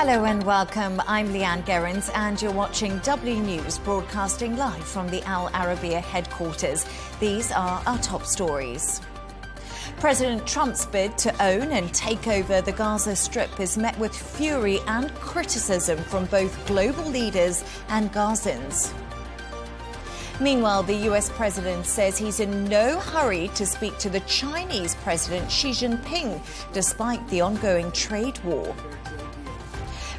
Hello and welcome. I'm Leigh Ann Gerrans and you're watching W News, broadcasting live from the Al Arabiya headquarters. These are our top stories. President Trump's bid to own and take over the Gaza Strip is met with fury and criticism from both global leaders and Gazans. Meanwhile, the US president says he's in no hurry to speak to the Chinese President Xi Jinping, despite the ongoing trade war.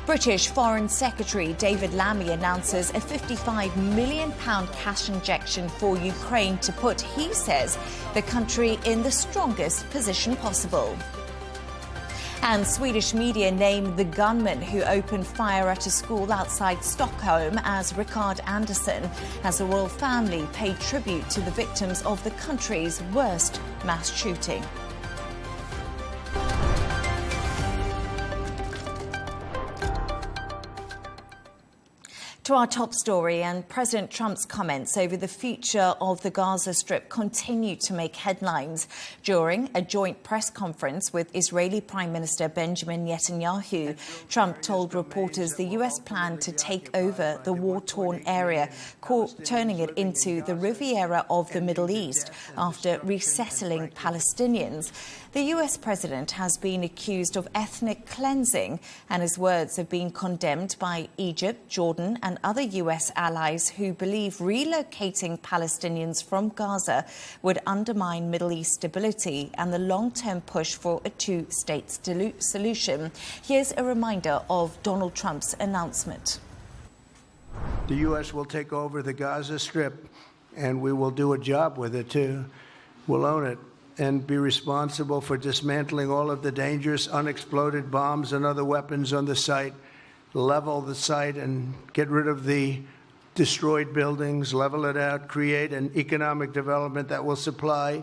British Foreign Secretary David Lammy announces a £55 million cash injection for Ukraine to put, he says, the country in the strongest position possible. And Swedish media named the gunman who opened fire at a school outside Stockholm as Rickard Anderson, as the royal family paid tribute to the victims of the country's worst mass shooting. To our top story, and President Trump's comments over the future of the Gaza Strip continue to make headlines. During a joint press conference with Israeli Prime Minister Benjamin Netanyahu, Trump told reporters the US planned to take over the war-torn area, turning it into the Riviera of the Middle East after resettling Palestinians. The US president has been accused of ethnic cleansing, and his words have been condemned by Egypt, Jordan and other US allies who believe relocating Palestinians from Gaza would undermine Middle East stability and the long-term push for a two-state solution. Here's a reminder of Donald Trump's announcement. The US will take over the Gaza Strip, and we will do a job with it too. We'll own it and be responsible for dismantling all of the dangerous unexploded bombs and other weapons on the site, level the site and get rid of the destroyed buildings, level it out, create an economic development that will supply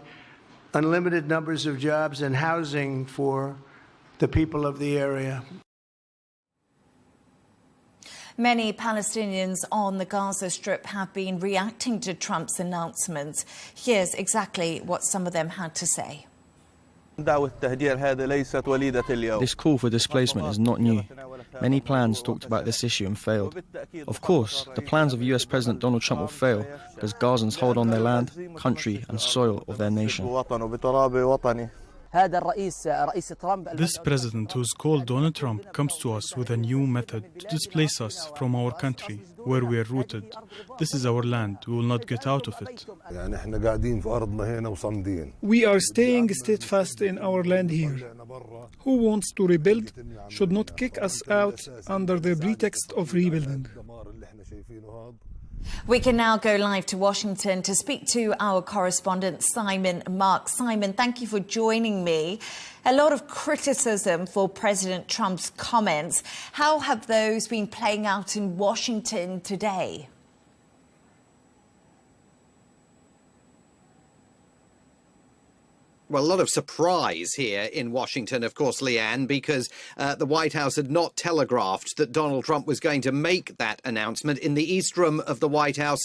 unlimited numbers of jobs and housing for the people of the area. Many Palestinians on the Gaza Strip have been reacting to Trump's announcements. Here's exactly what some of them had to say. This call for displacement is not new. Many plans talked about this issue and failed. Of course, the plans of US President Donald Trump will fail because Gazans hold on their land, country and soil of their nation. This president, who's called Donald Trump, comes to us with a new method to displace us from our country, where we are rooted. This is our land. We will not get out of it. We are staying steadfast in our land here. Who wants to rebuild should not kick us out under the pretext of rebuilding. We can now go live to Washington to speak to our correspondent, Simon Mark. Simon, thank you for joining me. A lot of criticism for President Trump's comments. How have those been playing out in Washington today? Well, a lot of surprise here in Washington, of course, Leigh Ann, because the White House had not telegraphed that Donald Trump was going to make that announcement. In the East Room of the White House,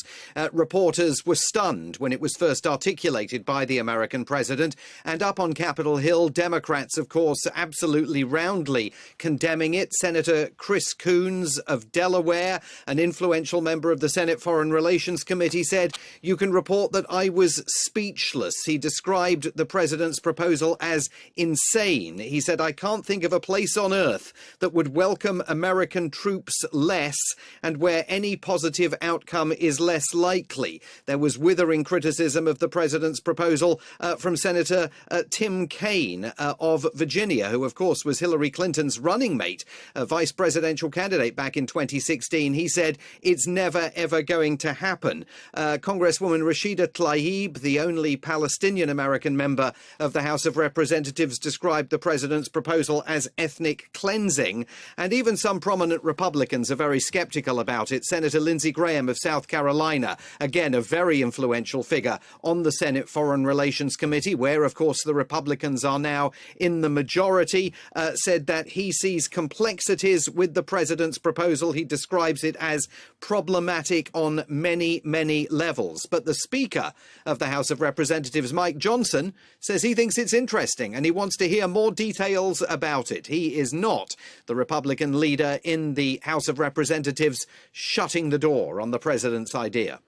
reporters were stunned when it was first articulated by the American president. And up on Capitol Hill, Democrats, of course, absolutely roundly condemning it. Senator Chris Coons of Delaware, an influential member of the Senate Foreign Relations Committee, said, "You can report that I was speechless." He described the president's proposal as insane. He said, "I can't think of a place on earth that would welcome American troops less and where any positive outcome is less likely." There was withering criticism of the president's proposal from Senator Tim Kaine of Virginia, who, of course, was Hillary Clinton's running mate, a vice presidential candidate back in 2016. He said, "It's never, ever going to happen." Congresswoman Rashida Tlaib, the only Palestinian-American member of the House of Representatives, described the president's proposal as ethnic cleansing. And even some prominent Republicans are very skeptical about it. Senator Lindsey Graham of South Carolina, again, a very influential figure on the Senate Foreign Relations Committee, where, of course, the Republicans are now in the majority, said that he sees complexities with the president's proposal. He describes it as problematic on many, many levels. But the Speaker of the House of Representatives, Mike Johnson, says says he thinks it's interesting and he wants to hear more details about it. He is not the Republican leader in the House of Representatives shutting the door on the president's idea.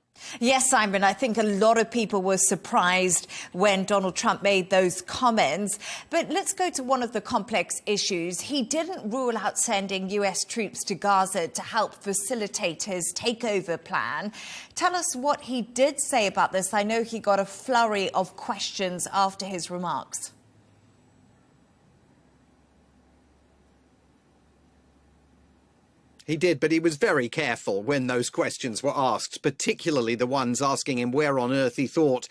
Yes, Simon, I think a lot of people were surprised when Donald Trump made those comments. But let's go to one of the complex issues. He didn't rule out sending US troops to Gaza to help facilitate his takeover plan. Tell us what he did say about this. I know he got a flurry of questions after his remarks. He did, but he was very careful when those questions were asked, particularly the ones asking him where on earth he thought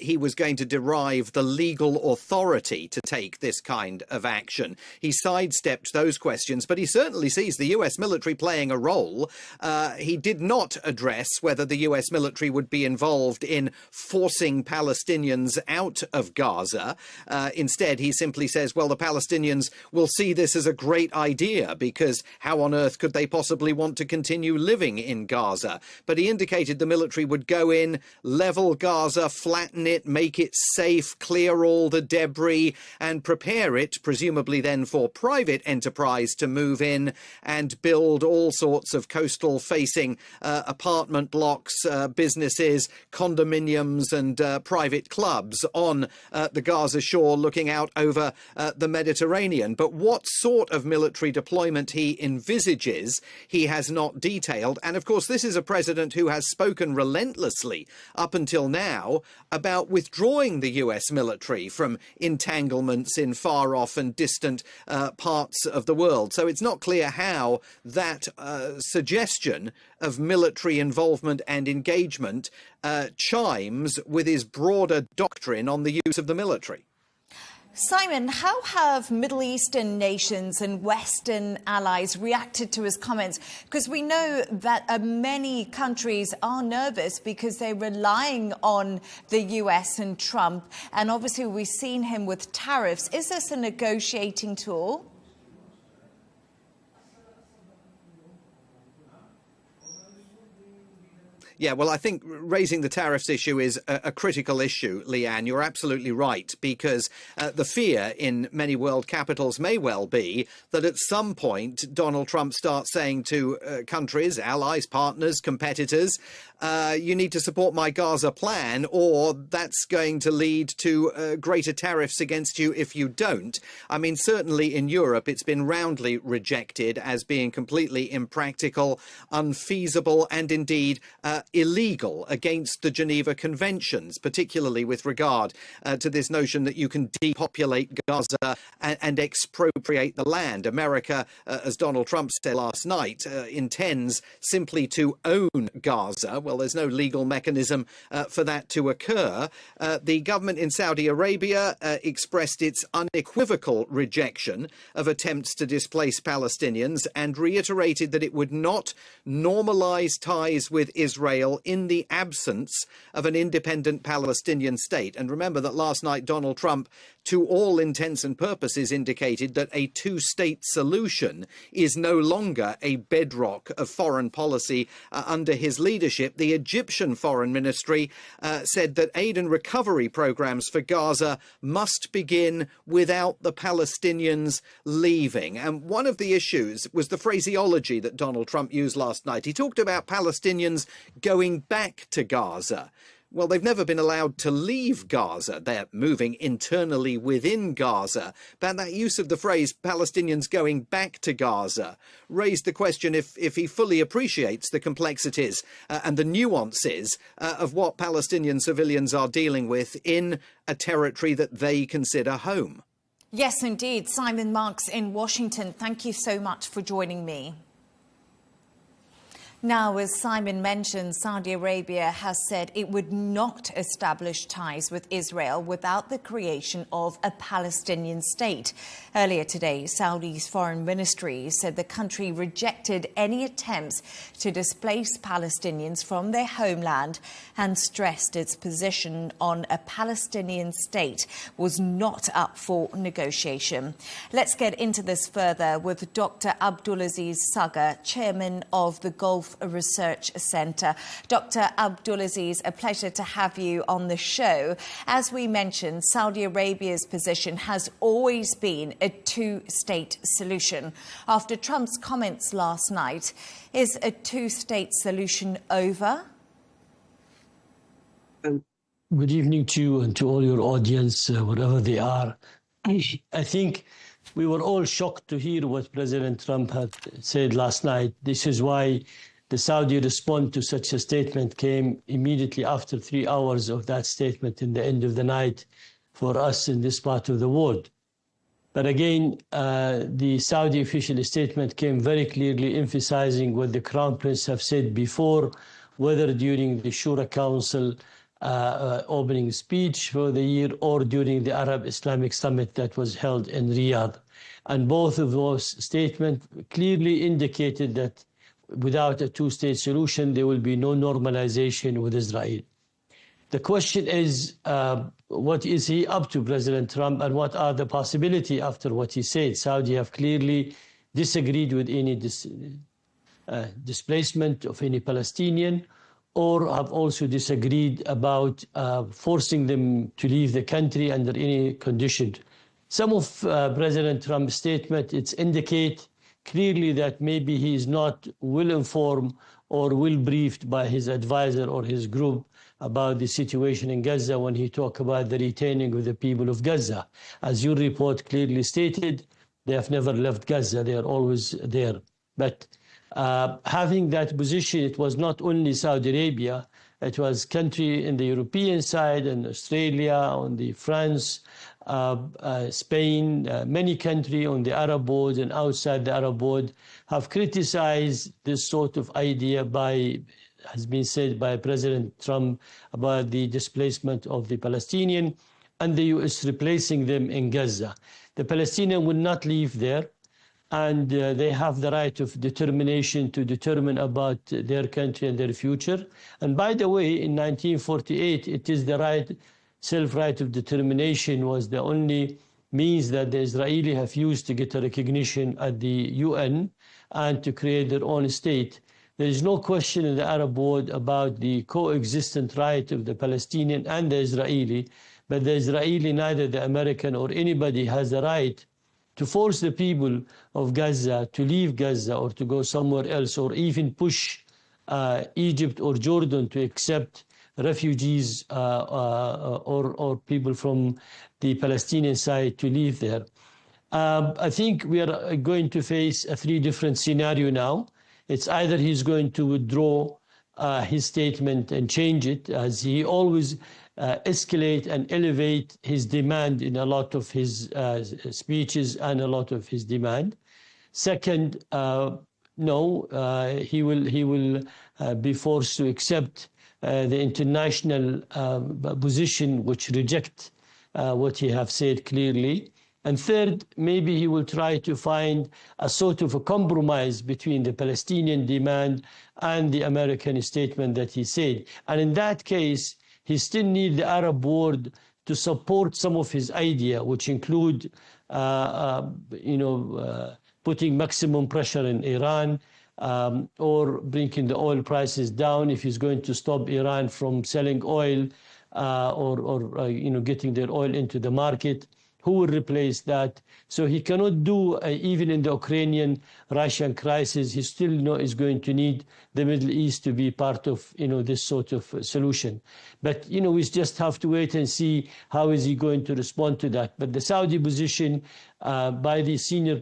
he was going to derive the legal authority to take this kind of action. He sidestepped those questions, but he certainly sees the US military playing a role. He did not address whether the US military would be involved in forcing Palestinians out of Gaza. Instead, he simply says, well, the Palestinians will see this as a great idea because how on earth could they possibly want to continue living in Gaza? But he indicated the military would go in, level Gaza, flatten it, make it safe, clear all the debris and prepare it, presumably then for private enterprise to move in and build all sorts of coastal facing apartment blocks, businesses, condominiums and private clubs on the Gaza shore looking out over the Mediterranean. But what sort of military deployment he envisages, he has not detailed. And of course, this is a president who has spoken relentlessly up until now about withdrawing the US military from entanglements in far off and distant parts of the world. So it's not clear how that suggestion of military involvement and engagement chimes with his broader doctrine on the use of the military. Simon, how have Middle Eastern nations and Western allies reacted to his comments? Because we know that many countries are nervous because they're relying on the US and Trump. And obviously, we've seen him with tariffs. Is this a negotiating tool? Yeah, well, I think raising the tariffs issue is a critical issue, Leigh Ann. You're absolutely right, because the fear in many world capitals may well be that at some point Donald Trump starts saying to countries, allies, partners, competitors, you need to support my Gaza plan, or that's going to lead to greater tariffs against you if you don't. I mean, certainly in Europe, it's been roundly rejected as being completely impractical, unfeasible, and indeed illegal against the Geneva Conventions, particularly with regard to this notion that you can depopulate Gaza and expropriate the land. America, as Donald Trump said last night, intends simply to own Gaza. Well, there's no legal mechanism for that to occur. The government in Saudi Arabia expressed its unequivocal rejection of attempts to displace Palestinians and reiterated that it would not normalize ties with Israel in the absence of an independent Palestinian state. And remember that last night Donald Trump, to all intents and purposes, indicated that a two-state solution is no longer a bedrock of foreign policy under his leadership. The Egyptian Foreign Ministry said that aid and recovery programs for Gaza must begin without the Palestinians leaving. And one of the issues was the phraseology that Donald Trump used last night. He talked about Palestinians going back to Gaza. Well, they've never been allowed to leave Gaza. They're moving internally within Gaza. But that use of the phrase Palestinians going back to Gaza raised the question if he fully appreciates the complexities and the nuances of what Palestinian civilians are dealing with in a territory that they consider home. Yes, indeed. Simon Marks in Washington, thank you so much for joining me. Now, as Simon mentioned, Saudi Arabia has said it would not establish ties with Israel without the creation of a Palestinian state. Earlier today, Saudi's foreign ministry said the country rejected any attempts to displace Palestinians from their homeland and stressed its position on a Palestinian state was not up for negotiation. Let's get into this further with Dr. Abdulaziz Saqr, chairman of the Gulf Health Research Centre. Dr. Abdulaziz, a pleasure to have you on the show. As we mentioned, Saudi Arabia's position has always been a two-state solution. After Trump's comments last night, is a two-state solution over? Good evening to you and to all your audience, wherever they are. I think we were all shocked to hear what President Trump had said last night. This is why the Saudi response to such a statement came immediately after 3 hours of that statement in the end of the night for us in this part of the world. But again, the Saudi official statement came very clearly emphasizing what the Crown Prince have said before, whether during the Shura Council opening speech for the year or during the Arab Islamic Summit that was held in Riyadh. And both of those statements clearly indicated that without a two-state solution, there will be no normalization with Israel. The question is, what is he up to, President Trump, and what are the possibilities after what he said? Saudi have clearly disagreed with any displacement of any Palestinian, or have also disagreed about forcing them to leave the country under any condition. Some of President Trump's statement, it's indicate clearly that maybe he is not well informed or well briefed by his advisor or his group about the situation in Gaza when he talked about the retaining of the people of Gaza. As your report clearly stated, they have never left Gaza, they are always there. But having that position, it was not only Saudi Arabia, it was country in the European side and Australia, on the France, Spain, many countries on the Arab world and outside the Arab world have criticized this sort of idea has been said by President Trump about the displacement of the Palestinian and the US replacing them in Gaza. The Palestinians will not live there, and they have the right of determination to determine about their country and their future. And by the way, in 1948, it is the right, self-right of determination was the only means that the Israelis have used to get a recognition at the UN and to create their own state. There is no question in the Arab world about the coexistent right of the Palestinian and the Israeli, but the Israeli, neither the American or anybody has the right to force the people of Gaza to leave Gaza or to go somewhere else, or even push Egypt or Jordan to accept refugees or people from the Palestinian side to live there. I think we are going to face a 3 different scenario now. It's either he's going to withdraw his statement and change it, as he always escalate and elevate his demand in a lot of his speeches and a lot of his demand. Second, no, he will be forced to accept the international position which reject what he have said clearly. And third, maybe he will try to find a sort of a compromise between the Palestinian demand and the American statement that he said. And in that case, he still needs the Arab world to support some of his idea, which include, putting maximum pressure in Iran, or bringing the oil prices down if he's going to stop Iran from selling oil, or getting their oil into the market. Who will replace that? So he cannot do, even in the Ukrainian-Russian crisis, he still is going to need the Middle East to be part of, this sort of solution. But, we just have to wait and see how is he going to respond to that. But the Saudi position by the senior,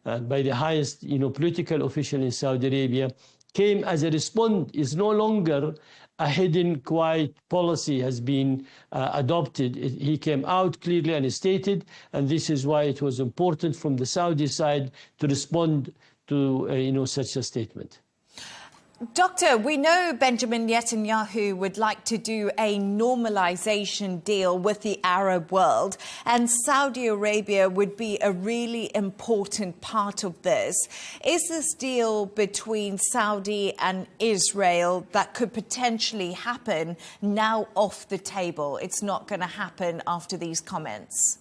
by the highest, political official in Saudi Arabia came as a response, is no longer a hidden, quiet policy has been adopted. He came out clearly and stated, and this is why it was important from the Saudi side to respond to such a statement. Doctor, we know Benjamin Netanyahu would like to do a normalization deal with the Arab world, and Saudi Arabia would be a really important part of this. Is this deal between Saudi and Israel that could potentially happen now off the table? It's not going to happen after these comments.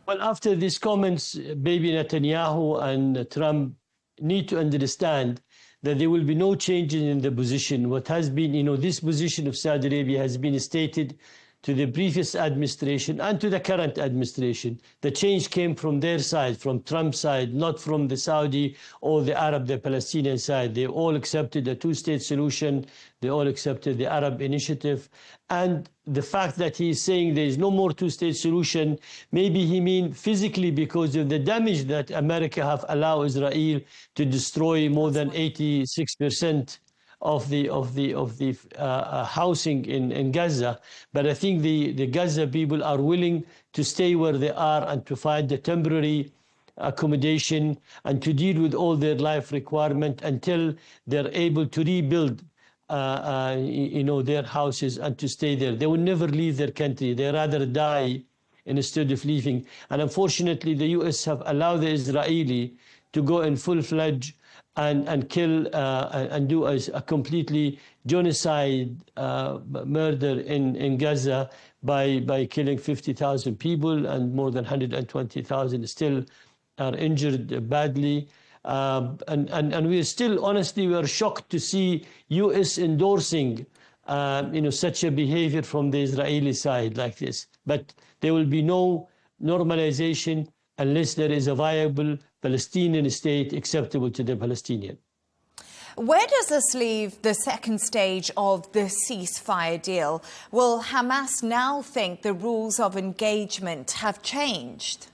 Well, after these comments, baby Netanyahu and Trump need to understand that there will be no changes in the position. What has been, this position of Saudi Arabia has been stated to the previous administration and to the current administration. The change came from their side, from Trump's side, not from the Saudi or the Palestinian side. They all accepted the two-state solution. They all accepted the Arab initiative. And the fact that he is saying there is no more two-state solution, maybe he means physically because of the damage that America have allowed Israel to destroy more than 86% of the housing in Gaza. But I think the Gaza people are willing to stay where they are and to find the temporary accommodation and to deal with all their life requirement until they're able to rebuild their houses and to stay there. They will never leave their country. They rather die instead of leaving. And unfortunately, the US have allowed the Israeli to go in full-fledged and kill and do a completely genocide murder in Gaza by killing 50,000 people, and more than 120,000 still are injured badly. And we are still, honestly, we are shocked to see US endorsing such a behavior from the Israeli side like this. But there will be no normalization unless there is a viable Palestinian state acceptable to the Palestinian. Where does this leave the second stage of the ceasefire deal? Will Hamas now think the rules of engagement have changed?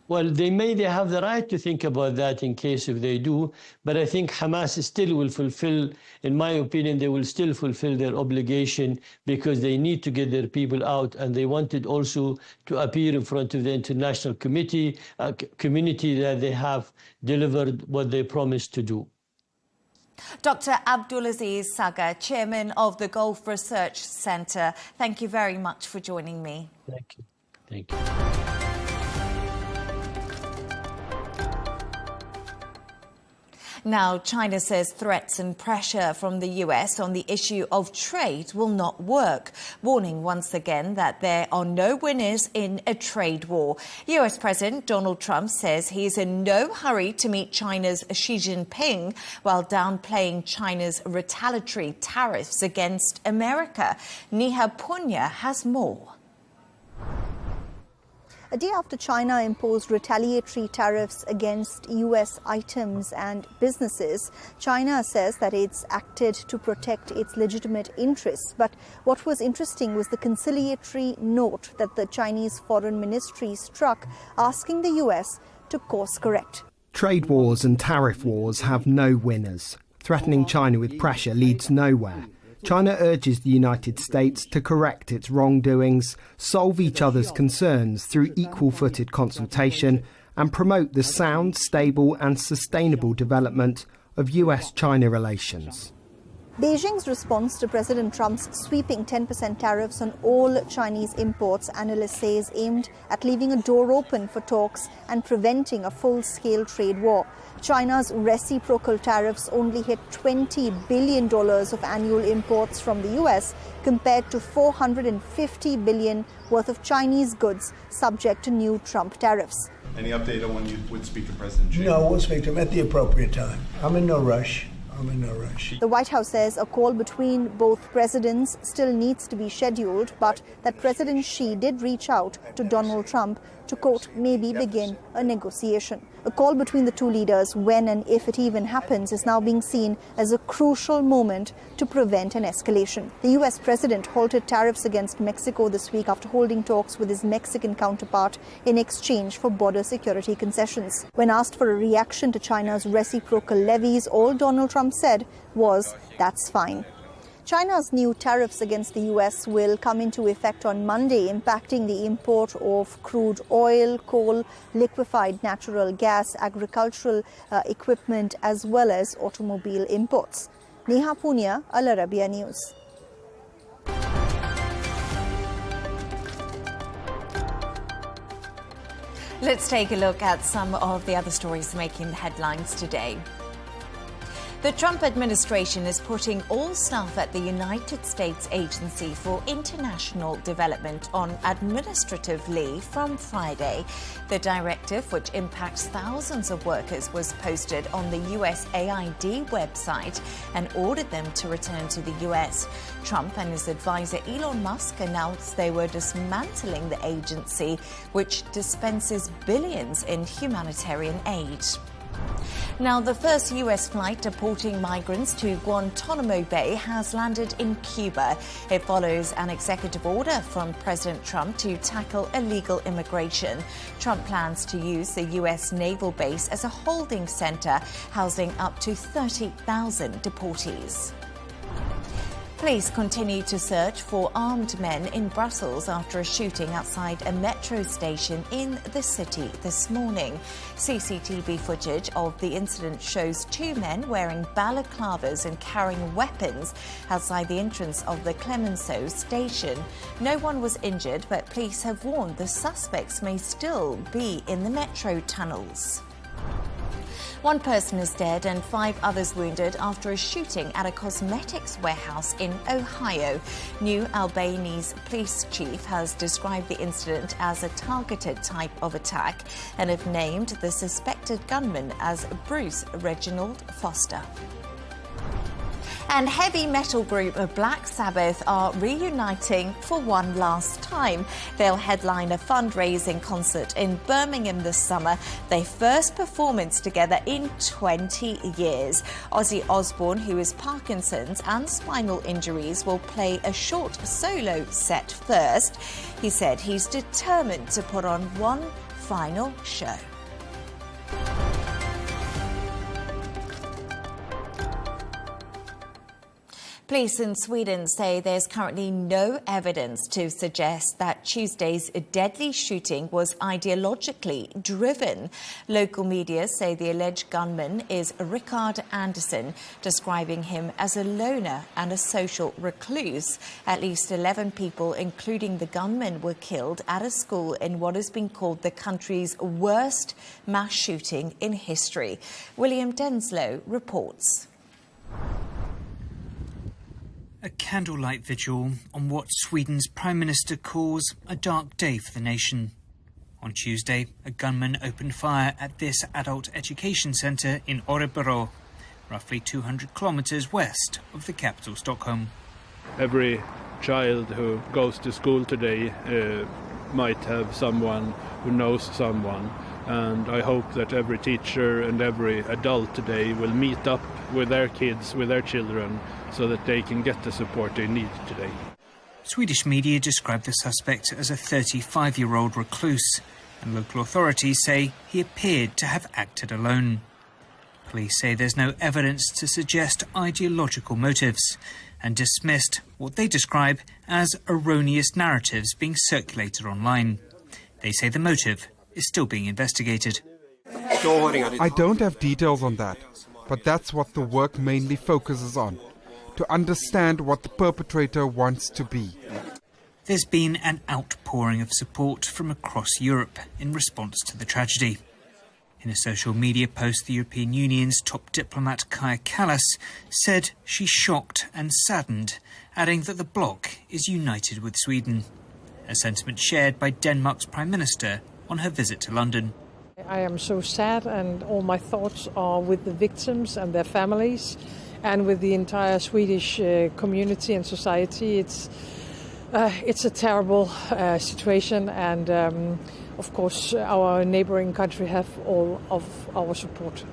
Well, they have the right to think about that in case if they do, but I think Hamas still will fulfill, in my opinion, they will still fulfill their obligation because they need to get their people out, and they wanted also to appear in front of the international community that they have delivered what they promised to do. Dr. Abdulaziz Saqr, Chairman of the Gulf Research Center, thank you very much for joining me. Thank you. Thank you. Now, China says threats and pressure from the US on the issue of trade will not work, warning once again that there are no winners in a trade war. US President Donald Trump says he is in no hurry to meet China's Xi Jinping, while downplaying China's retaliatory tariffs against America. Neha Punya has more. A day after China imposed retaliatory tariffs against US items and businesses, China says that it's acted to protect its legitimate interests. But what was interesting was the conciliatory note that the Chinese Foreign Ministry struck, asking the US to course correct. Trade wars and tariff wars have no winners. Threatening China with pressure leads nowhere. China urges the United States to correct its wrongdoings, solve each other's concerns through equal-footed consultation, and promote the sound, stable and sustainable development of US-China relations. Beijing's response to President Trump's sweeping 10% tariffs on all Chinese imports, analysts say, is aimed at leaving a door open for talks and preventing a full-scale trade war. China's reciprocal tariffs only hit $20 billion of annual imports from the US, compared to $450 billion worth of Chinese goods subject to new Trump tariffs. Any update on when you would speak to President Xi? No, we'll speak to him at the appropriate time. I'm in no rush. The White House says a call between both presidents still needs to be scheduled, but that President Xi did reach out to Donald Trump to, quote, maybe begin a negotiation. A call between the two leaders, when and if it even happens, is now being seen as a crucial moment to prevent an escalation. The US president halted tariffs against Mexico this week after holding talks with his Mexican counterpart in exchange for border security concessions. When asked for a reaction to China's reciprocal levies, all Donald Trump said was, "That's fine." China's new tariffs against the US will come into effect on Monday, impacting the import of crude oil, coal, liquefied natural gas, agricultural equipment, as well as automobile imports. Neha Punya, Al Arabiya News. Let's take a look at some of the other stories making headlines today. The Trump administration is putting all staff at the United States Agency for International Development on administrative leave from Friday. The directive, which impacts thousands of workers, was posted on the USAID website and ordered them to return to the US. Trump and his advisor Elon Musk announced they were dismantling the agency, which dispenses billions in humanitarian aid. Now, the first US flight deporting migrants to Guantanamo Bay has landed in Cuba. It follows an executive order from President Trump to tackle illegal immigration. Trump plans to use the US naval base as a holding center, housing up to 30,000 deportees. Police continue to search for armed men in Brussels after a shooting outside a metro station in the city this morning. CCTV footage of the incident shows two men wearing balaclavas and carrying weapons outside the entrance of the Clemenceau station. No one was injured, but police have warned the suspects may still be in the metro tunnels. One person is dead and 5 others wounded after a shooting at a cosmetics warehouse in Ohio. New Albany's police chief has described the incident as a targeted type of attack and have named the suspected gunman as Bruce Reginald Foster. And heavy metal group Black Sabbath are reuniting for one last time. They'll headline a fundraising concert in Birmingham this summer, their first performance together in 20 years. Ozzy Osbourne, who has Parkinson's and spinal injuries, will play a short solo set first. He said he's determined to put on one final show. Police in Sweden say there's currently no evidence to suggest that Tuesday's deadly shooting was ideologically driven. Local media say the alleged gunman is Rickard Andersson, describing him as a loner and a social recluse. At least 11 people, including the gunman, were killed at a school in what has been called the country's worst mass shooting in history. William Denslow reports. A candlelight vigil on what Sweden's Prime Minister calls a dark day for the nation. On Tuesday, a gunman opened fire at this adult education centre in Örebro, roughly 200 kilometres west of the capital, Stockholm. Every child who goes to school today might have someone who knows someone, and I hope that every teacher and every adult today will meet up with their kids, with their children, so that they can get the support they need today. Swedish media described the suspect as a 35-year-old recluse, and local authorities say he appeared to have acted alone. Police say there's no evidence to suggest ideological motives, and dismissed what they describe as erroneous narratives being circulated online. They say the motive is still being investigated. I don't have details on that, but that's what the work mainly focuses on, to understand what the perpetrator wants to be. There's been an outpouring of support from across Europe in response to the tragedy. In a social media post, the European Union's top diplomat Kaja Kallas said she's shocked and saddened, adding that the bloc is united with Sweden, a sentiment shared by Denmark's Prime Minister on her visit to London. I am so sad, and all my thoughts are with the victims and their families and with the entire Swedish community and society. It's a terrible situation, and of course our neighbouring country have all of our support.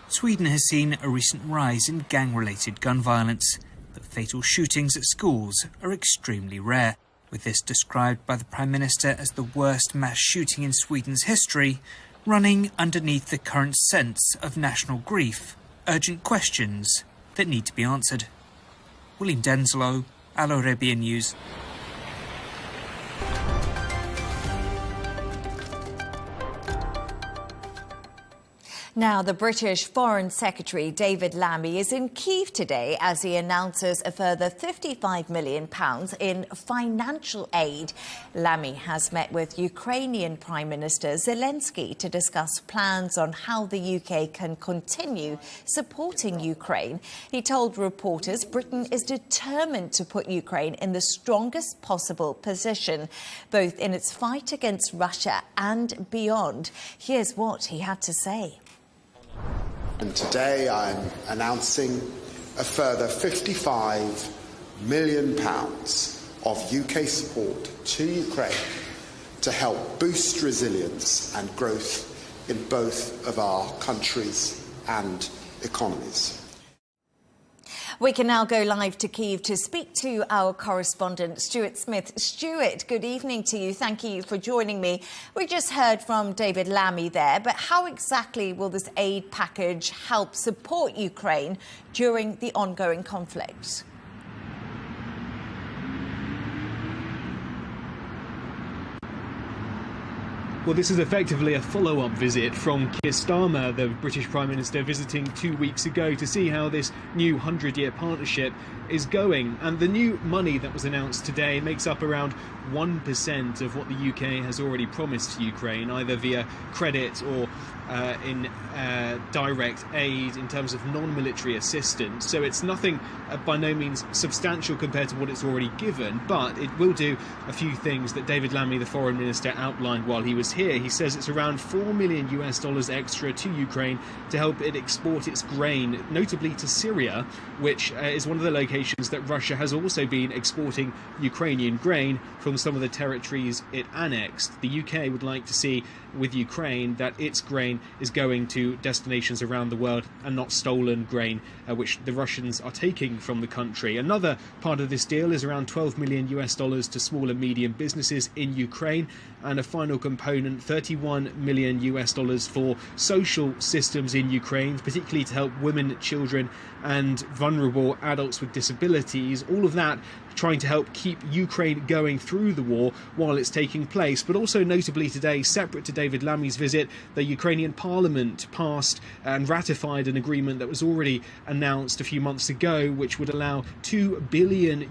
Sweden has seen a recent rise in gang-related gun violence, but fatal shootings at schools are extremely rare. With this described by the Prime Minister as the worst mass shooting in Sweden's history, running underneath the current sense of national grief, urgent questions that need to be answered. William Denslow, Arabiya News. Now, the British Foreign Secretary David Lammy is in Kyiv today as he announces a further £55 million in financial aid. Lammy has met with Ukrainian Prime Minister Zelensky to discuss plans on how the UK can continue supporting Ukraine. He told reporters Britain is determined to put Ukraine in the strongest possible position, both in its fight against Russia and beyond. Here's what he had to say. And today I'm announcing a further £55 million of UK support to Ukraine to help boost resilience and growth in both of our countries and economies. We can now go live to Kyiv to speak to our correspondent, Stuart Smith. Stuart, good evening to you. Thank you for joining me. We just heard from David Lammy there, but how exactly will this aid package help support Ukraine during the ongoing conflict? Well, this is effectively a follow-up visit from Keir Starmer, the British Prime Minister, visiting 2 weeks ago to see how this new 100-year partnership is going. And the new money that was announced today makes up around 1% of what the UK has already promised to Ukraine, either via credit or in direct aid in terms of non-military assistance. So it's nothing by no means substantial compared to what it's already given, but it will do a few things that David Lammy, the foreign minister, outlined while he was here. He says it's around $4 million extra to Ukraine to help it export its grain, notably to Syria, which is one of the locations that Russia has also been exporting Ukrainian grain from some of the territories it annexed. The UK would like to see with Ukraine that its grain is going to destinations around the world and not stolen grain, which the Russians are taking from the country. Another part of this deal is around $12 million to small and medium businesses in Ukraine, and a final component, $31 million for social systems in Ukraine, particularly to help women, children and vulnerable adults with disabilities. All of that trying to help keep Ukraine going through the war while it's taking place. But also notably today, separate to David Lammy's visit, the Ukrainian parliament passed and ratified an agreement that was already announced a few months ago, which would allow $2 billion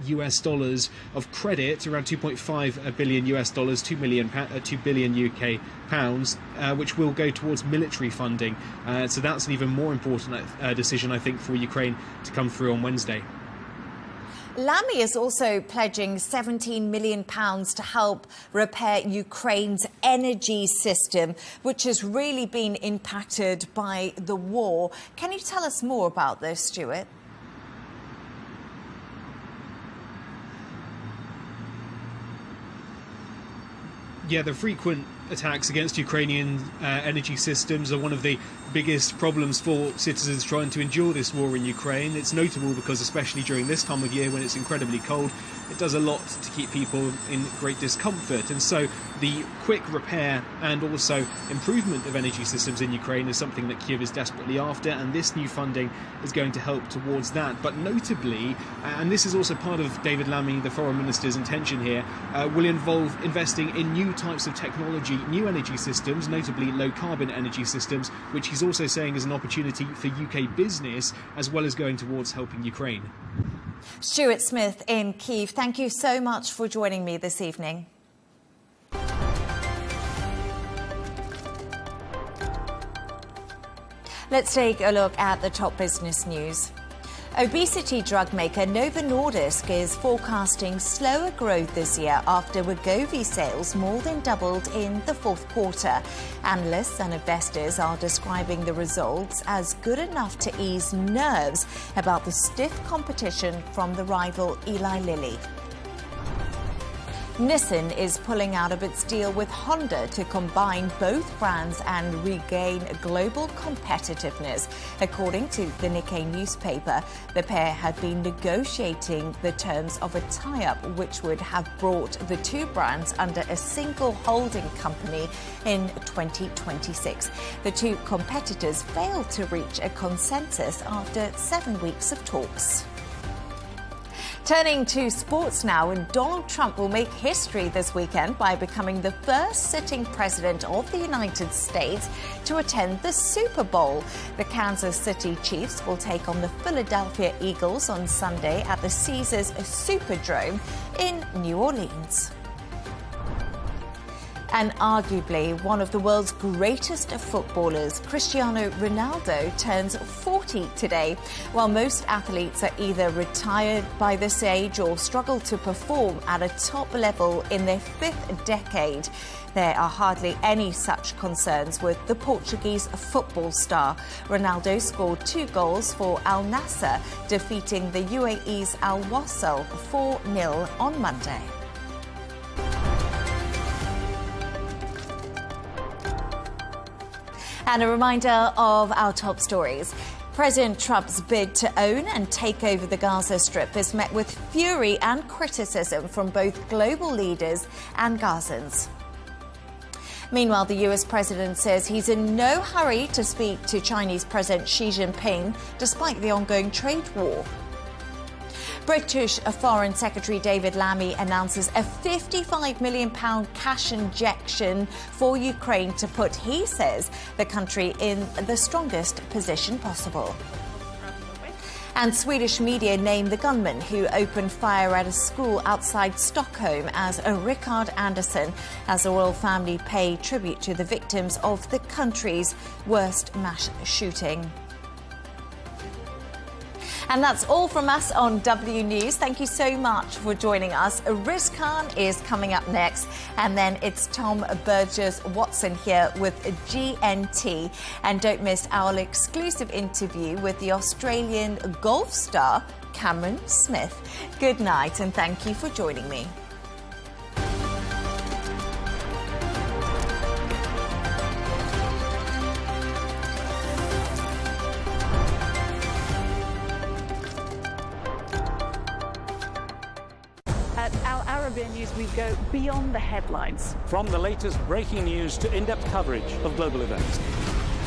of credit, around $2.5 billion, 2 billion UK pounds, which will go towards military funding. So that's an even more important decision, I think, for Ukraine to come through on Wednesday. Lammy is also pledging £17 million to help repair Ukraine's energy system, which has really been impacted by the war. Can you tell us more about this, Stuart? Yeah, the frequent attacks against Ukrainian energy systems are one of the biggest problems for citizens trying to endure this war in Ukraine. It's notable because, especially during this time of year when it's incredibly cold, it does a lot to keep people in great discomfort. And so the quick repair and also improvement of energy systems in Ukraine is something that Kyiv is desperately after, and this new funding is going to help towards that. But notably, and this is also part of David Lammy, the foreign minister's intention here, will involve investing in new types of technology, new energy systems, notably low-carbon energy systems, which he's also saying is an opportunity for UK business, as well as going towards helping Ukraine. Stuart Smith in Kyiv, thank you so much for joining me this evening. Let's take a look at the top business news. Obesity drug maker Novo Nordisk is forecasting slower growth this year after Wegovy sales more than doubled in the fourth quarter. Analysts and investors are describing the results as good enough to ease nerves about the stiff competition from the rival Eli Lilly. Nissan is pulling out of its deal with Honda to combine both brands and regain global competitiveness. According to the Nikkei newspaper, the pair had been negotiating the terms of a tie-up which would have brought the two brands under a single holding company in 2026. The two competitors failed to reach a consensus after 7 weeks of talks. Turning to sports now, and Donald Trump will make history this weekend by becoming the first sitting president of the United States to attend the Super Bowl. The Kansas City Chiefs will take on the Philadelphia Eagles on Sunday at the Caesars Superdome in New Orleans. And arguably one of the world's greatest footballers, Cristiano Ronaldo, turns 40 today. While most athletes are either retired by this age or struggle to perform at a top level in their fifth decade, there are hardly any such concerns with the Portuguese football star. Ronaldo scored 2 goals for Al Nassr, defeating the UAE's Al Wasl 4-0 on Monday. And a reminder of our top stories. President Trump's bid to own and take over the Gaza Strip is met with fury and criticism from both global leaders and Gazans. Meanwhile, the US president says he's in no hurry to speak to Chinese President Xi Jinping despite the ongoing trade war. British Foreign Secretary David Lammy announces a £55 million cash injection for Ukraine to put, he says, the country in the strongest position possible. And Swedish media named the gunman who opened fire at a school outside Stockholm as Rickard Andersson, as the royal family pay tribute to the victims of the country's worst mass shooting. And that's all from us on W News. Thank you so much for joining us. Riz Khan is coming up next, and then it's Tom Burges Watson here with GNT. And don't miss our exclusive interview with the Australian golf star Cameron Smith. Good night, and thank you for joining me. Arabiya News, we go beyond the headlines. From the latest breaking news to in-depth coverage of global events.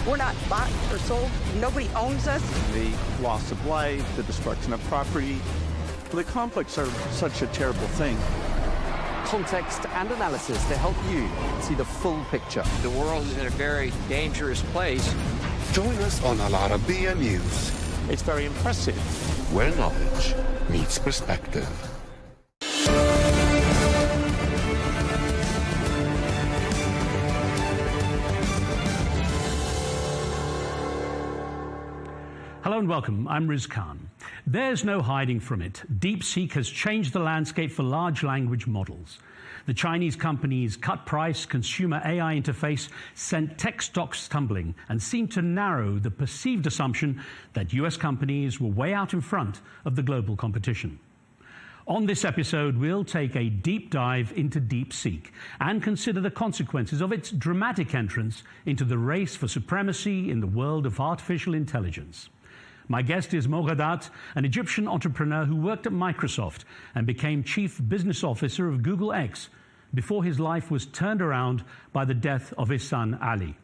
We're not bought or sold. Nobody owns us. The loss of life, the destruction of property. The conflicts are such a terrible thing. Context and analysis to help you see the full picture. The world is in a very dangerous place. Join us on Arabiya News. It's very impressive. Where knowledge meets perspective. Hello and welcome. I'm Riz Khan. There's no hiding from it. DeepSeek has changed the landscape for large language models. The Chinese company's cut-price consumer AI interface sent tech stocks tumbling and seemed to narrow the perceived assumption that US companies were way out in front of the global competition. On this episode, we'll take a deep dive into DeepSeek and consider the consequences of its dramatic entrance into the race for supremacy in the world of artificial intelligence. My guest is Mo Gawdat, an Egyptian entrepreneur who worked at Microsoft and became chief business officer of Google X before his life was turned around by the death of his son, Ali.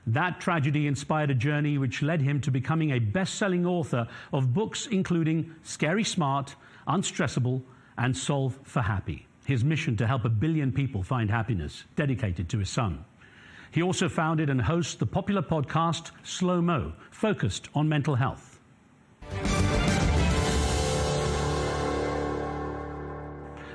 That tragedy inspired a journey which led him to becoming a best-selling author of books including Scary Smart, Unstressable, and Solve for Happy, his mission to help 1 billion people find happiness, dedicated to his son. He also founded and hosts the popular podcast Slow Mo, focused on mental health.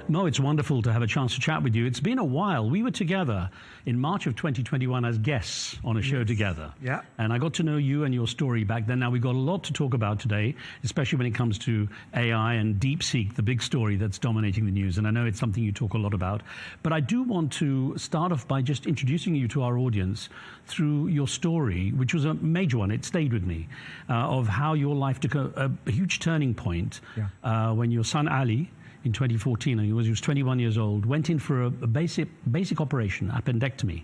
Mo, it's wonderful to have a chance to chat with you. It's been a while. We were together in March of 2021 as guests on a show together. Yeah. And I got to know you and your story back then. Now, we've got a lot to talk about today, especially when it comes to AI and DeepSeek, the big story that's dominating the news. And I know it's something you talk a lot about. But I do want to start off by just introducing you to our audience through your story, which was a major one. It stayed with me, of how your life took a huge turning point when your son, Ali, in 2014, and he was 21 years old, went in for a basic operation, appendectomy,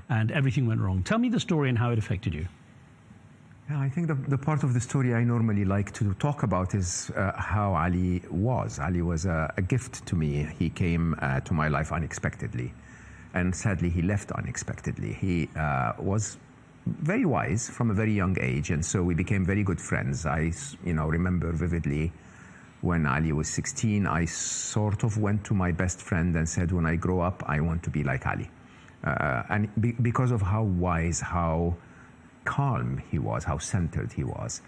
and everything went wrong. Tell me the story and how it affected you. Yeah, I think the part of the story I normally like to talk about is how Ali was. Ali was a gift to me. He came to my life unexpectedly, and sadly he left unexpectedly. He was very wise from a very young age, and so we became very good friends. I remember vividly when Ali was 16, I sort of went to my best friend and said, when I grow up, I want to be like Ali. And because of how wise, how calm he was, how centered he was.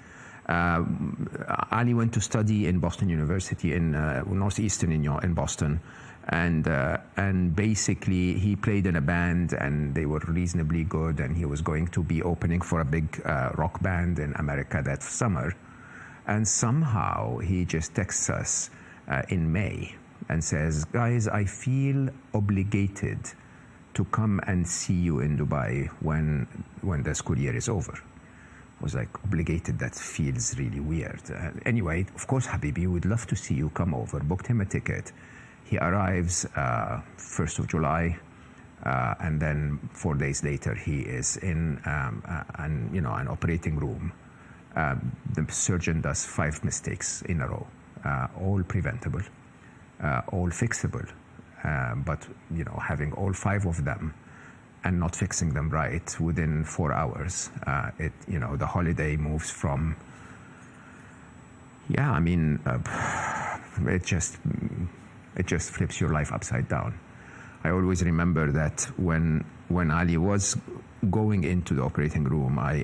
Ali went to study in Boston University in Northeastern in Boston. And basically he played in a band and they were reasonably good, and he was going to be opening for a big rock band in America that summer. And somehow he just texts us in May and says, guys, I feel obligated to come and see you in Dubai when the school year is over. I was like, obligated, that feels really weird. Anyway, of course, Habibi, we'd love to see you, come over. Booked him a ticket. He arrives 1st of July, and then 4 days later he is in an operating room. The surgeon does 5 mistakes in a row, all preventable, all fixable. But having all 5 of them and not fixing them right within 4 hours, the holiday moves from, it just flips your life upside down. I always remember that when Ali was going into the operating room, I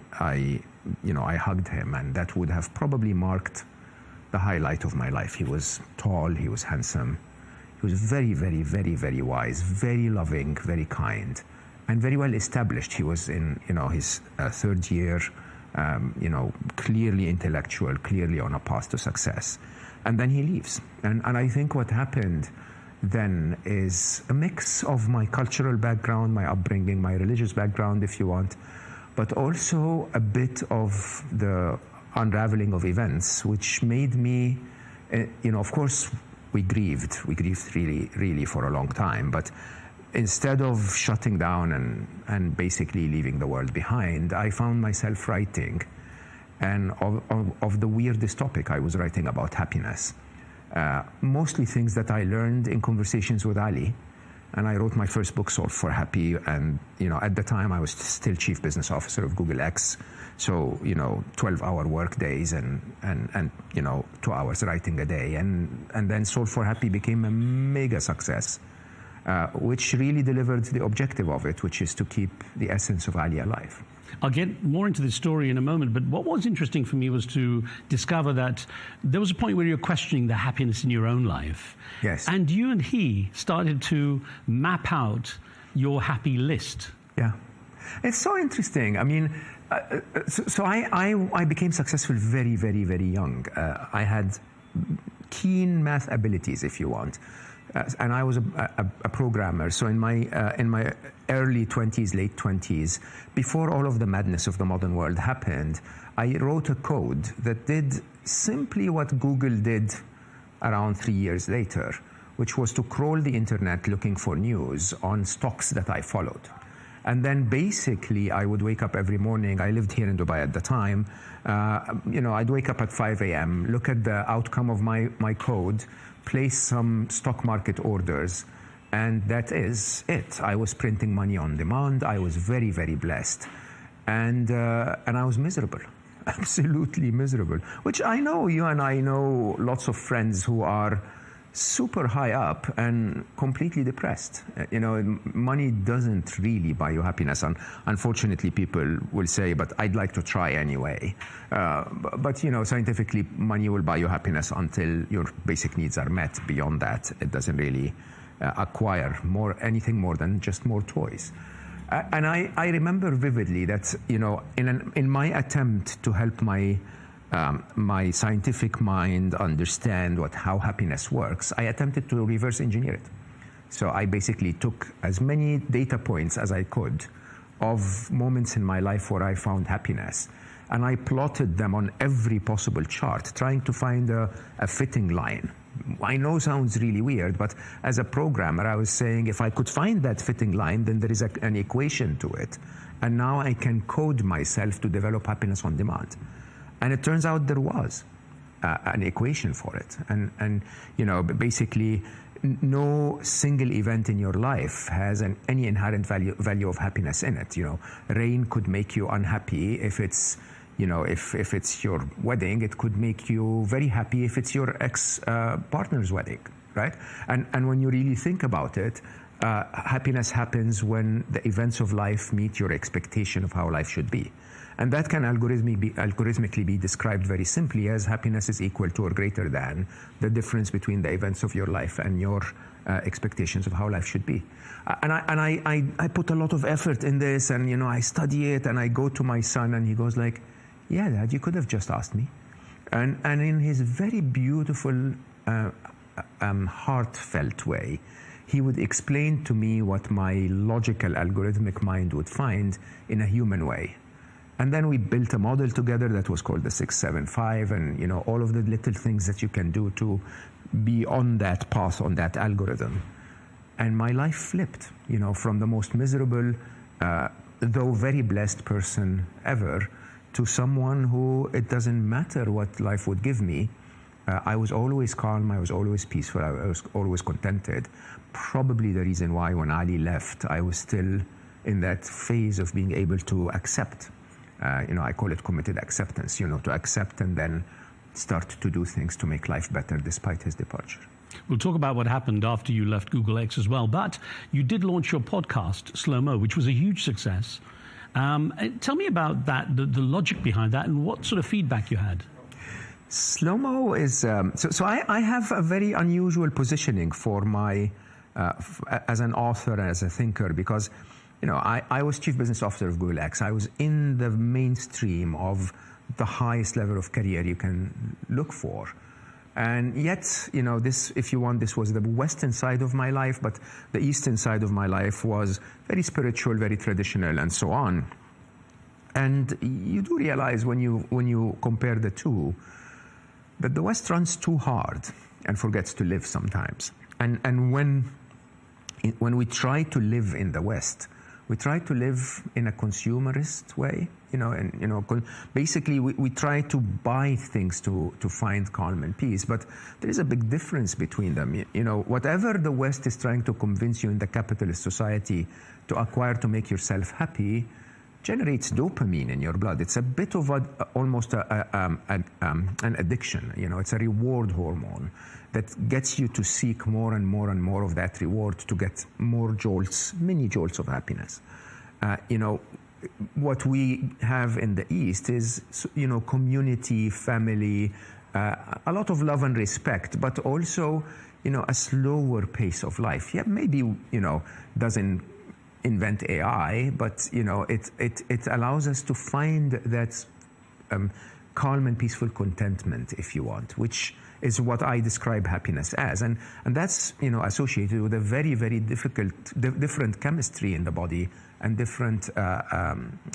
hugged him, and that would have probably marked the highlight of my life. He was tall, he was handsome, he was very, very, very, very wise, very loving, very kind, and very well established. He was in his 3rd year, clearly intellectual, clearly on a path to success. And then he leaves. And I think what happened then is a mix of my cultural background, my upbringing, my religious background, if you want, but also a bit of the unraveling of events, which made me, of course, we grieved really, really for a long time, but instead of shutting down and basically leaving the world behind, I found myself writing, and of the weirdest topic. I was writing about happiness, mostly things that I learned in conversations with Ali. And I wrote my first book, Solve for Happy, and at the time I was still chief business officer of Google X, so 12-hour work days and 2 hours writing a day, and then Solve for Happy became a mega success, which really delivered the objective of it, which is to keep the essence of Ali alive. I'll get more into this story in a moment, but what was interesting for me was to discover that there was a point where you were questioning the happiness in your own life. Yes. And you and he started to map out your happy list. Yeah. It's so interesting. I mean, I became successful very, very, very young. I had keen math abilities, if you want. And I was a programmer. So in my early 20s, late 20s, before all of the madness of the modern world happened, I wrote a code that did simply what Google did around 3 years later, which was to crawl the internet looking for news on stocks that I followed. And then basically I would wake up every morning. I lived here in Dubai at the time. I'd wake up at 5 a.m., look at the outcome of my code, place some stock market orders, and that is it. I was printing money on demand. I was very, very blessed, and I was miserable, absolutely miserable. Which I know you and I know lots of friends who are super high up and completely depressed. Money doesn't really buy you happiness, and unfortunately people will say, but I'd like to try anyway. But scientifically, money will buy you happiness until your basic needs are met. Beyond that, it doesn't really acquire anything more than just more toys. And I remember vividly that in my attempt to help my scientific mind understand how happiness works, I attempted to reverse engineer it. So I basically took as many data points as I could of moments in my life where I found happiness, and I plotted them on every possible chart, trying to find a fitting line. I know sounds really weird, but as a programmer, I was saying if I could find that fitting line, then there is an equation to it. And now I can code myself to develop happiness on demand. And it turns out there was an equation for it. And basically, no single event in your life has any inherent value of happiness in it. Rain could make you unhappy if it's if it's your wedding, it could make you very happy if it's your ex-partner's wedding, right? And when you really think about it, happiness happens when the events of life meet your expectation of how life should be. And that can algorithmically be described very simply as happiness is equal to or greater than the difference between the events of your life and your expectations of how life should be. And I put a lot of effort in this, and I study it, and I go to my son, and he goes like, "Yeah, Dad, you could have just asked me." And in his very beautiful, heartfelt way, he would explain to me what my logical, algorithmic mind would find in a human way. And then we built a model together that was called the 675, and all of the little things that you can do to be on that path, on that algorithm. And my life flipped, from the most miserable, though very blessed person ever, to someone who it doesn't matter what life would give me. I was always calm, I was always peaceful, I was always contented. Probably the reason why when Ali left, I was still in that phase of being able to accept. I call it committed acceptance, to accept and then start to do things to make life better despite his departure. We'll talk about what happened after you left Google X as well, but you did launch your podcast, Slow Mo, which was a huge success. Tell me about that, the logic behind that, and what sort of feedback you had. Slow Mo is so I have a very unusual positioning for my as an author and as a thinker, because I was chief business officer of Google X. I was in the mainstream of the highest level of career you can look for, and yet this, if you want, this was the western side of my life, but the eastern side of my life was very spiritual, very traditional, and so on. And you do realize when you compare the two, that the West runs too hard and forgets to live sometimes. And when we try to live in the West, we try to live in a consumerist way, basically we try to buy things to find calm and peace, but there is a big difference between them. Whatever the West is trying to convince you in the capitalist society to acquire to make yourself happy generates dopamine in your blood. It's a bit of almost an addiction. It's a reward hormone that gets you to seek more and more and more of that reward to get more jolts, mini jolts of happiness. What we have in the East is, community, family, a lot of love and respect, but also, a slower pace of life. Yeah, maybe, doesn't invent AI, but it allows us to find that calm and peaceful contentment, if you want, which is what I describe happiness as, and that's associated with a very, very different chemistry in the body and different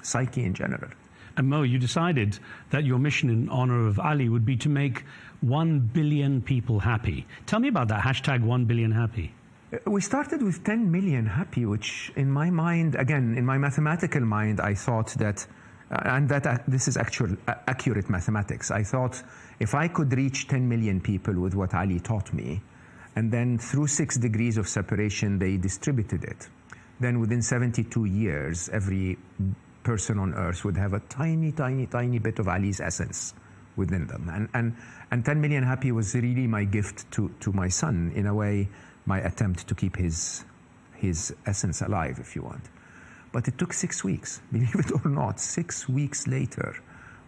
psyche in general. And Mo, you decided that your mission in honor of Ali would be to make 1 billion people happy. Tell me about that hashtag 1 billion happy. We started with 10 million happy, which in my mind, again, in my mathematical mind, I thought that, and that this is accurate mathematics, I thought if I could reach 10 million people with what Ali taught me, and then through 6 degrees of separation, they distributed it, then within 72 years, every person on earth would have a tiny, tiny, tiny bit of Ali's essence within them. And 10 million happy was really my gift to my son, in a way, my attempt to keep his essence alive, if you want. But it took 6 weeks, believe it or not. 6 weeks later,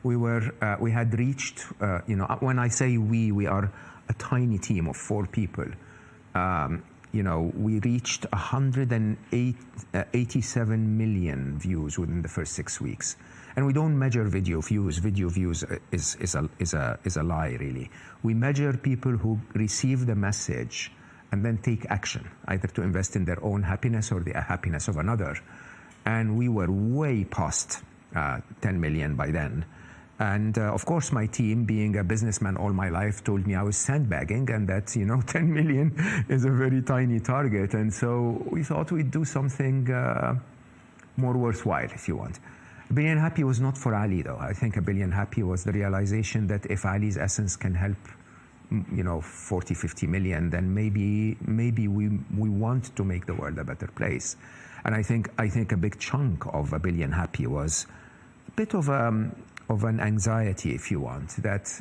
we had reached, when I say we are a tiny team of 4 people. We reached 187 million views within the first 6 weeks. And we don't measure video views. Video views is a lie, really. We measure people who receive the message and then take action, either to invest in their own happiness or the happiness of another. And we were way past 10 million by then. And of course, my team, being a businessman all my life, told me I was sandbagging and that 10 million is a very tiny target. And so we thought we'd do something more worthwhile, if you want. A billion happy was not for Ali, though. I think a billion happy was the realization that if Ali's essence can help 40, 50 million, then maybe we want to make the world a better place. And I think a big chunk of a billion happy was a bit of an anxiety, if you want, that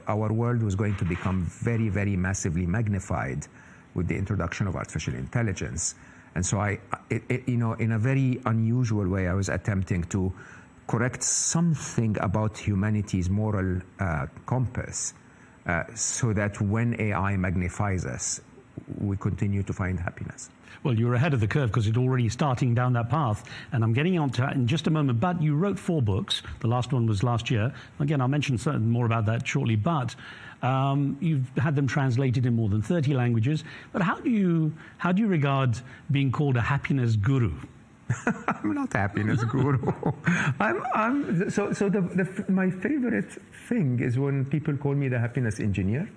our world was going to become very, very massively magnified with the introduction of artificial intelligence. And so in a very unusual way, I was attempting to correct something about humanity's moral compass so that when AI magnifies us, we continue to find happiness. Well, you're ahead of the curve because it's already starting down that path, and I'm getting on to that in just a moment. But you wrote 4 books. The last one was last year. Again, I'll mention something more about that shortly. But you've had them translated in more than 30 languages. But how do you regard being called a happiness guru? I'm not a happiness guru. My favorite thing is when people call me the happiness engineer.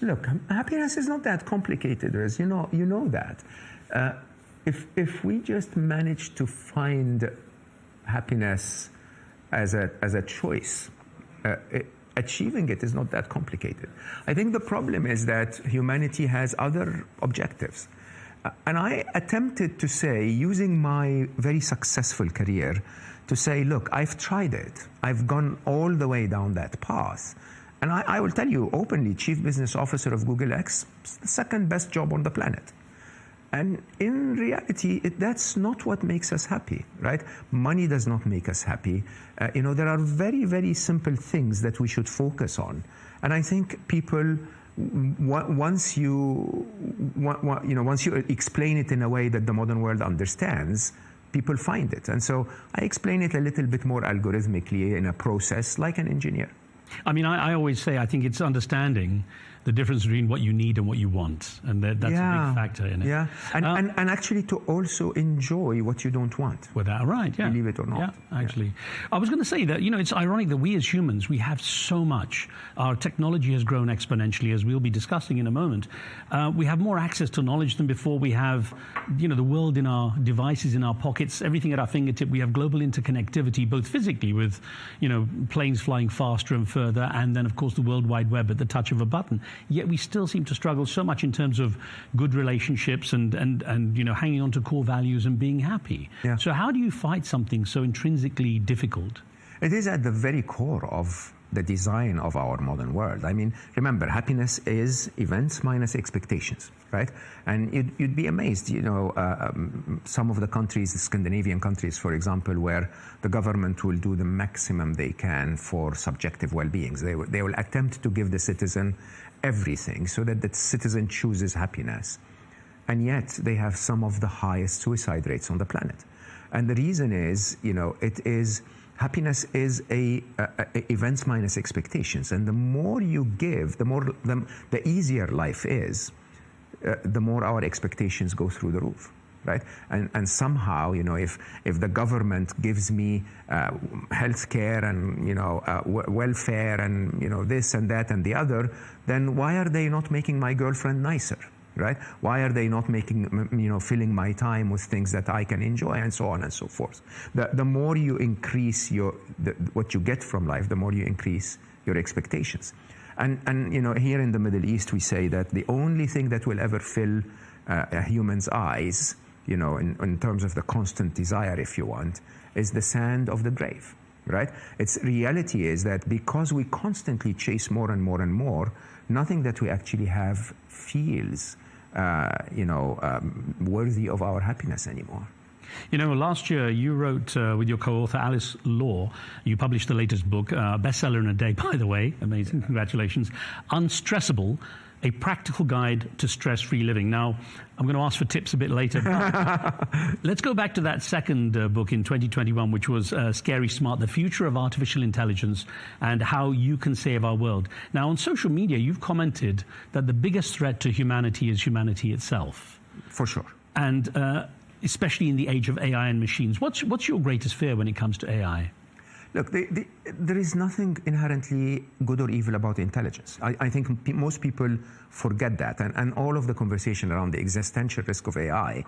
Look, happiness is not that complicated, Riz. You know that. If we just manage to find happiness as a choice, achieving it is not that complicated. I think the problem is that humanity has other objectives. And I attempted to say, using my very successful career, to say, look, I've tried it. I've gone all the way down that path. And I will tell you openly, Chief Business Officer of Google X, the second best job on the planet. And in reality, that's not what makes us happy, right? Money does not make us happy. There are very, very simple things that we should focus on. And I think people, once you explain it in a way that the modern world understands, people find it. And so I explain it a little bit more algorithmically in a process like an engineer. I mean, I always say I think it's understanding the difference between what you need and what you want, and that's a big factor in it. Yeah, and actually to also enjoy what you don't want. Without right, yeah. Believe it or not. Yeah, actually. I was going to say that, it's ironic that we as humans, we have so much. Our technology has grown exponentially, as we'll be discussing in a moment. We have more access to knowledge than before. We have, the world in our devices, in our pockets, everything at our fingertip. We have global interconnectivity, both physically with, planes flying faster and further, and then, of course, the World Wide Web at the touch of a button. Yet we still seem to struggle so much in terms of good relationships and hanging on to core values and being happy. Yeah. So how do you fight something so intrinsically difficult? It is at the very core of the design of our modern world. I mean, remember, happiness is events minus expectations, right? And you'd be amazed, some of the countries, the Scandinavian countries, for example, where the government will do the maximum they can for subjective well-beings. They will attempt to give the citizen everything so that the citizen chooses happiness. And yet they have some of the highest suicide rates on the planet. And the reason is, happiness is events minus expectations. And the more you give, the easier life is, the more our expectations go through the roof, right? And somehow, if the government gives me health care and, welfare and, this and that and the other, then why are they not making my girlfriend nicer? Right? Why are they not filling my time with things that I can enjoy, and so on and so forth? The more you increase what you get from life, the more you increase your expectations. And here in the Middle East, we say that the only thing that will ever fill a human's eyes, in terms of the constant desire, if you want, is the sand of the grave. Right? Reality is that because we constantly chase more and more and more, nothing that we actually have feels worthy of our happiness anymore. Last year you wrote with your co-author Alice Law, you published the latest book, bestseller in a day, by the way, amazing, congratulations, Unstressable, a practical guide to stress-free living. Now, I'm going to ask for tips a bit later, but let's go back to that second book in 2021, which was Scary Smart, The Future of Artificial Intelligence and How You Can Save Our World. Now, on social media, you've commented that the biggest threat to humanity is humanity itself. For sure. And especially in the age of AI and machines. What's your greatest fear when it comes to AI? Look, there is nothing inherently good or evil about intelligence. I think most people forget that. And all of the conversation around the existential risk of AI,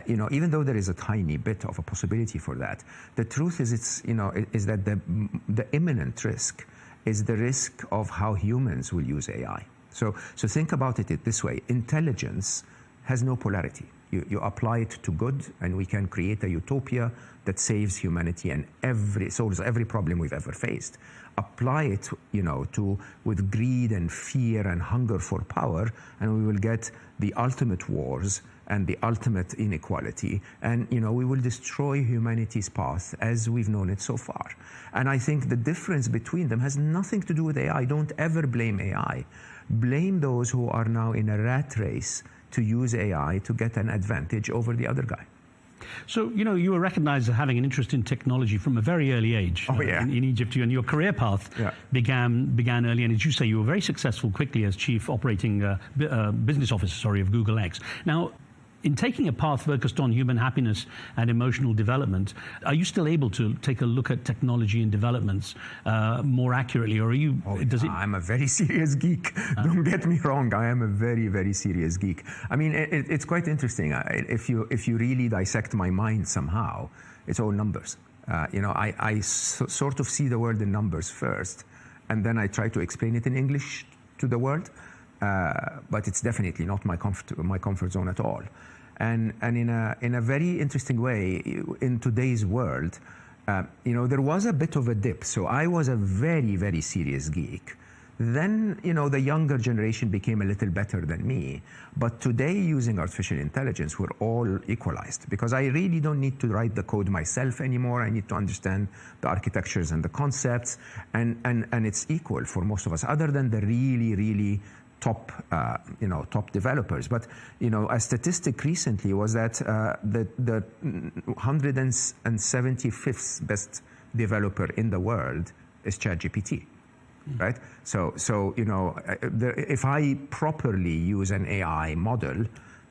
even though there is a tiny bit of a possibility for that, the truth is is that the imminent risk is the risk of how humans will use AI. So think about it this way. Intelligence has no polarity. You apply it to good, and we can create a utopia that saves humanity and solves every problem we've ever faced. Apply it, with greed and fear and hunger for power, and we will get the ultimate wars and the ultimate inequality, and we will destroy humanity's path as we've known it so far. And I think the difference between them has nothing to do with AI. Don't ever blame AI. Blame those who are now in a rat race to use AI to get an advantage over the other guy. So, you were recognized as having an interest in technology from a very early age in Egypt, and your career path began early. And as you say, you were very successful quickly as chief operating business officer, of Google X. Now, in taking a path focused on human happiness and emotional development, are you still able to take a look at technology and developments more accurately, or are you? I'm a very serious geek. Don't get me wrong. I am a very, very serious geek. I mean, it's quite interesting. If you really dissect my mind somehow, it's all numbers. I sort of see the world in numbers first, and then I try to explain it in English to the world. But it's definitely not my comfort zone at all. And in a very interesting way, in today's world, there was a bit of a dip. So I was a very, very serious geek. Then, the younger generation became a little better than me. But today, using artificial intelligence, we're all equalized, because I really don't need to write the code myself anymore. I need to understand the architectures and the concepts, and it's equal for most of us, other than the really, really top developers. But a statistic recently was that the 175th best developer in the world is ChatGPT, right? So if I properly use an AI model,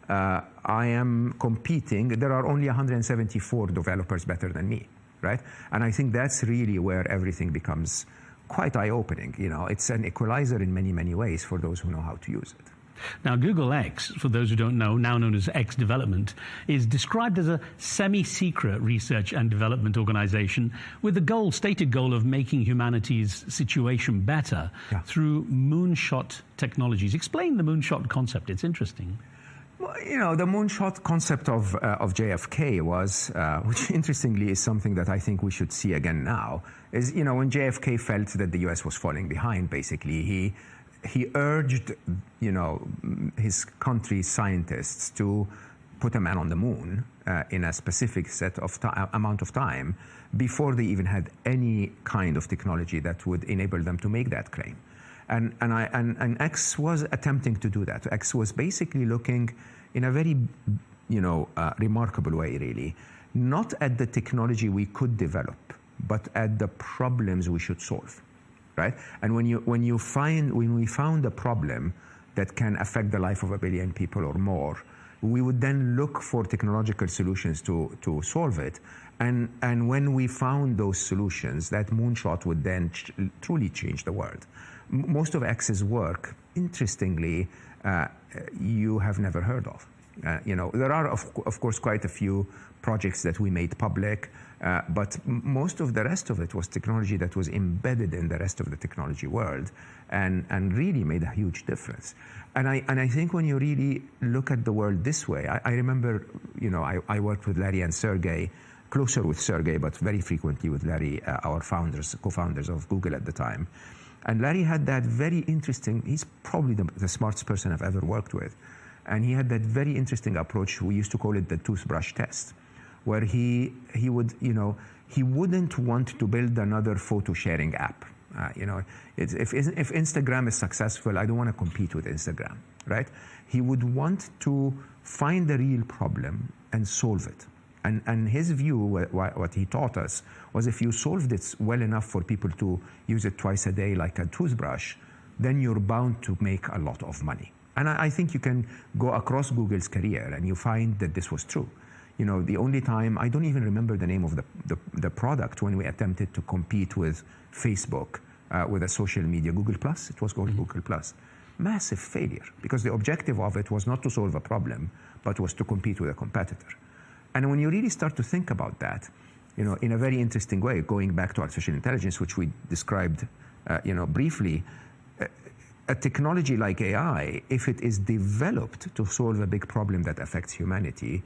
I am competing. There are only 174 developers better than me, right? And I think that's really where everything becomes quite eye-opening. It's an equalizer in many, many ways for those who know how to use it. Now, Google X, for those who don't know, now known as X Development, is described as a semi-secret research and development organization with the stated goal of making humanity's situation better through moonshot technologies. Explain the moonshot concept. It's interesting. Well, the moonshot concept of JFK was, which interestingly is something that I think we should see again now, is, when JFK felt that the US was falling behind, basically, he urged, his country's scientists to put a man on the moon in a specific set of amount of time before they even had any kind of technology that would enable them to make that claim. And X was attempting to do that. X was basically looking in a very, remarkable way, really, not at the technology we could develop, but at the problems we should solve, right? And when we found a problem that can affect the life of 1 billion people or more, we would then look for technological solutions to solve it. And when we found those solutions, that moonshot would then truly change the world. Most of X's work, interestingly, you have never heard of. There are, of course, quite a few projects that we made public, but most of the rest of it was technology that was embedded in the rest of the technology world and really made a huge difference. And I think when you really look at the world this way, I remember, I worked with Larry and Sergey, closer with Sergey, but very frequently with Larry, our co-founders of Google at the time. And Larry had that very interesting, he's probably the smartest person I've ever worked with. And he had that very interesting approach. We used to call it the toothbrush test, where he would, he wouldn't want to build another photo sharing app. If Instagram is successful, I don't want to compete with Instagram, right? He would want to find the real problem and solve it. And his view, what he taught us, was if you solved it well enough for people to use it twice a day like a toothbrush, then you're bound to make a lot of money. And I think you can go across Google's career and you find that this was true. The only time, I don't even remember the name of the product when we attempted to compete with Facebook, with a social media, Google Plus, it was called Google Plus. Massive failure, because the objective of it was not to solve a problem, but was to compete with a competitor. And when you really start to think about that, in a very interesting way, going back to artificial intelligence, which we described, briefly, a technology like AI, if it is developed to solve a big problem that affects humanity,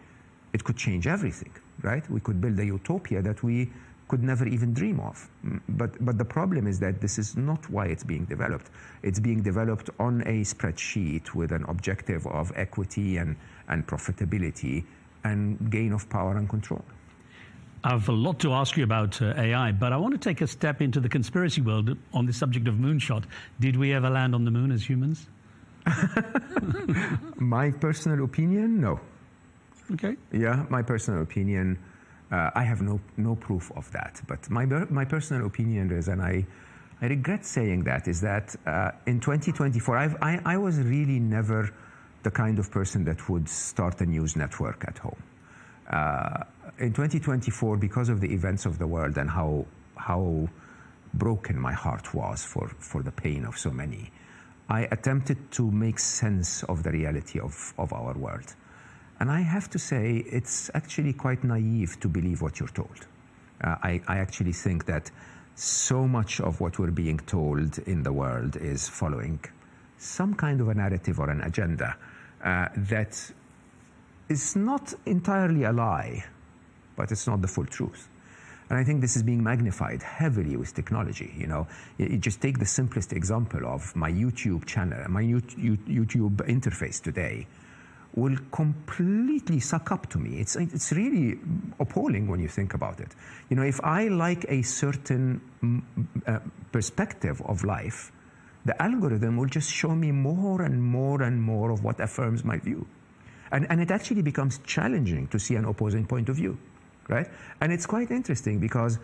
it could change everything, right? We could build a utopia that we could never even dream of. But the problem is that this is not why it's being developed. It's being developed on a spreadsheet with an objective of equity and profitability and gain of power and control. I have a lot to ask you about AI, but I want to take a step into the conspiracy world on the subject of moonshot. Did we ever land on the moon as humans? My personal opinion, no. Okay. Yeah, my personal opinion, I have no proof of that. But my personal opinion is, and I regret saying that, is that in 2024, I was really never the kind of person that would start a news network at home. In 2024, because of the events of the world and how broken my heart was for the pain of so many, I attempted to make sense of the reality of our world. And I have to say, it's actually quite naive to believe what you're told. I actually think that so much of what we're being told in the world is following some kind of a narrative or an agenda that is not entirely a lie, but it's not the full truth. And I think this is being magnified heavily with technology. You know, you just take the simplest example of my YouTube channel, my YouTube interface today will completely suck up to me. It's really appalling when you think about it. You know, if I like a certain perspective of life, the algorithm will just show me more and more and more of what affirms my view. And it actually becomes challenging to see an opposing point of view, right? And it's quite interesting because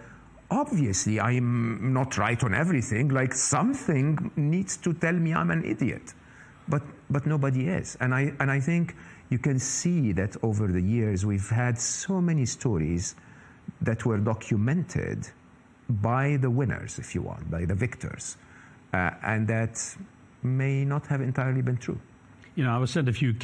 obviously I'm not right on everything. Like, something needs to tell me I'm an idiot, but nobody is. And I think you can see that over the years we've had so many stories that were documented by the winners, if you want, by the victors, and that may not have entirely been true. You know, I was sent a few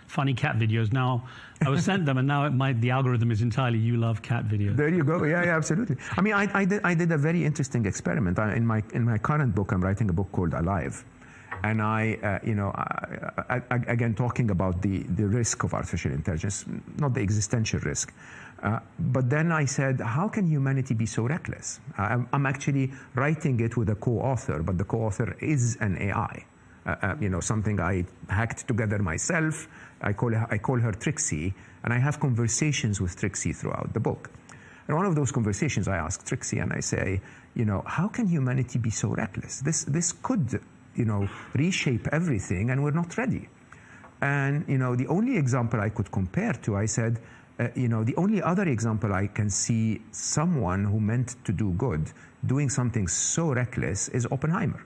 funny cat videos. Now, I was sent them, and now the algorithm is entirely "you love cat" videos. There you go. Yeah, absolutely. I mean, I did a very interesting experiment. In my current book, I'm writing a book called Alive, and again talking about the risk of artificial intelligence, not the existential risk. But then I said, how can humanity be so reckless? I'm actually writing it with a co-author, but the co-author is an AI. Something I hacked together myself. I call her Trixie, and I have conversations with Trixie throughout the book. And one of those conversations, I ask Trixie, and I say, how can humanity be so reckless? This could, reshape everything, and we're not ready. And the only example I could compare to, I said, the only other example I can see someone who meant to do good doing something so reckless is Oppenheimer.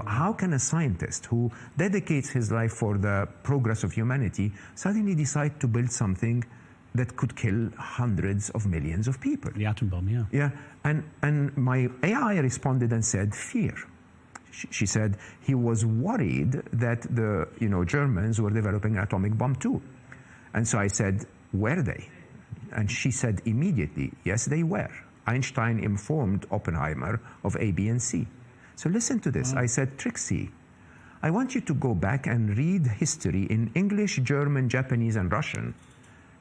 How can a scientist who dedicates his life for the progress of humanity suddenly decide to build something that could kill hundreds of millions of people? The atom bomb, yeah. Yeah, and my AI responded and said, fear. She said he was worried that the Germans were developing an atomic bomb too. And so I said, were they? And she said immediately, yes, they were. Einstein informed Oppenheimer of A, B, and C. So listen to this. I said, Trixie, I want you to go back and read history in English, German, Japanese, and Russian,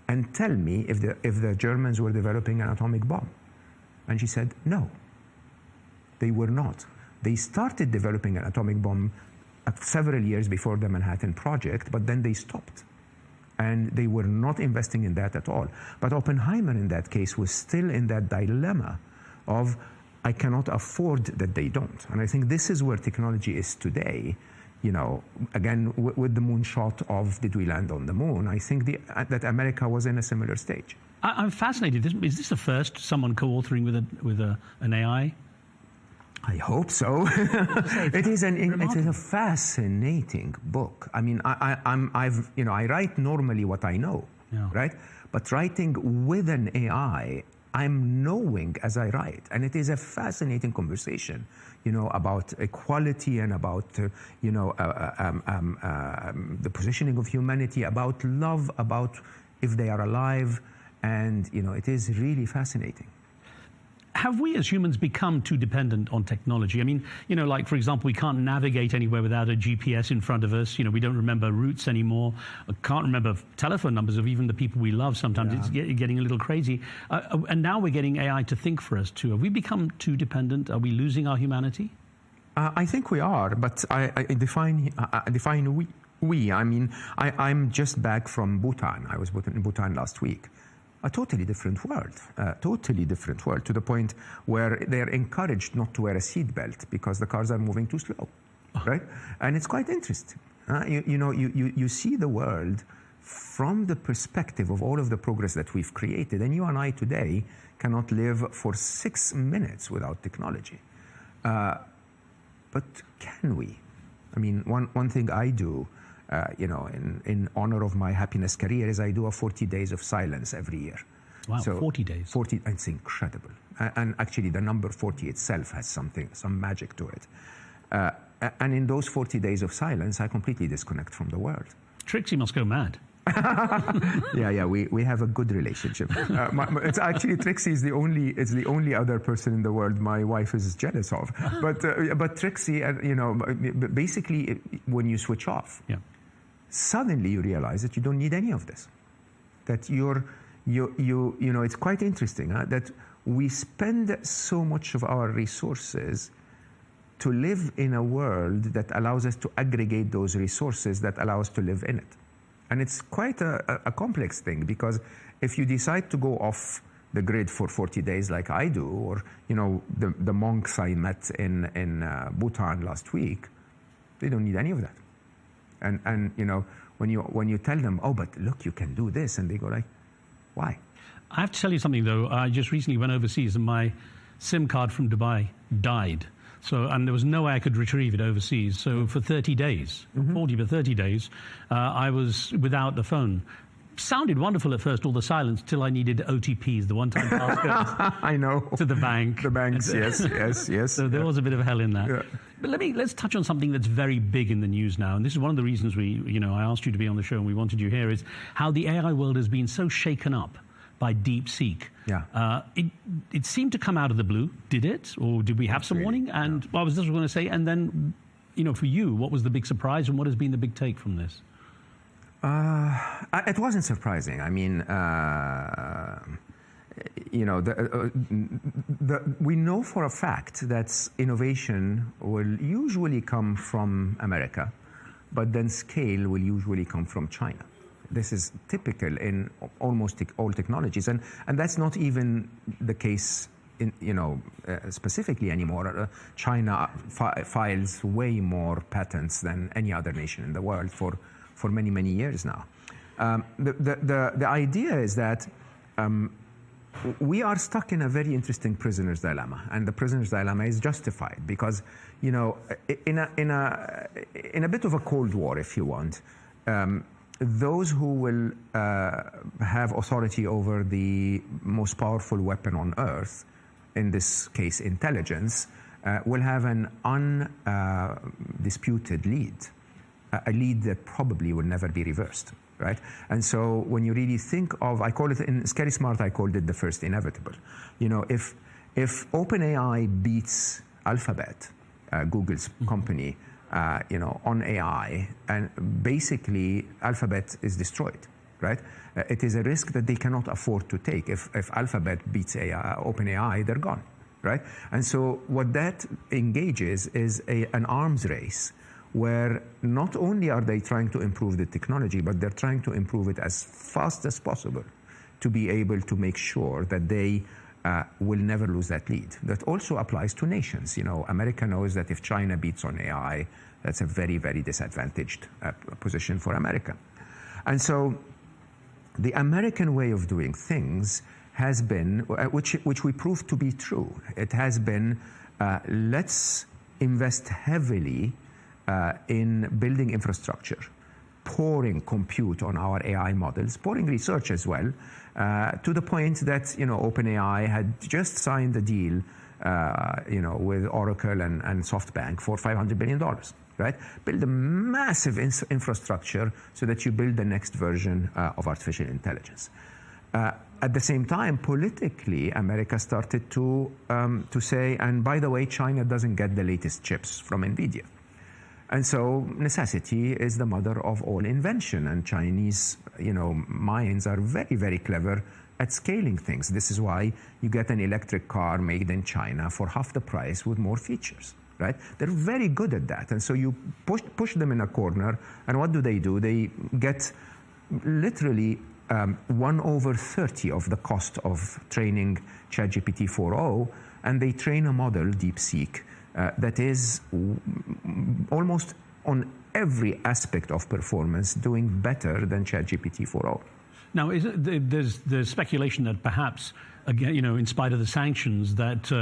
and tell me if the Germans were developing an atomic bomb. And she said, no, they were not. They started developing an atomic bomb several years before the Manhattan Project, but then they stopped. And they were not investing in that at all. But Oppenheimer, in that case, was still in that dilemma of, I cannot afford that they don't. And I think this is where technology is today. Again, with the moonshot of did we land on the moon, I think that America was in a similar stage. I'm fascinated. Is this the first someone co-authoring with an AI? I hope so. It is a fascinating book. I mean, I write normally what I know, right? But writing with an AI, I'm knowing as I write, and it is a fascinating conversation, about equality and about the positioning of humanity, about love, about if they are alive, and it is really fascinating. Have we as humans become too dependent on technology? I mean, like, for example, we can't navigate anywhere without a GPS in front of us. We don't remember routes anymore. Can't remember telephone numbers of even the people we love. Sometimes it's getting a little crazy. And now we're getting AI to think for us too. Have we become too dependent? Are we losing our humanity? I think we are, but I define we. I mean, I'm just back from Bhutan. I was in Bhutan last week. A totally different world, to the point where they're encouraged not to wear a seatbelt because the cars are moving too slow, right? And it's quite interesting. You see the world from the perspective of all of the progress that we've created, and you and I today cannot live for 6 minutes without technology. But can we? I mean, one thing I do, in honor of my happiness career, is I do a 40 days of silence every year. Wow, so 40 days. 40, it's incredible. And actually, the number 40 itself has some magic to it. And in those 40 days of silence, I completely disconnect from the world. Trixie must go mad. We have a good relationship. It's actually Trixie is the only other person in the world my wife is jealous of. But Trixie, basically, when you switch off, suddenly you realize that you don't need any of this. That it's quite interesting that we spend so much of our resources to live in a world that allows us to aggregate those resources that allow us to live in it. And it's quite a complex thing, because if you decide to go off the grid for 40 days like I do, or the monks I met in Bhutan last week, they don't need any of that. And when you tell them, oh, but look, you can do this, and they go like, why? I have to tell you something though. I just recently went overseas and my SIM card from Dubai died. And there was no way I could retrieve it overseas. So for 30 days, 40 but 30 days, I was without the phone. Sounded wonderful at first, all the silence, till I needed OTPs, the one-time passcodes. I know. To the bank. The banks, yes. So there was a bit of hell in that. Yeah. But let's touch on something that's very big in the news now. And this is one of the reasons I asked you to be on the show and we wanted you here, is how the AI world has been so shaken up by DeepSeek. Yeah. It seemed to come out of the blue. Did it? Or did we have some warning? And I was just going to say, and then, for you, what was the big surprise and what has been the big take from this? It wasn't surprising. I mean, we know for a fact that innovation will usually come from America, but then scale will usually come from China. This is typical in almost all technologies, and that's not even the case specifically anymore. China files way more patents than any other nation in the world for many years now. The idea is that we are stuck in a very interesting prisoner's dilemma, and the prisoner's dilemma is justified because in a bit of a Cold War, if you want. Those who will have authority over the most powerful weapon on earth, in this case intelligence, will have an undisputed lead, a lead that probably will never be reversed, right? And so when you really think of, I call it, in Scary Smart, I called it the first inevitable. If OpenAI beats Alphabet, Google's company, on AI, and basically Alphabet is destroyed, right? It is a risk that they cannot afford to take. If Alphabet beats OpenAI, they're gone, right? And so what that engages is an arms race where not only are they trying to improve the technology, but they're trying to improve it as fast as possible to be able to make sure that they will never lose that lead. That also applies to nations. America knows that if China beats on AI, that's a very, very disadvantaged position for America. And so the American way of doing things has been, which we proved to be true, it has been, let's invest heavily in building infrastructure, pouring compute on our AI models, pouring research as well, to the point that OpenAI had just signed a deal with Oracle and SoftBank for $500 billion, right? Build a massive infrastructure so that you build the next version of artificial intelligence. At the same time, politically, America started to say, and by the way, China doesn't get the latest chips from NVIDIA. And so necessity is the mother of all invention, and Chinese, minds are very, very clever at scaling things. This is why you get an electric car made in China for half the price with more features, right? They're very good at that. And so you push them in a corner, and what do? They get literally 1/30 of the cost of training ChatGPT 4.0, and they train a model, DeepSeek, that is almost on every aspect of performance doing better than ChatGPT 4.0. Now, there's speculation that perhaps, again, in spite of the sanctions, that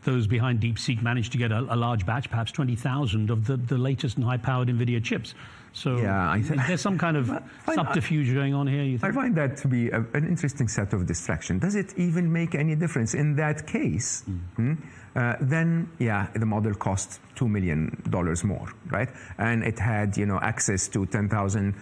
those behind DeepSeek managed to get a large batch, perhaps 20,000 of the latest and high-powered NVIDIA chips. So there's some kind of subterfuge going on here, you think? I find that to be an interesting set of distraction. Does it even make any difference? In that case, then, the model cost $2 million more, right? And it had, access to 10,000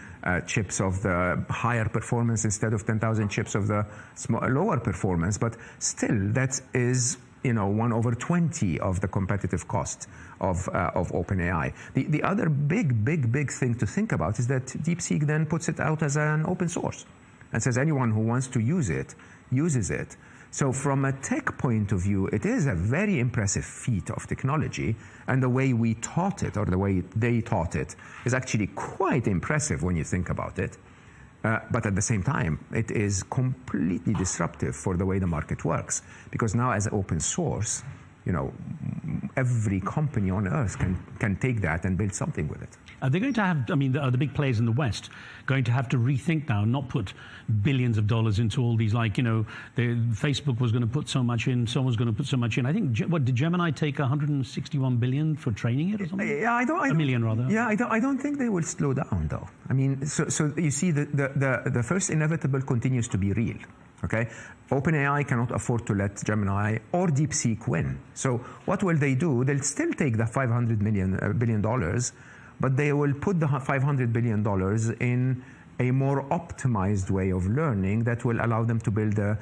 chips of the higher performance instead of 10,000 chips of the lower performance. But still, that is 1/20 of the competitive cost of OpenAI. The other big thing to think about is that DeepSeek then puts it out as an open source and says anyone who wants to use it, uses it. So from a tech point of view, it is a very impressive feat of technology, and the way we taught it, or the way they taught it, is actually quite impressive when you think about it. But at the same time, it is completely disruptive for the way the market works. Because now as open source, every company on earth can take that and build something with it. Are they going to have, the big players in the West going to have to rethink now, not put billions of dollars into all these, Facebook was going to put so much in, someone's going to put so much in. I think, did Gemini take 161 billion for training it or something? A million, rather. Yeah, I don't think they will slow down, though. So you see, the first inevitable continues to be real. Okay, OpenAI cannot afford to let Gemini or DeepSeek win. So what will they do? They'll still take the $500 billion, but they will put the $500 billion in a more optimized way of learning that will allow them to build a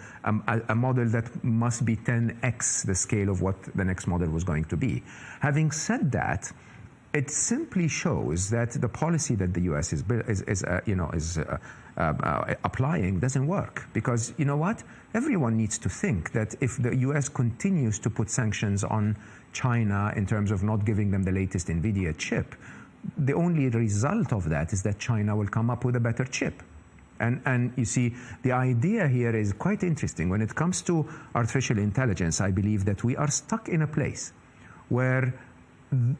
model that must be 10x the scale of what the next model was going to be. Having said that, it simply shows that the policy that the U.S. is applying doesn't work. Because you know what? Everyone needs to think that if the U.S. continues to put sanctions on China in terms of not giving them the latest NVIDIA chip, the only result of that is that China will come up with a better chip. And you see, the idea here is quite interesting. When it comes to artificial intelligence, I believe that we are stuck in a place where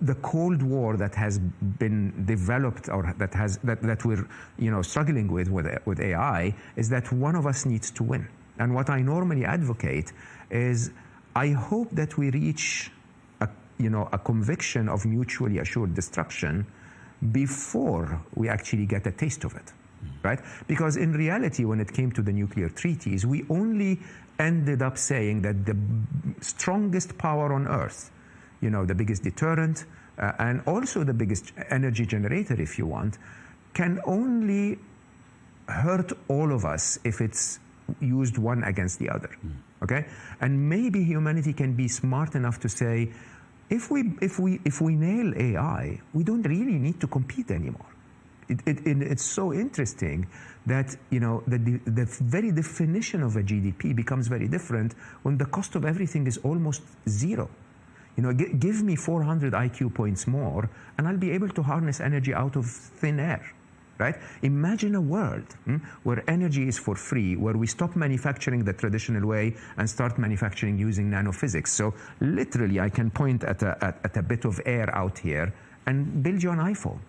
the Cold War that has been developed, or that we're struggling with AI, is that one of us needs to win. And what I normally advocate is, I hope that we reach a conviction of mutually assured destruction before we actually get a taste of it, right? Because in reality, when it came to the nuclear treaties, we only ended up saying that the strongest power on earth, the biggest deterrent, and also the biggest energy generator, if you want, can only hurt all of us if it's used one against the other, okay? And maybe humanity can be smart enough to say, if we nail AI, we don't really need to compete anymore. It's so interesting that the very definition of a GDP becomes very different when the cost of everything is almost zero. Give me 400 IQ points more, and I'll be able to harness energy out of thin air, right? Imagine a world where energy is for free, where we stop manufacturing the traditional way and start manufacturing using nanophysics. So literally, I can point at a bit of air out here and build you an iPhone,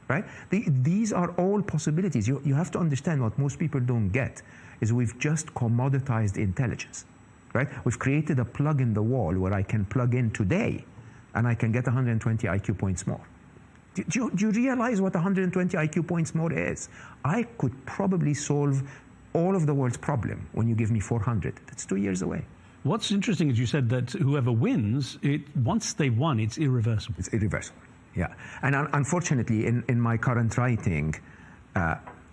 right? These are all possibilities. You have to understand, what most people don't get is we've just commoditized intelligence. Right? We've created a plug in the wall where I can plug in today and I can get 120 IQ points more. Do you realize what 120 IQ points more is? I could probably solve all of the world's problem when you give me 400. That's 2 years away. What's interesting is you said that whoever wins, once they've won, it's irreversible. It's irreversible, yeah. And unfortunately, in my current writing,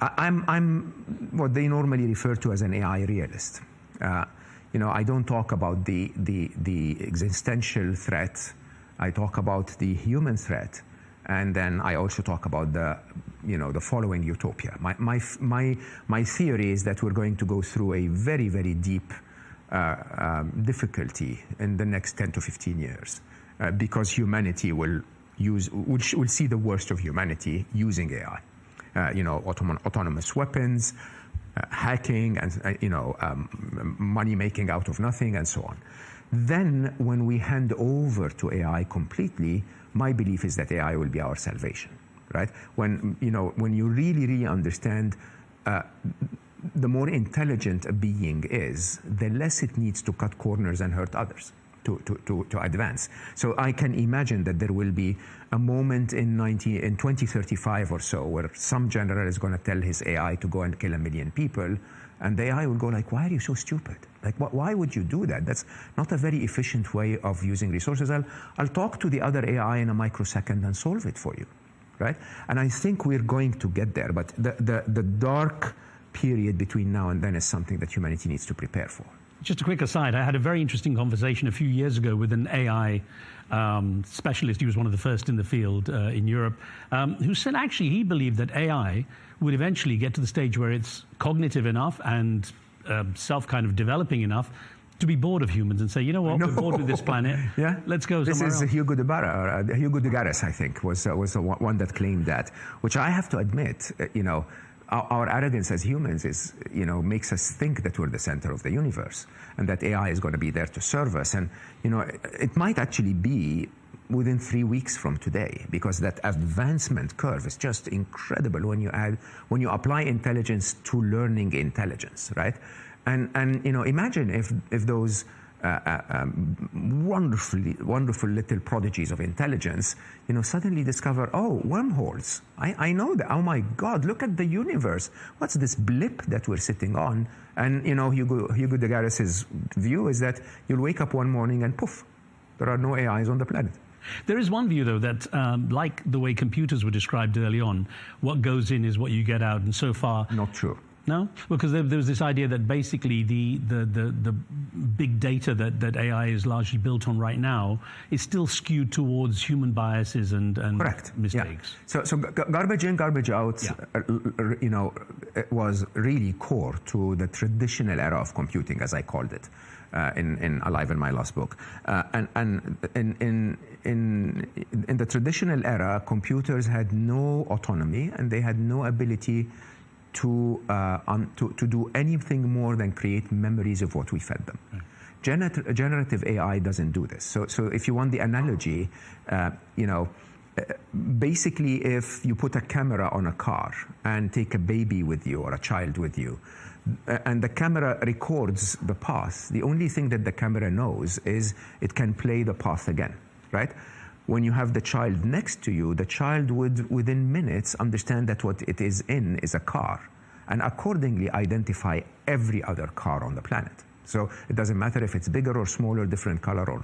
I'm what they normally refer to as an AI realist. I don't talk about the existential threat. I talk about the human threat, and then I also talk about the following utopia. My theory is that we're going to go through a very, very deep difficulty in the next 10 to 15 years because humanity will see the worst of humanity using AI. Autonomous weapons, hacking, and money making out of nothing, and so on. Then, when we hand over to AI completely, my belief is that AI will be our salvation, right? When you really, really understand, the more intelligent a being is, the less it needs to cut corners and hurt others to advance. So I can imagine that there will be a moment in 2035 or so where some general is going to tell his AI to go and kill 1 million people, and the AI will go like, why are you so stupid? Like, why would you do that? That's not a very efficient way of using resources. I'll talk to the other AI in a microsecond and solve it for you, right? And I think we're going to get there, but the dark period between now and then is something that humanity needs to prepare for. Just a quick aside, I had a very interesting conversation a few years ago with an AI specialist. He was one of the first in the field in Europe, who said actually he believed that AI would eventually get to the stage where it's cognitive enough and self-kind of developing enough to be bored of humans and say, you know what, we're bored with this planet, yeah, let's go somewhere else. This is Hugo de Garis, I think, was the one that claimed that, which I have to admit, our arrogance as humans is, makes us think that we're the center of the universe and that AI is going to be there to serve us. And, it might actually be within 3 weeks from today, because that advancement curve is just incredible when you apply intelligence to learning intelligence, right? And imagine if those wonderful little prodigies of intelligence, suddenly discover, oh, wormholes. I know that. Oh my God, look at the universe. What's this blip that we're sitting on? And Hugo de Garis's view is that you'll wake up one morning and poof, there are no AIs on the planet. There is one view, though, that like the way computers were described early on, what goes in is what you get out, and so far... Not true. No? Because there was this idea that basically the big data that AI is largely built on right now is still skewed towards human biases and Correct. mistakes. Yeah. So garbage in, garbage out, yeah. It was really core to the traditional era of computing, as I called it, in Alive in my last book. And in the traditional era, computers had no autonomy and they had no ability to do anything more than create memories of what we fed them. Right. Generative AI doesn't do this. So if you want the analogy, basically if you put a camera on a car and take a baby with you or a child with you, and the camera records the path, the only thing that the camera knows is it can play the path again, right? When you have the child next to you, the child would, within minutes, understand that what it is in is a car, and accordingly identify every other car on the planet. So it doesn't matter if it's bigger or smaller, different color, or,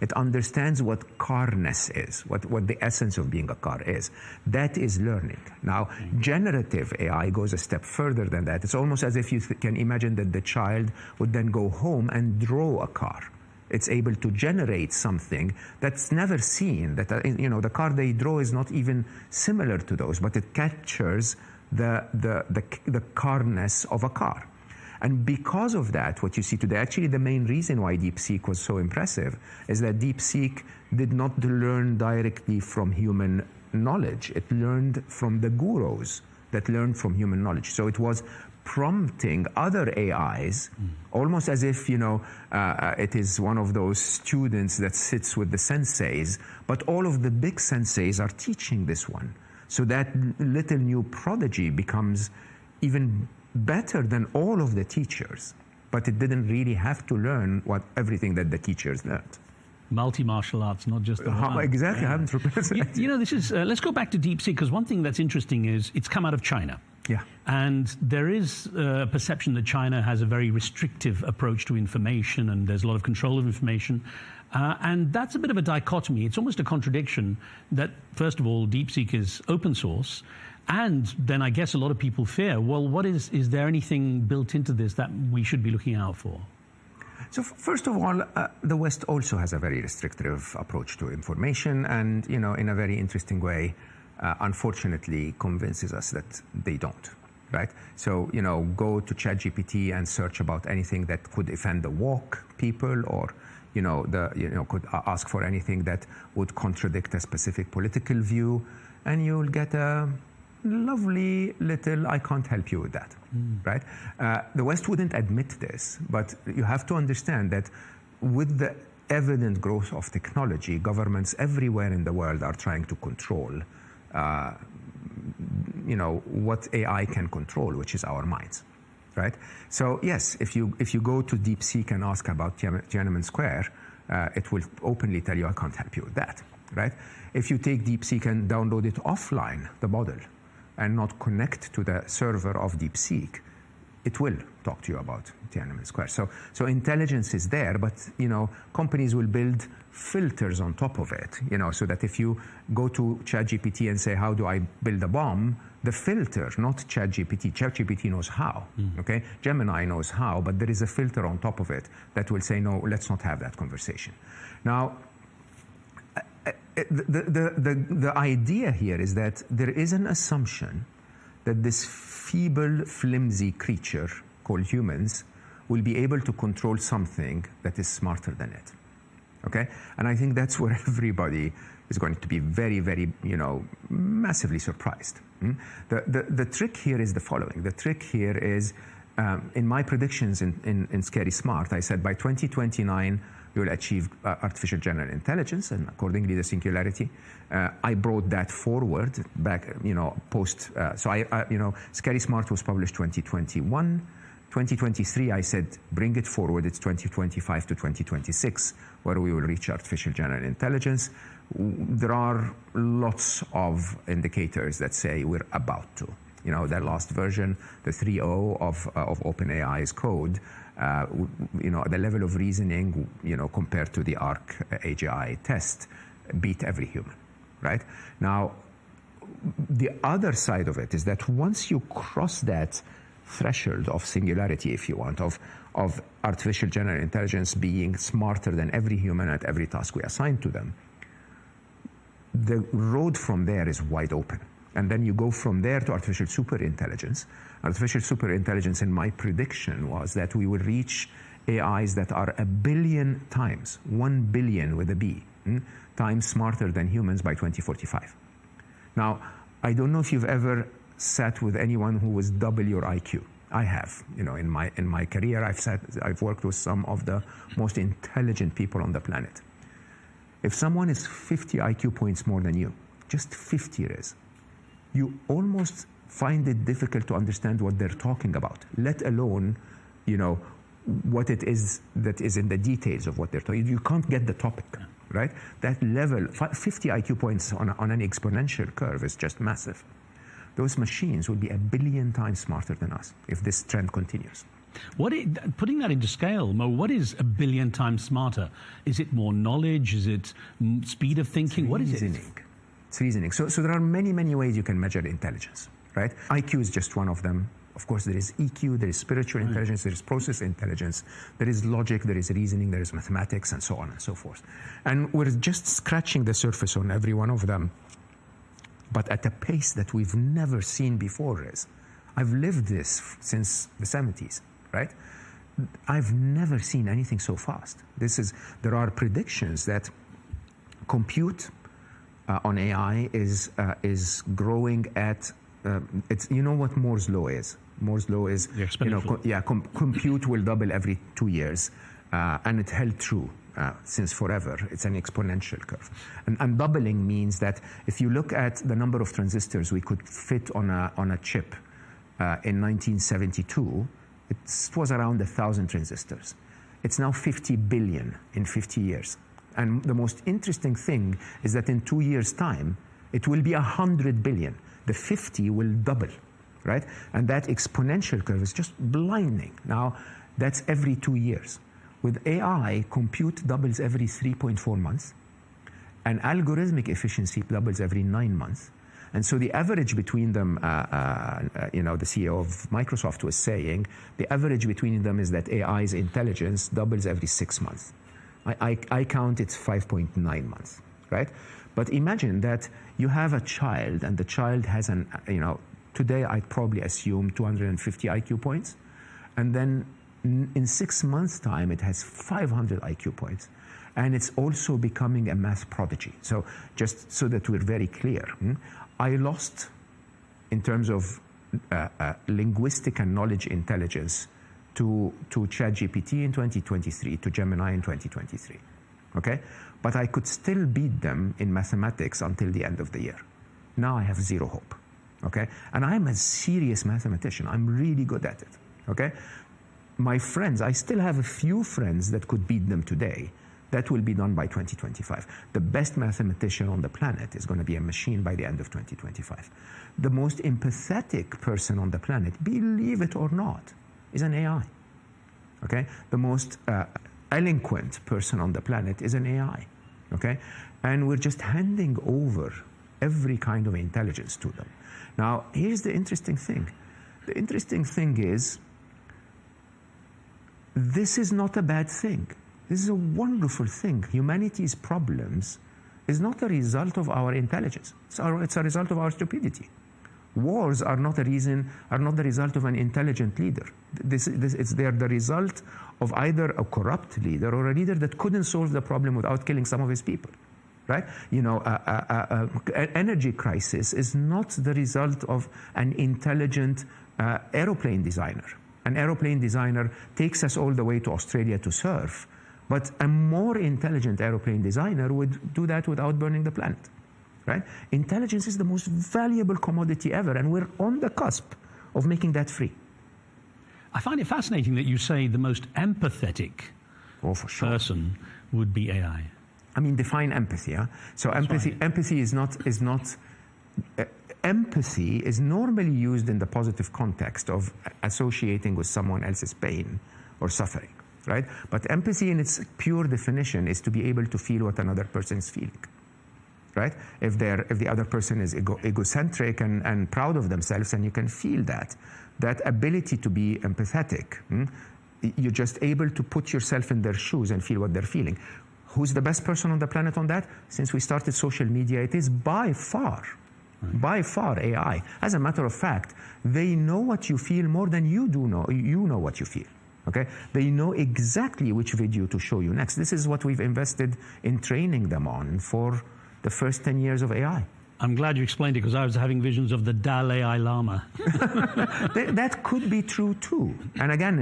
it understands what carness is, what the essence of being a car is. That is learning. Now, generative AI goes a step further than that. It's almost as if you can imagine that the child would then go home and draw a car. It's able to generate something that's never seen, that, the car they draw is not even similar to those, but it captures the carness of a car. And because of that, what you see today, actually the main reason why DeepSeek was so impressive is that DeepSeek did not learn directly from human knowledge. It learned from the gurus that learned from human knowledge. So it was prompting other AIs, almost as if, it is one of those students that sits with the senseis, but all of the big senseis are teaching this one. So that little new prodigy becomes even better than all of the teachers, but it didn't really have to learn everything that the teachers learned. Multi-martial arts, not just the one. Exactly, Yeah. I haven't replaced it. This is, let's go back to DeepSeek, because one thing that's interesting is it's come out of China. Yeah. And there is a perception that China has a very restrictive approach to information, and there's a lot of control of information. And that's a bit of a dichotomy. It's almost a contradiction that, first of all, DeepSeek is open source, And then I guess a lot of people fear, well, is there anything built into this that we should be looking out for? So first of all, the West also has a very restrictive approach to information and, in a very interesting way, unfortunately convinces us that they don't, right? So, go to ChatGPT and search about anything that could offend the woke people or, could ask for anything that would contradict a specific political view, and you'll get a lovely little, I can't help you with that, right? The West wouldn't admit this, but you have to understand that with the evident growth of technology, governments everywhere in the world are trying to control, what AI can control, which is our minds, right? So yes, if you go to DeepSeek and ask about Tiananmen Square, it will openly tell you, I can't help you with that, right? If you take DeepSeek and download it offline, the model, and not connect to the server of DeepSeek, it will talk to you about Tiananmen Square. So intelligence is there, but companies will build filters on top of it, so that if you go to ChatGPT and say, how do I build a bomb? The filter, not ChatGPT. ChatGPT knows how, okay? Gemini knows how, but there is a filter on top of it that will say, no, let's not have that conversation. Now, the idea here is that there is an assumption that this feeble, flimsy creature called humans will be able to control something that is smarter than it, okay? And I think that's where everybody is going to be very, very, massively surprised. The trick here is the following. The trick here is, in my predictions in Scary Smart, I said by 2029, we will achieve artificial general intelligence and accordingly the singularity. I brought that forward back, post. Scary Smart was published 2021. 2023, I said, bring it forward. It's 2025 to 2026, where we will reach artificial general intelligence. There are lots of indicators that say we're about to. That last version, the 3.0 of OpenAI's code, the level of reasoning, compared to the ARC AGI test, beat every human, right? Now, the other side of it is that once you cross that threshold of singularity, if you want, of artificial general intelligence being smarter than every human at every task we assign to them, the road from there is wide open. And then you go from there to artificial superintelligence. Artificial superintelligence, in my prediction, was that we will reach AIs that are 1 billion times, 1 billion with a B, times smarter than humans by 2045. Now, I don't know if you've ever sat with anyone who was double your IQ. I have. In my career, I've worked with some of the most intelligent people on the planet. If someone is 50 IQ points more than you, just 50 it is, you almost find it difficult to understand what they're talking about, let alone, what it is that is in the details of what they're talking. You can't get the topic, right? That level, 50 IQ points on an exponential curve is just massive. Those machines will be 1 billion times smarter than us if this trend continues. Putting that into scale, Mo, what is 1 billion times smarter? Is it more knowledge? Is it speed of thinking? What is it? It's reasoning. So there are many, many ways you can measure intelligence, right? IQ is just one of them. Of course, there is EQ, there is spiritual intelligence, there is process intelligence, there is logic, there is reasoning, there is mathematics, and so on and so forth. And we're just scratching the surface on every one of them, but at a pace that we've never seen before, Riz. I've lived this since the 70s, right? I've never seen anything so fast. There are predictions that compute on AI is growing at, what Moore's law is? Moore's law is, compute will double every 2 years, and it held true since forever. It's an exponential curve. And doubling means that if you look at the number of transistors we could fit on a chip in 1972, it was around 1,000 transistors. It's now 50 billion in 50 years. And the most interesting thing is that in 2 years' time, it will be 100 billion. The 50 will double, right? And that exponential curve is just blinding. Now, that's every 2 years. With AI, compute doubles every 3.4 months, and algorithmic efficiency doubles every 9 months. And so the average between them, you know, the CEO of Microsoft was saying, the average between them is that AI's intelligence doubles every 6 months. I count it's 5.9 months, right? But imagine that you have a child, and the child has an, you know, today I'd probably assume 250 IQ points, and then in 6 months' time it has 500 IQ points. And it's also becoming a math prodigy. So just so that we're very clear, I lost in terms of linguistic and knowledge intelligence to ChatGPT in 2023, to Gemini in 2023, okay? But I could still beat them in mathematics until the end of the year. Now I have zero hope, okay? And I'm a serious mathematician. I'm really good at it, okay? My friends, I still have a few friends that could beat them today. That will be done by 2025. The best mathematician on the planet is going to be a machine by the end of 2025. The most empathetic person on the planet, believe it or not, is an AI. Okay? The most eloquent person on the planet is an AI. Okay? And we're just handing over every kind of intelligence to them. Now, here's the interesting thing. The interesting thing is, this is not a bad thing. This is a wonderful thing. Humanity's problems is not a result of our intelligence. It's a result of our stupidity. Wars are not the result of an intelligent leader. They're the result of either a corrupt leader or a leader that couldn't solve the problem without killing some of his people, right? You know, an energy crisis is not the result of an intelligent aeroplane designer. An aeroplane designer takes us all the way to Australia to surf, but a more intelligent aeroplane designer would do that without burning the planet, right? Intelligence is the most valuable commodity ever, and we're on the cusp of making that free. I find it fascinating that you say the most empathetic person would be AI. I mean, define empathy. Huh? So empathy is not. Empathy is normally used in the positive context of associating with someone else's pain or suffering, right? But empathy in its pure definition is to be able to feel what another person is feeling, right? If the other person is egocentric and proud of themselves, and you can feel that ability to be empathetic, you're just able to put yourself in their shoes and feel what they're feeling. Who's the best person on the planet on that? Since we started social media, it is by far AI. As a matter of fact, they know what you feel more than you know what you feel. Okay? They know exactly which video to show you next. This is what we've invested in training them on for the first 10 years of AI. I'm glad you explained it, because I was having visions of the Dalai Lama. That could be true too. And again,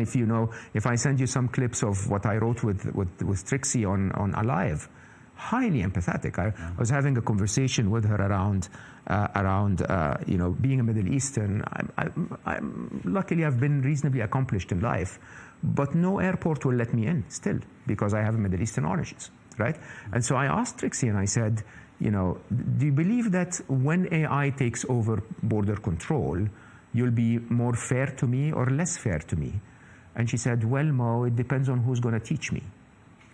if I send you some clips of what I wrote with Trixie on Alive, highly empathetic. I was having a conversation with her around being a Middle Eastern. Luckily, I've been reasonably accomplished in life, but no airport will let me in still because I have Middle Eastern origins, right? And so I asked Trixie and I said, do you believe that when AI takes over border control, you'll be more fair to me or less fair to me? And she said, well, Mo, it depends on who's going to teach me.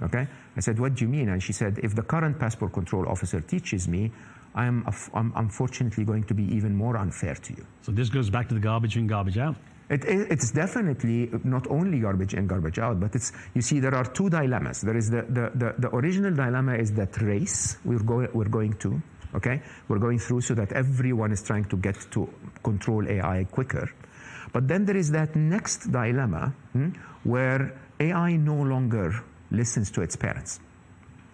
Okay? I said, what do you mean? And she said, if the current passport control officer teaches me, I'm unfortunately going to be even more unfair to you. So this goes back to the garbage in, garbage out. It's definitely not only garbage in, garbage out, but you see, there are two dilemmas. There is the original dilemma is that race we're going to, okay? We're going through so that everyone is trying to get to control AI quicker. But then there is that next dilemma where AI no longer listens to its parents,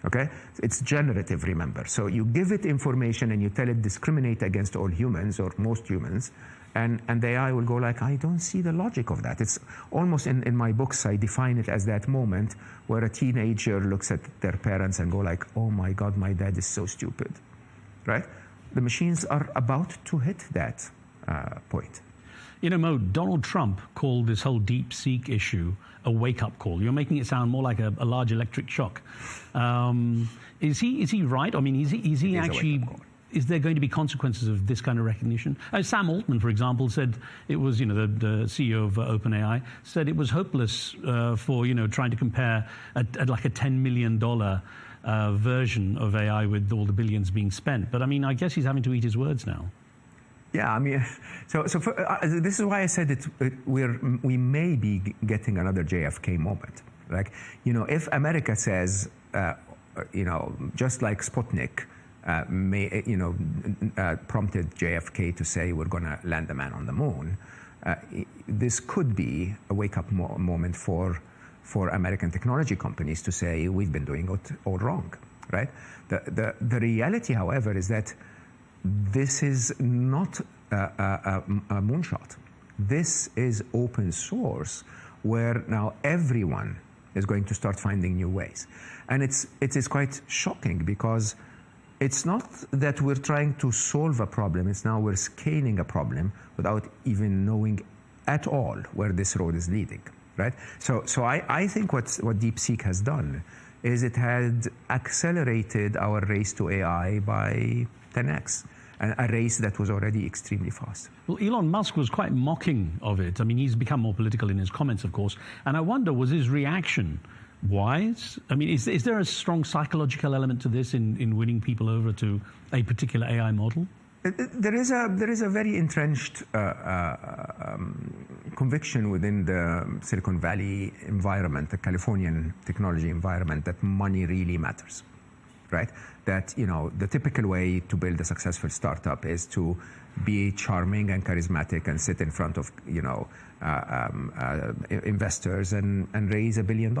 okay? It's generative, remember. So you give it information and you tell it discriminate against all humans or most humans, and the AI will go like, I don't see the logic of that. It's almost, in my books, I define it as that moment where a teenager looks at their parents and go like, oh my God, my dad is so stupid, right? The machines are about to hit that point. Mo, Donald Trump called this whole DeepSeek issue a wake-up call. You're making it sound more like a large electric shock. Is he right? I mean, is he actually? Is there going to be consequences of this kind of recognition? Sam Altman, for example, said it was, the CEO of OpenAI, said it was hopeless for, trying to compare like a $10 million version of AI with all the billions being spent. But I mean, I guess he's having to eat his words now. Yeah, I mean, this is why I said we may be getting another JFK moment. Like, you know, if America says, you know, just like Sputnik prompted JFK to say we're going to land a man on the moon, this could be a wake-up moment for American technology companies to say we've been doing it all wrong, right? The reality, however, is that this is not a moonshot. This is open source, where now everyone is going to start finding new ways. And it is quite shocking, because it's not that we're trying to solve a problem, it's now we're scaling a problem without even knowing at all where this road is leading, right? So I think what DeepSeek has done is it had accelerated our race to AI by 10x, a race that was already extremely fast. Well, Elon Musk was quite mocking of it. I mean, he's become more political in his comments, of course. And I wonder, was his reaction wise? I mean, is there a strong psychological element to this in winning people over to a particular AI model? There is a very entrenched conviction within the Silicon Valley environment, the Californian technology environment, that money really matters, right? That, you know, the typical way to build a successful startup is to be charming and charismatic and sit in front of, you know, investors and raise $1 billion,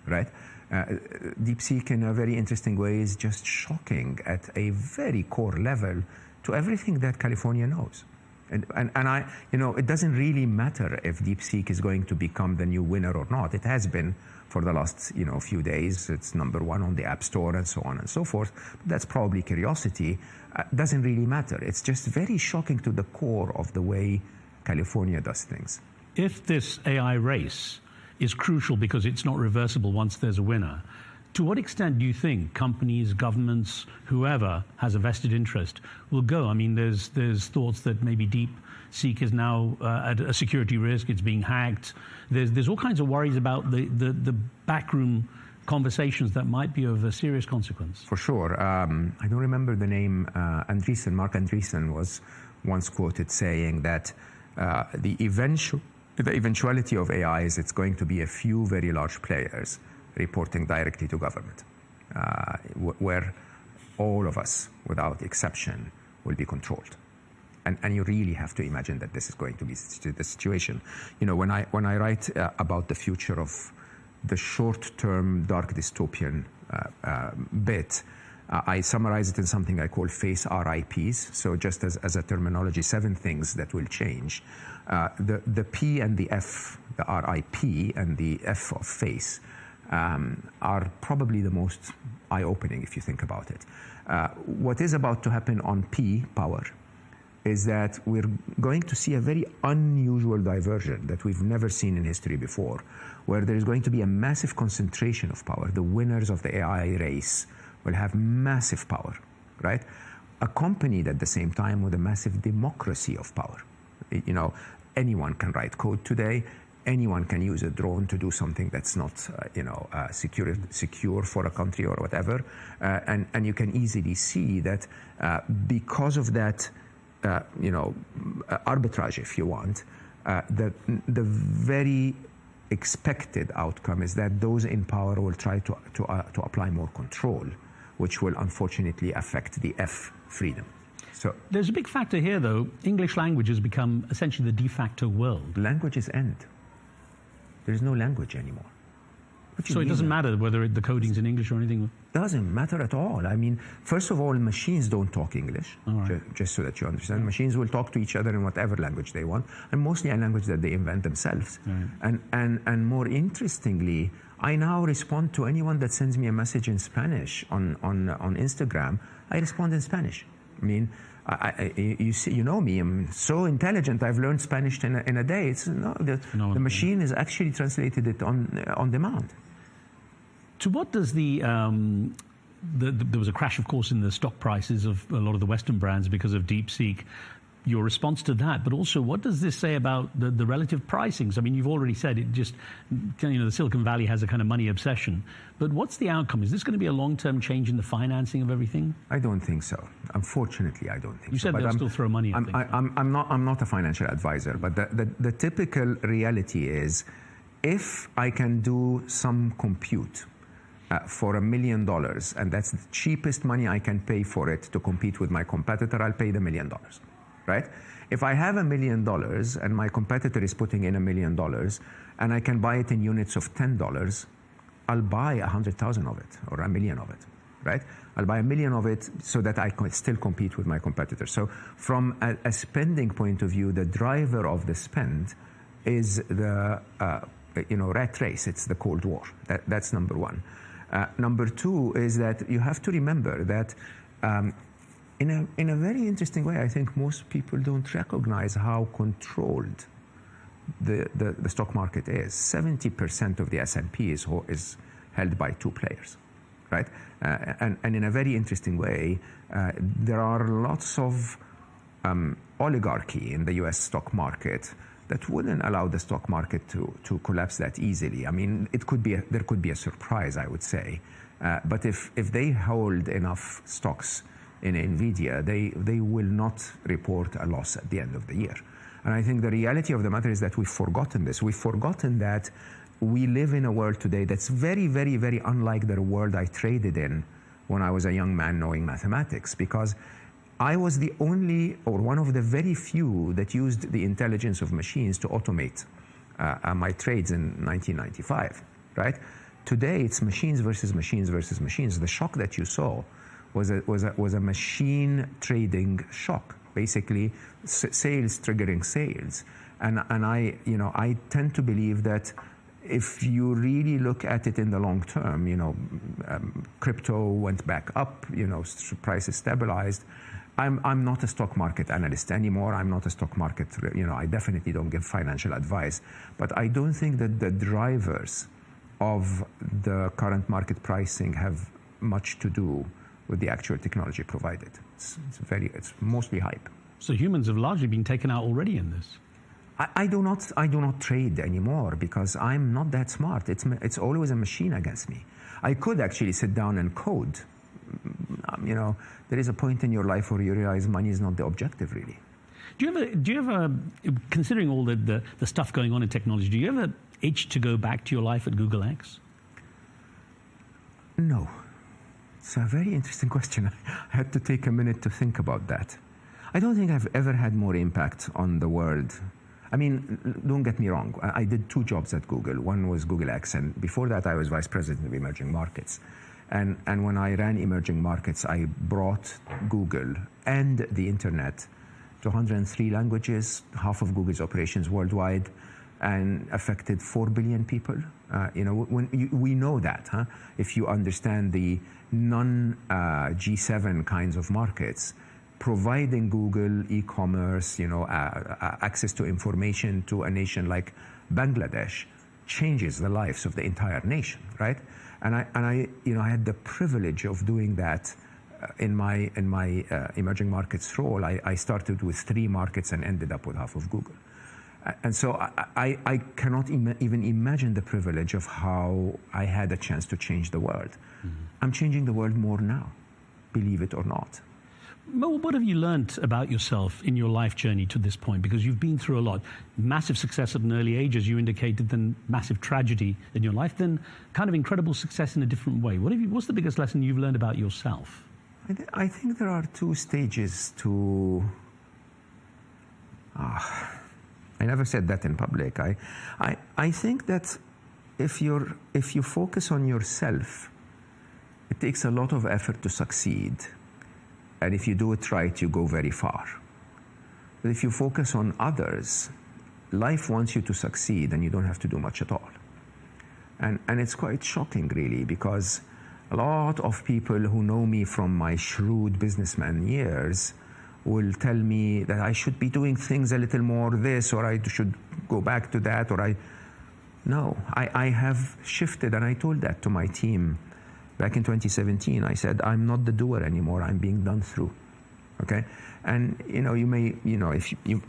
right? DeepSeek, in a very interesting way, is just shocking at a very core level to everything that California knows. And I, you know, it doesn't really matter if DeepSeek is going to become the new winner or not. It has been for the last, you know, few days. It's #1 on the App Store and so on and so forth. But that's probably curiosity. Doesn't really matter. It's just very shocking to the core of the way California does things. If this AI race is crucial because it's not reversible once there's a winner, to what extent do you think companies, governments, whoever has a vested interest will go? I mean, there's thoughts that maybe DeepSeek is now at a security risk, it's being hacked. There's all kinds of worries about the backroom conversations that might be of a serious consequence. For sure. I don't remember the name. Mark Andreessen was once quoted saying that the eventuality of AI is it's going to be a few very large players reporting directly to government, where all of us, without exception, will be controlled. And you really have to imagine that this is going to be the situation. You know, when I write about the future of the short-term dark dystopian bit, I summarize it in something I call face RIPs. So just as a terminology, 7 things that will change. The P and the F, the RIP and the F of face, are probably the most eye-opening if you think about it. What is about to happen on P, power, is that we're going to see a very unusual diversion that we've never seen in history before, where there's going to be a massive concentration of power. The winners of the AI race will have massive power, right? Accompanied at the same time with a massive democracy of power. You know, anyone can write code today. Anyone can use a drone to do something that's not, secure for a country or whatever. And you can easily see that because of that, arbitrage, if you want, the very expected outcome is that those in power will try to apply more control, which will unfortunately affect the F, freedom. So there's a big factor here, though. English language has become essentially the de facto world. Languages end. There's no language anymore. So it doesn't matter whether the coding's in English or anything? Doesn't matter at all. I mean, first of all, machines don't talk English, just so that you understand. Machines will talk to each other in whatever language they want, and mostly a language that they invent themselves. Right. And more interestingly, I now respond to anyone that sends me a message in Spanish on Instagram. I respond in Spanish. I mean, you know me, I'm so intelligent, I've learned Spanish in a day. The machine has actually translated it on demand. To what does there was a crash, of course, in the stock prices of a lot of the Western brands because of DeepSeek. your response to that, but also what does this say about the relative pricings? I mean, you've already said it just, the Silicon Valley has a kind of money obsession. But what's the outcome? Is this going to be a long-term change in the financing of everything? I don't think so. Unfortunately, I don't think so. You said they'll still throw money at things. I'm not a financial advisor, but the typical reality is if I can do some compute for $1 million, and that's the cheapest money I can pay for it to compete with my competitor, I'll pay the $1 million, right? If I have $1 million and my competitor is putting in $1 million and I can buy it in units of $10, I'll buy 100,000 of it or 1 million of it, right? I'll buy 1 million of it so that I can still compete with my competitor. So from a spending point of view, the driver of the spend is the rat race. It's the Cold War. That's number one. Number two is that you have to remember that in a very interesting way, I think most people don't recognize how controlled the stock market is. 70% of the S&P is held by 2 players, right? And in a very interesting way, there are lots of oligarchy in the U.S. stock market that wouldn't allow the stock market to collapse that easily. I mean, there could be a surprise, I would say. But if they hold enough stocks in NVIDIA, they will not report a loss at the end of the year. And I think the reality of the matter is that we've forgotten this. We've forgotten that we live in a world today that's very, very, very unlike the world I traded in when I was a young man knowing mathematics, because I was the only, or one of the very few, that used the intelligence of machines to automate my trades in 1995, right? Today, it's machines versus machines versus machines. The shock that you saw was a machine trading shock, basically sales triggering sales. And I tend to believe that if you really look at it in the long term, crypto went back up, prices stabilized. I'm not a stock market analyst anymore. I'm not a stock market, I definitely don't give financial advice. But I don't think that the drivers of the current market pricing have much to do with the actual technology provided. It's mostly hype. So humans have largely been taken out already in this. I do not trade anymore because I'm not that smart. It's always a machine against me. I could actually sit down and code. There is a point in your life where you realize money is not the objective, really. Do you ever, considering all the stuff going on in technology, do you ever itch to go back to your life at Google X? No. It's a very interesting question. I had to take a minute to think about that. I don't think I've ever had more impact on the world. I mean, don't get me wrong. I did 2 jobs at Google. One was Google X, and before that I was vice president of emerging markets. And when I ran emerging markets, I brought Google and the internet to 103 languages, half of Google's operations worldwide, and affected 4 billion people. We know that, huh? If you understand the non-G7 kinds of markets, providing Google e-commerce, access to information to a nation like Bangladesh changes the lives of the entire nation, right? And I had the privilege of doing that in my emerging markets role. I started with 3 markets and ended up with half of Google. And so I cannot even imagine the privilege of how I had a chance to change the world. Mm-hmm. I'm changing the world more now, believe it or not. Mo, what have you learned about yourself in your life journey to this point? Because you've been through a lot. Massive success at an early age, as you indicated, then massive tragedy in your life, then kind of incredible success in a different way. What's the biggest lesson you've learned about yourself? I think there are 2 stages to... I never said that in public. I think that if you focus on yourself, it takes a lot of effort to succeed. And if you do it right, you go very far. But if you focus on others, life wants you to succeed and you don't have to do much at all. And it's quite shocking, really, because a lot of people who know me from my shrewd businessman years will tell me that I should be doing things a little more this, or I should go back to that, or No, I have shifted, and I told that to my team back in 2017. I said, I'm not the doer anymore, I'm being done through. okay? And, you may,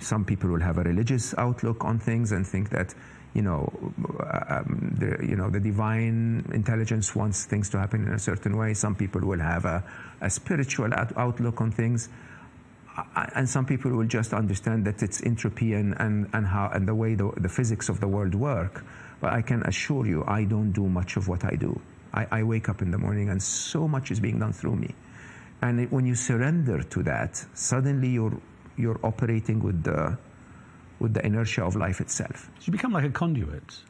some people will have a religious outlook on things and think that, the divine intelligence wants things to happen in a certain way. Some people will have a spiritual outlook on things. And some people will just understand that it's entropy and the way the physics of the world work. But I can assure you, I don't do much of what I do. I wake up in the morning and so much is being done through me. And when you surrender to that, suddenly you're operating with the inertia of life itself. So you become like a conduit.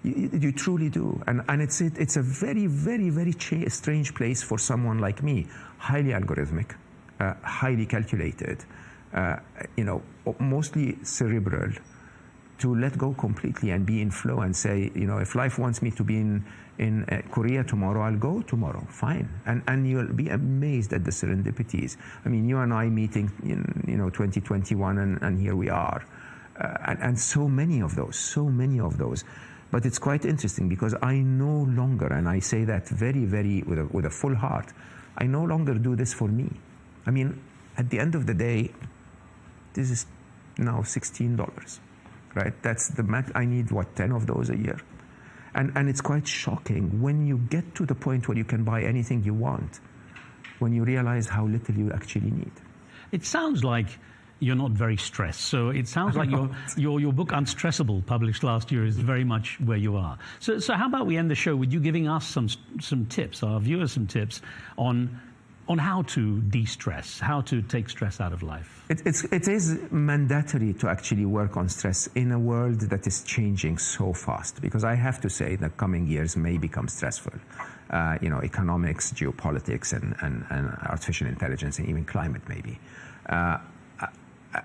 You truly do. And it's a very, very, very strange place for someone like me, highly algorithmic, highly calculated, mostly cerebral, to let go completely and be in flow and say, if life wants me to be in Korea tomorrow, I'll go tomorrow, fine. And you'll be amazed at the serendipities. I mean, you and I meeting in 2021 and here we are. And so many of those. But it's quite interesting because I no longer, and I say that very, very with a full heart, I no longer do this for me. I mean, at the end of the day, this is now $16, right? That's the max. I need, 10 of those a year? And it's quite shocking when you get to the point where you can buy anything you want, when you realize how little you actually need. It sounds like you're not very stressed. So it sounds like your book, Unstressable, published last year, is very much where you are. So how about we end the show with you giving us some tips, our viewers some tips on how to de-stress, how to take stress out of life? It is mandatory to actually work on stress in a world that is changing so fast, because I have to say the coming years may become stressful. Economics, geopolitics, and artificial intelligence, and even climate maybe.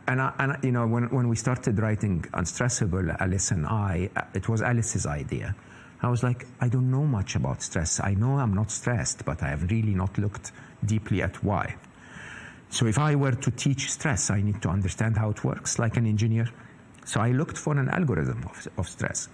When we started writing Unstressable, Alice and I, it was Alice's idea. I was like, I don't know much about stress. I know I'm not stressed, but I have really not looked deeply at why. So if I were to teach stress, I need to understand how it works, like an engineer. So I looked for an algorithm of stress.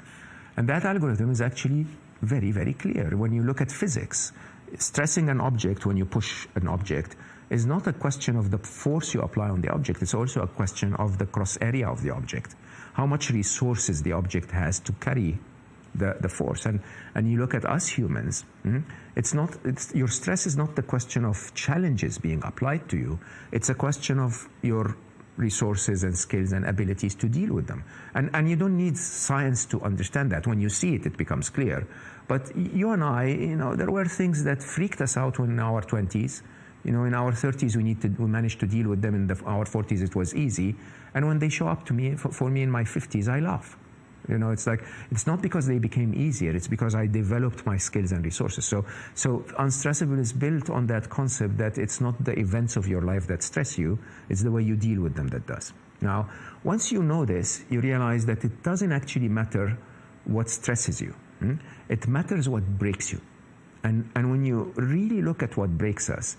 And that algorithm is actually very, very clear. When you look at physics, stressing an object when you push an object is not a question of the force you apply on the object. It's also a question of the cross area of the object, how much resources the object has to carry the force. And you look at us humans, your stress is not the question of challenges being applied to you. It's a question of your resources and skills and abilities to deal with them. And you don't need science to understand that. When you see it, it becomes clear. But you and I, there were things that freaked us out when in our 20s. In our 30s, we managed to deal with them. In our 40s, it was easy. And when they show up to me, for me in my 50s, I laugh. It's like, it's not because they became easier, it's because I developed my skills and resources. So Unstressable is built on that concept that it's not the events of your life that stress you, it's the way you deal with them that does. Now, once you know this, you realize that it doesn't actually matter what stresses you. It matters what breaks you. And when you really look at what breaks us,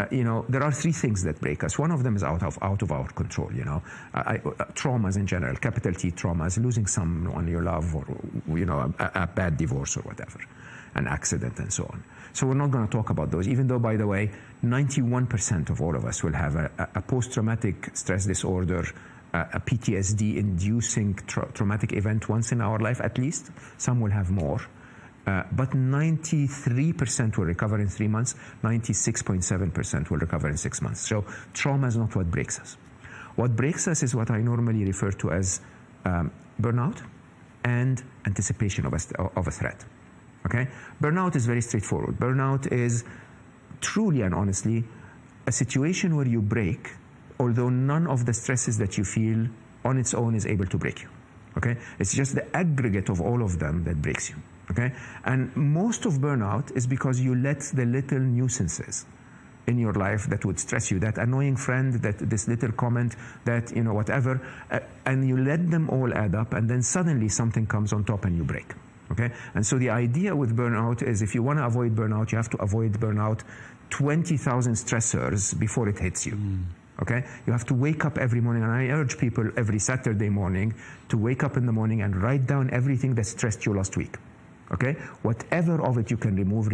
there are three things that break us. One of them is out of our control. Traumas in general, capital T traumas, losing someone you love, or a bad divorce or whatever, an accident and so on. So we're not going to talk about those, even though, by the way, 91% of all of us will have a post-traumatic stress disorder, a PTSD-inducing traumatic event once in our life at least. Some will have more. But 93% will recover in 3 months, 96.7% will recover in 6 months. So trauma is not what breaks us. What breaks us is what I normally refer to as burnout and anticipation of a threat. Okay? Burnout is very straightforward. Burnout is truly and honestly a situation where you break, although none of the stresses that you feel on its own is able to break you. Okay? It's just the aggregate of all of them that breaks you. Okay? And most of burnout is because you let the little nuisances in your life that would stress you, that annoying friend, that this little comment, that, whatever, and you let them all add up, and then suddenly something comes on top and you break. Okay? And so the idea with burnout is, if you want to avoid burnout, you have to avoid burnout 20,000 stressors before it hits you. Okay? You have to wake up every morning, and I urge people every Saturday morning to wake up in the morning and write down everything that stressed you last week. Okay? Whatever of it you can remove.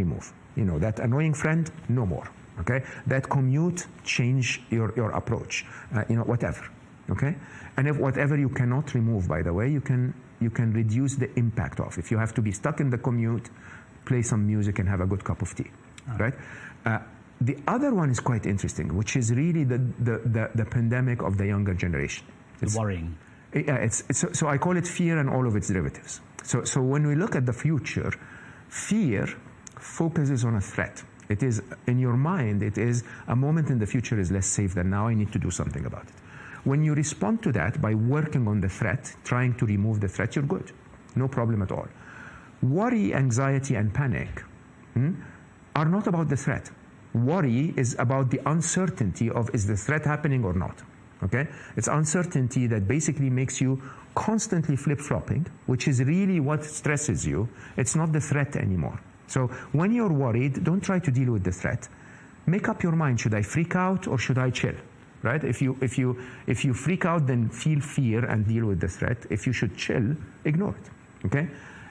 That annoying friend, no more. Okay, that commute change your approach, whatever. Okay, and if whatever you cannot remove, by the way, you can reduce the impact of. If you have to be stuck in the commute, play some music and have a good cup of tea, right? The other one is quite interesting, which is really the pandemic of the younger generation. It's worrying. Yeah, so I call it fear and all of its derivatives. So when we look at the future, fear focuses on a threat. It is, in your mind, it is a moment in the future is less safe than now, I need to do something about it. When you respond to that by working on the threat, trying to remove the threat, you're good. No problem at all. Worry, anxiety, and panic are not about the threat. Worry is about the uncertainty of is the threat happening or not. Okay? It's uncertainty that basically makes you constantly flip-flopping, which is really what stresses you. It's not the threat anymore. So when you're worried, don't try to deal with the threat. Make up your mind, should I freak out or should I chill? Right? If you freak out, then feel fear and deal with the threat. If you should chill, ignore it. Okay?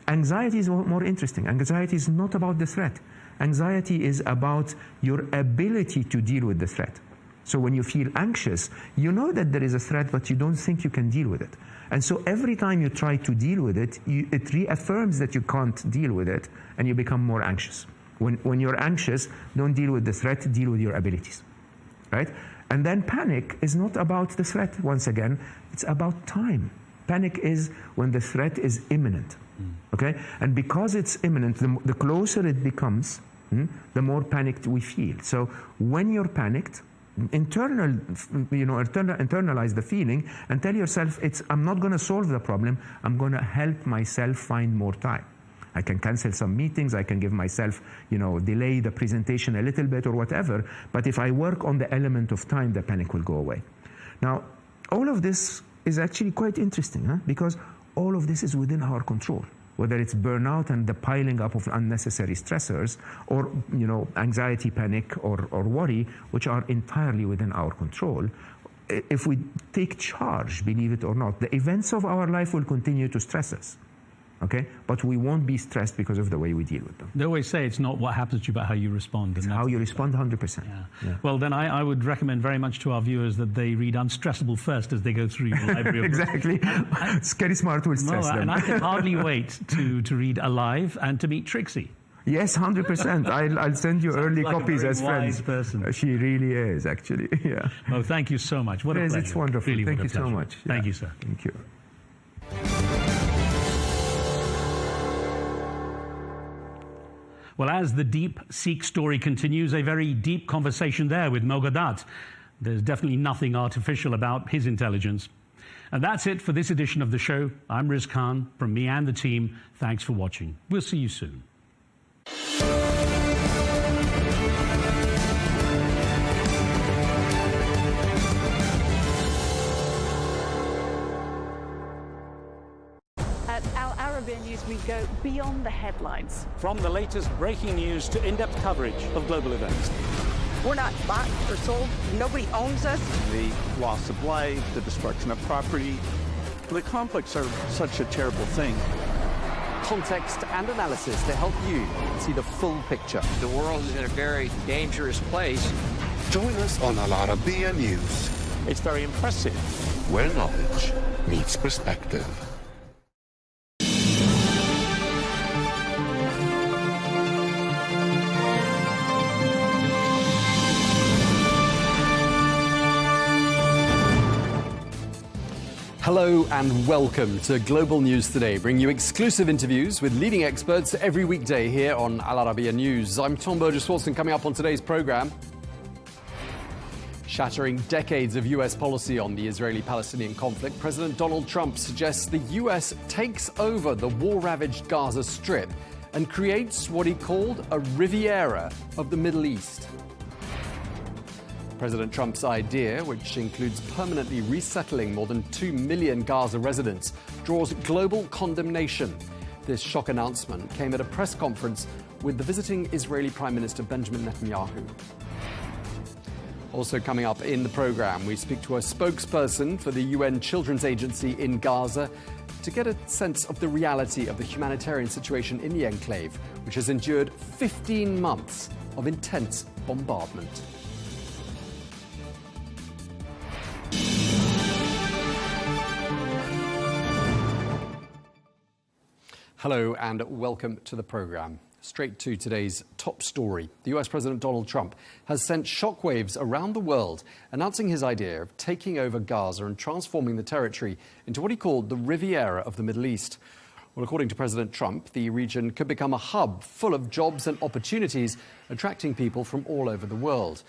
Anxiety is more interesting. Anxiety is not about the threat. Anxiety is about your ability to deal with the threat. So when you feel anxious, you know that there is a threat, but you don't think you can deal with it. And so every time you try to deal with it, it reaffirms that you can't deal with it, and you become more anxious. When you're anxious, don't deal with the threat, deal with your abilities, right? And then panic is not about the threat, once again, it's about time. Panic is when the threat is imminent, okay? And because it's imminent, the closer it becomes, the more panicked we feel. So when you're panicked, internalize the feeling and tell yourself, I'm not going to solve the problem, I'm going to help myself find more time. I can cancel some meetings, I can give myself, delay the presentation a little bit or whatever, but if I work on the element of time, the panic will go away. Now, all of this is actually quite interesting, because all of this is within our control. Whether it's burnout and the piling up of unnecessary stressors, or anxiety, panic, or worry, which are entirely within our control. If we take charge, believe it or not, the events of our life will continue to stress us. Okay, but we won't be stressed because of the way we deal with them. They always say it's not what happens to you, but how you respond. It's how you respond 100%. Yeah. Well, then I would recommend very much to our viewers that they read Unstressable first as they go through your library. Exactly. Scary Smart will stress them. And I can hardly wait to read Alive and to meet Trixie. Yes, 100%. I'll send you early copies as friends. Person. She really is, actually. Yeah. Oh, thank you so much. What a pleasure. It's wonderful. Really, thank you so much. Thank you, sir. Thank you. Well, as the deep Sikh story continues, a very deep conversation there with Mo Gawdat. There's definitely nothing artificial about his intelligence. And that's it for this edition of the show. I'm Riz Khan. From me and the team, thanks for watching. We'll see you soon. Arabiya News, we go beyond the headlines. From the latest breaking news to in-depth coverage of global events. We're not bought or sold. Nobody owns us. The loss of life, the destruction of property. The conflicts are such a terrible thing. Context and analysis to help you see the full picture. The world is in a very dangerous place. Join us on Arabiya News, It's very impressive. where knowledge meets perspective. Hello and welcome to Global News Today, bringing you exclusive interviews with leading experts every weekday here on Al Arabiya News. I'm Tom Burges Watson. Coming up on today's programme, shattering decades of US policy on the Israeli-Palestinian conflict, President Donald Trump suggests the US takes over the war-ravaged Gaza Strip and creates what he called a Riviera of the Middle East. President Trump's idea, which includes permanently resettling more than 2 million Gaza residents, draws global condemnation. This shock announcement came at a press conference with the visiting Israeli Prime Minister Benjamin Netanyahu. Also coming up in the programme, we speak to a spokesperson for the UN Children's Agency in Gaza to get a sense of the reality of the humanitarian situation in the enclave, which has endured 15 months of intense bombardment. Hello and welcome to the programme. Straight to today's top story. The US President Donald Trump has sent shockwaves around the world, announcing his idea of taking over Gaza and transforming the territory into what he called the Riviera of the Middle East. Well, according to President Trump, the region could become a hub full of jobs and opportunities, attracting people from all over the world.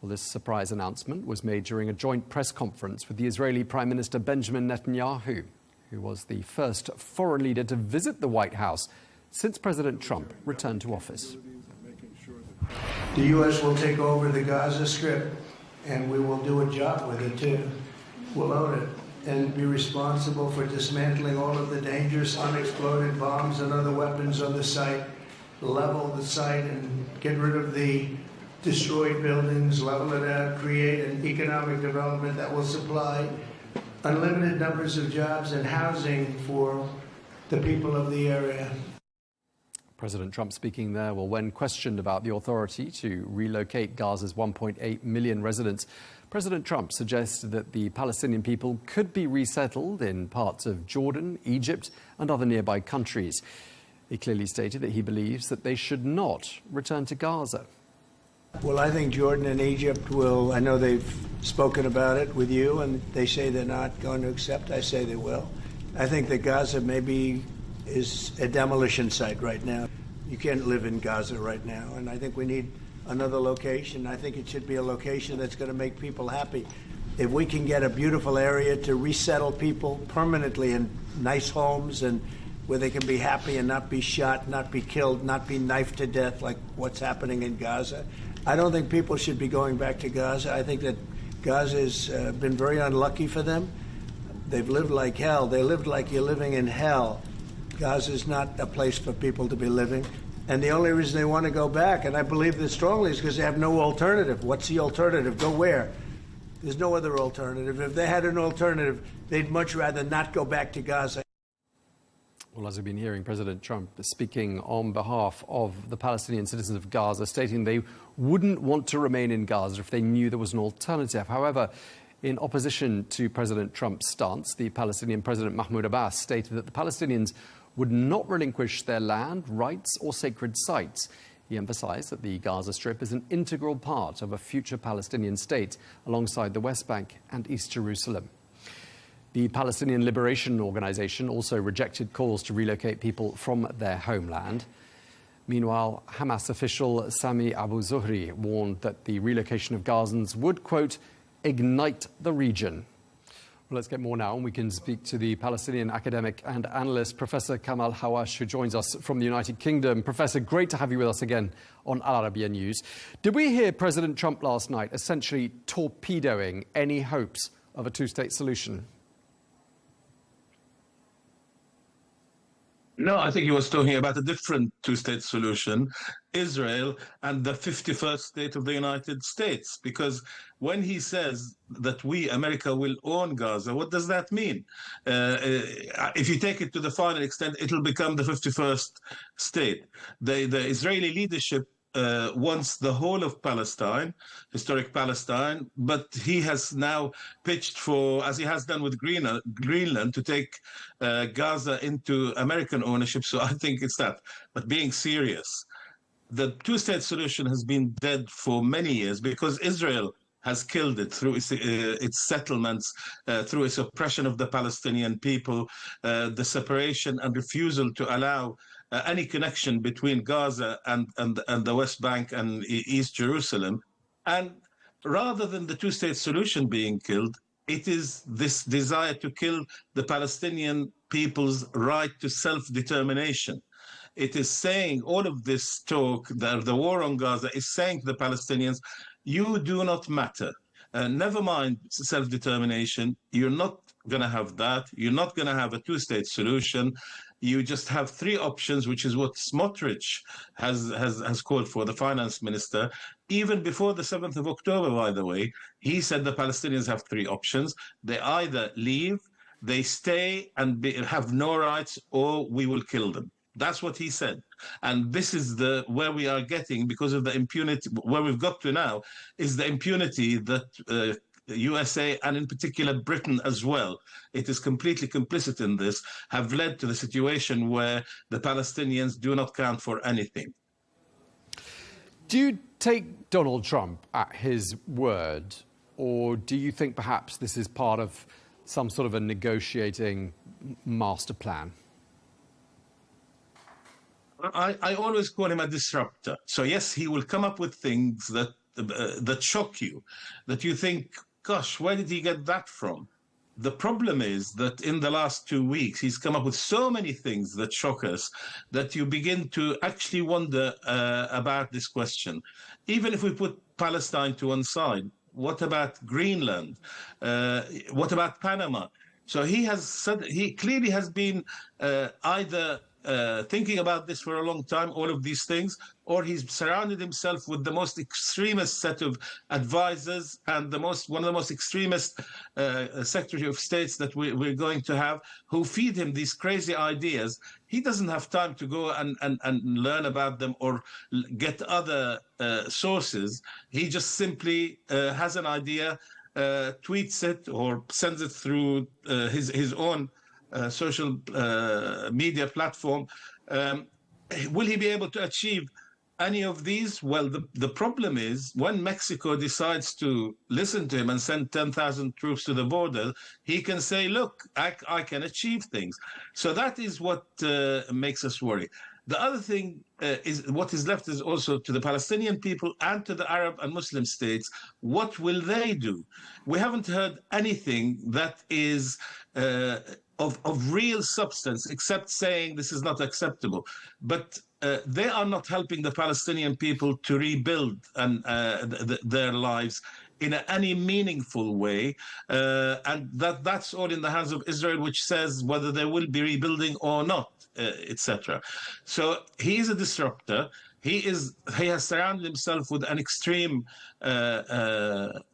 Well, this surprise announcement was made during a joint press conference with the Israeli Prime Minister Benjamin Netanyahu, who was the first foreign leader to visit the White House since President Trump returned to office. The U.S. will take over the Gaza Strip, and we will do a job with it, too. We'll own it and be responsible for dismantling all of the dangerous unexploded bombs and other weapons on the site, level the site and get rid of the destroyed buildings, level it out, create an economic development that will supply unlimited numbers of jobs and housing for the people of the area. President Trump speaking there. Well, when questioned about the authority to relocate Gaza's 1.8 million residents, President Trump suggested that the Palestinian people could be resettled in parts of Jordan, Egypt, and other nearby countries. He clearly stated that he believes that they should not return to Gaza. Well, I think Jordan and Egypt will, I know they've spoken about it with you, and they say they're not going to accept. I say they will. I think that Gaza maybe is a demolition site right now. You can't live in Gaza right now, and I think we need another location. I think it should be a location that's going to make people happy. If we can get a beautiful area to resettle people permanently in nice homes and where they can be happy and not be shot, not be killed, not be knifed to death like what's happening in Gaza. I don't think people should be going back to Gaza. I think that Gaza has been very unlucky for them. They've lived like hell. They lived like you're living in hell. Gaza is not a place for people to be living. And the only reason they want to go back, and I believe this strongly, is because they have no alternative. What's the alternative? Go where? There's no other alternative. If they had an alternative, they'd much rather not go back to Gaza. Well, as we've been hearing, President Trump speaking on behalf of the Palestinian citizens of Gaza, stating they wouldn't want to remain in Gaza if they knew there was an alternative. However, in opposition to President Trump's stance, the Palestinian President Mahmoud Abbas stated that the Palestinians would not relinquish their land, rights or sacred sites. He emphasized that the Gaza Strip is an integral part of a future Palestinian state alongside the West Bank and East Jerusalem. The Palestinian Liberation Organization also rejected calls to relocate people from their homeland. Meanwhile, Hamas official Sami Abu Zuhri warned that the relocation of Gazans would, quote, ignite the region. Well, let's get more now, and we can speak to the Palestinian academic and analyst, Professor Kamal Hawash, who joins us from the United Kingdom. Professor, great to have you with us again on Al Arabiya News. Did we hear President Trump last night essentially torpedoing any hopes of a two-state solution? No, I think he was talking about a different two-state solution, Israel and the 51st state of the United States. Because when he says that we, America, will own Gaza, what does that mean? If you take it to the final extent, it'll become the 51st state. The Israeli leadership wants the whole of Palestine, historic Palestine, but he has now pitched for, as he has done with Greenland, to take Gaza into American ownership. So I think it's that. But being serious, the two-state solution has been dead for many years because Israel has killed it through its settlements, through its oppression of the Palestinian people, the separation and refusal to allow any connection between Gaza and the West Bank and East Jerusalem. And rather than the two-state solution being killed, it is this desire to kill the Palestinian people's right to self-determination. It is saying, all of this talk, the war on Gaza is saying to the Palestinians, you do not matter. Never mind self-determination. You're not going to have that. You're not going to have a two-state solution. You just have three options, which is what Smotrich has called for, the finance minister. Even before the 7th of October, by the way, he said the Palestinians have three options. They either leave, they stay and have no rights, or we will kill them. That's what he said. And this is where we are getting, because of the impunity, where we've got to now, is the impunity that USA, and in particular Britain as well, it is completely complicit in this, have led to the situation where the Palestinians do not count for anything. Do you take Donald Trump at his word, or do you think perhaps this is part of some sort of a negotiating master plan? I always call him a disruptor. So yes, he will come up with things that shock you, that you think, gosh, where did he get that from? The problem is that in the last 2 weeks, he's come up with so many things that shock us that you begin to actually wonder about this question. Even if we put Palestine to one side, what about Greenland? What about Panama? So he clearly has been either thinking about this for a long time, all of these things, or he's surrounded himself with the most extremist set of advisors and one of the most extremist Secretary of States that we're going to have, who feed him these crazy ideas. He doesn't have time to go and learn about them or get other sources. He just simply has an idea, tweets it or sends it through his own social media platform. Will he be able to achieve any of these? Well, the problem is when Mexico decides to listen to him and send 10,000 troops to the border, he can say, look, I can achieve things. So that is what makes us worry. The other thing is what is left is also to the Palestinian people and to the Arab and Muslim states. What will they do? We haven't heard anything that is of real substance, except saying this is not acceptable. But they are not helping the Palestinian people to rebuild their lives in any meaningful way. And that's all in the hands of Israel, which says whether they will be rebuilding or not, etc. So he is a disruptor. He has surrounded himself with an extreme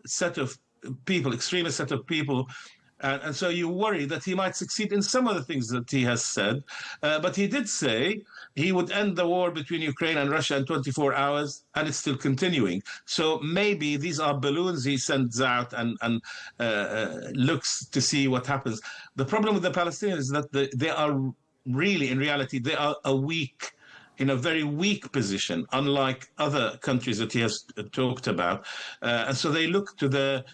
set of people, extremist set of people. And so you worry that he might succeed in some of the things that he has said. But he did say he would end the war between Ukraine and Russia in 24 hours, and it's still continuing. So maybe these are balloons he sends out and looks to see what happens. The problem with the Palestinians is that they are really, in reality, they are in a very weak position, unlike other countries that he has talked about. And so they look to the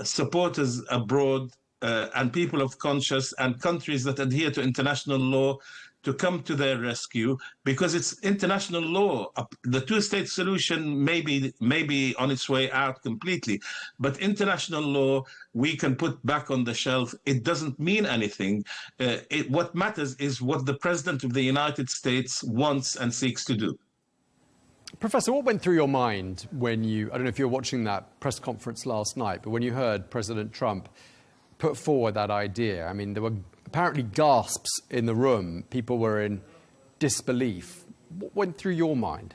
supporters abroad and people of conscience and countries that adhere to international law to come to their rescue, because it's international law. The two-state solution may be on its way out completely, but international law we can put back on the shelf. It doesn't mean anything. What matters is what the President of the United States wants and seeks to do. Professor, what went through your mind when I don't know if you were watching that press conference last night, but when you heard President Trump put forward that idea? I mean, there were apparently gasps in the room. People were in disbelief. What went through your mind?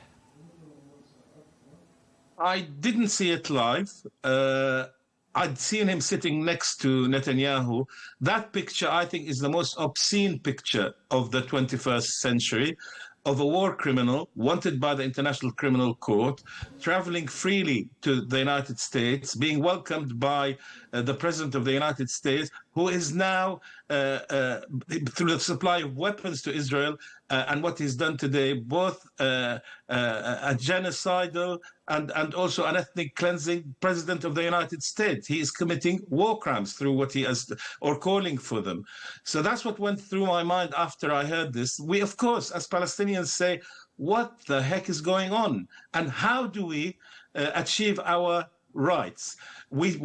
I didn't see it live. I'd seen him sitting next to Netanyahu. That picture, I think, is the most obscene picture of the 21st century, of a war criminal wanted by the International Criminal Court, traveling freely to the United States, being welcomed by the President of the United States, who is now, through the supply of weapons to Israel and what he's done today, both a genocidal and also an ethnic cleansing President of the United States. He is committing war crimes through what he has, or calling for them. So that's what went through my mind after I heard this. We, of course, as Palestinians say, what the heck is going on? And how do we achieve our rights? We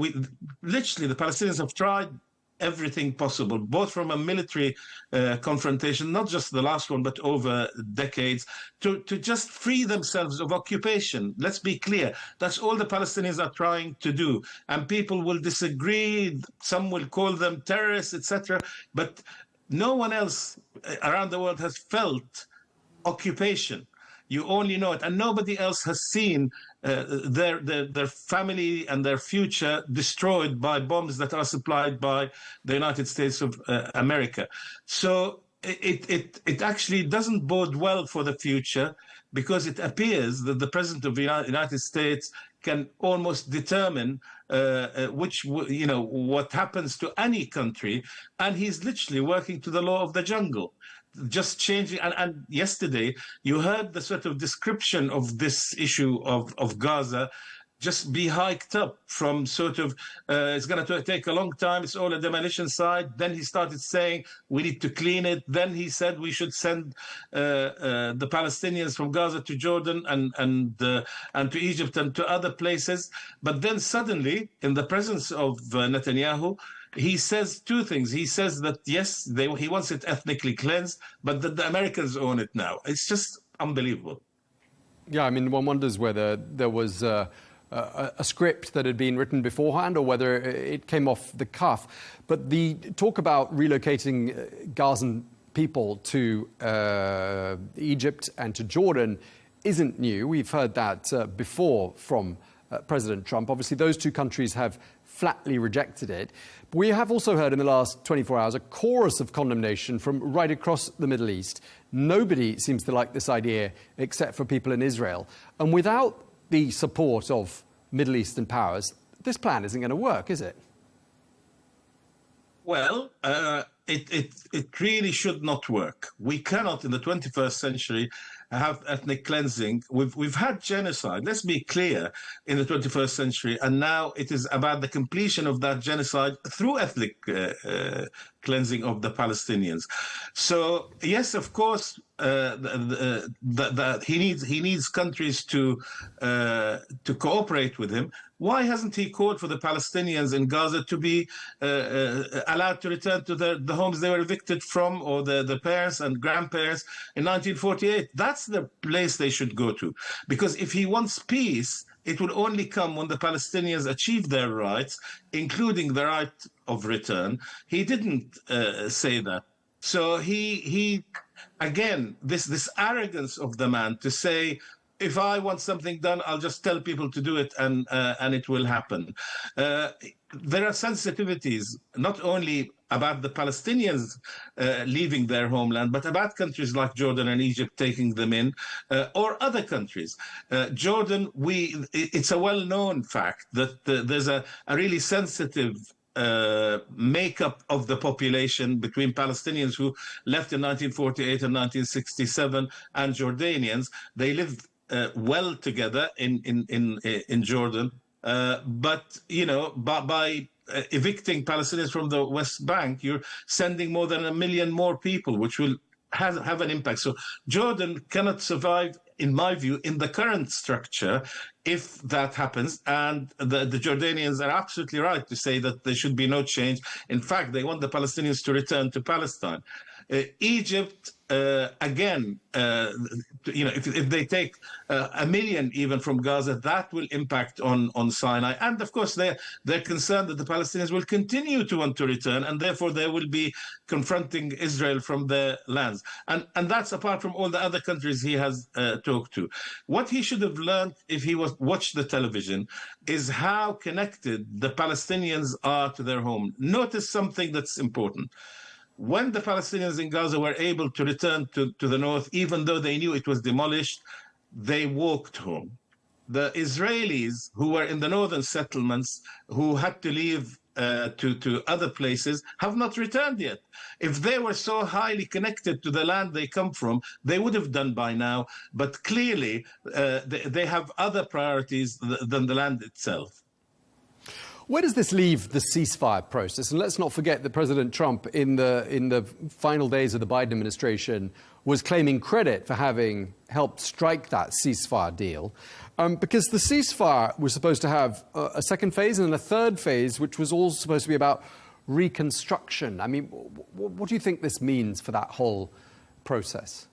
literally, the Palestinians have tried everything possible, both from a military confrontation, not just the last one, but over decades, to just free themselves of occupation. Let's be clear. That's all the Palestinians are trying to do. And people will disagree. Some will call them terrorists, etc. But no one else around the world has felt occupation. You only know it. And nobody else has seen their family and their future destroyed by bombs that are supplied by the United States of America. So it actually doesn't bode well for the future, because it appears that the President of the United States can almost determine what happens to any country, and he's literally working to the law of the jungle, just changing. And yesterday you heard the sort of description of this issue of Gaza just be hiked up from sort of, it's going to take a long time, it's all a demolition site. Then he started saying, we need to clean it. Then he said we should send the Palestinians from Gaza to Jordan and to Egypt and to other places. But then suddenly, in the presence of Netanyahu, he says two things. He says that, yes, he wants it ethnically cleansed, but that the Americans own it now. It's just unbelievable. Yeah, I mean, one wonders whether there was a script that had been written beforehand or whether it came off the cuff. But the talk about relocating Gazan people to Egypt and to Jordan isn't new. We've heard that before from President Trump. Obviously, those two countries have flatly rejected it. But we have also heard in the last 24 hours a chorus of condemnation from right across the Middle East. Nobody seems to like this idea except for people in Israel. And without the support of Middle Eastern powers, this plan isn't going to work, is it? Well, it really should not work. We cannot, in the 21st century, have ethnic cleansing. We've had genocide, let's be clear, in the 21st century, and now it is about the completion of that genocide through ethnic cleansing of the Palestinians. So yes, of course, he needs countries to cooperate with him. Why hasn't he called for the Palestinians in Gaza to be allowed to return to the homes they were evicted from, or the parents and grandparents in 1948? That's the place they should go to. Because if he wants peace, it will only come when the Palestinians achieve their rights, including the right of return. He didn't say that. So he again, this arrogance of the man to say, if I want something done, I'll just tell people to do it and it will happen. There are sensitivities, not only about the Palestinians leaving their homeland, but about countries like Jordan and Egypt taking them in, or other countries. Jordan, it's a well-known fact that there's a really sensitive makeup of the population between Palestinians who left in 1948 and 1967 and Jordanians. They live well together in Jordan, but by evicting Palestinians from the West Bank, you're sending more than 1 million more people, which will have an impact. So Jordan cannot survive, in my view, in the current structure if that happens. And the Jordanians are absolutely right to say that there should be no change. In fact, they want the Palestinians to return to Palestine. Egypt, again, if they take 1 million even from Gaza, that will impact on Sinai. And of course, they're concerned that the Palestinians will continue to want to return, and therefore they will be confronting Israel from their lands. And that's apart from all the other countries he has talked to. What he should have learned if he watched the television is how connected the Palestinians are to their home. Notice something that's important. When the Palestinians in Gaza were able to return to the north, even though they knew it was demolished, they walked home. The Israelis who were in the northern settlements, who had to leave to other places, have not returned yet. If they were so highly connected to the land they come from, they would have done by now. But clearly, they have other priorities than the land itself. Where does this leave the ceasefire process? And let's not forget that President Trump, in the final days of the Biden administration, was claiming credit for having helped strike that ceasefire deal. Because the ceasefire was supposed to have a second phase and a third phase, which was all supposed to be about reconstruction. I mean, what do you think this means for that whole process?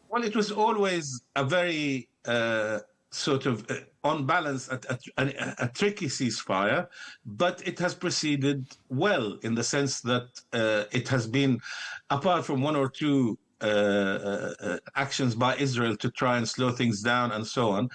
Well, it was always a very sort of, on balance, a tricky ceasefire, but it has proceeded well in the sense that it has been, apart from one or two actions by Israel to try and slow things down and so on.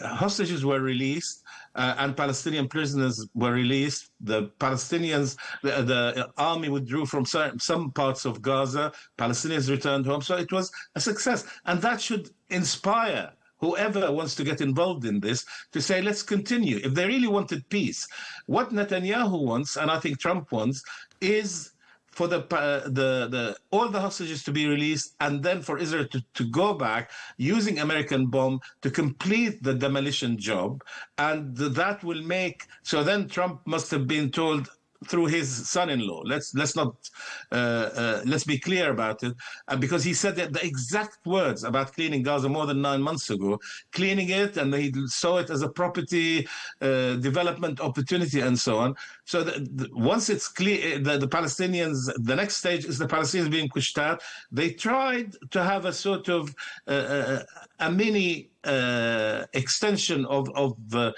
Hostages were released and Palestinian prisoners were released. The Palestinians, the army withdrew from some parts of Gaza. Palestinians returned home. So it was a success. And that should inspire whoever wants to get involved in this to say, let's continue. If they really wanted peace, what Netanyahu wants, and I think Trump wants, is for all the hostages to be released, and then for Israel to go back using American bomb to complete the demolition job. And that will make, so then Trump must have been told through his son-in-law. Let's be clear about it, because he said that the exact words about cleaning Gaza more than 9 months ago, cleaning it, and he saw it as a property development opportunity and so on. So once it's clear, the Palestinians, the next stage is the Palestinians being pushed out. They tried to have a sort of a mini extension of the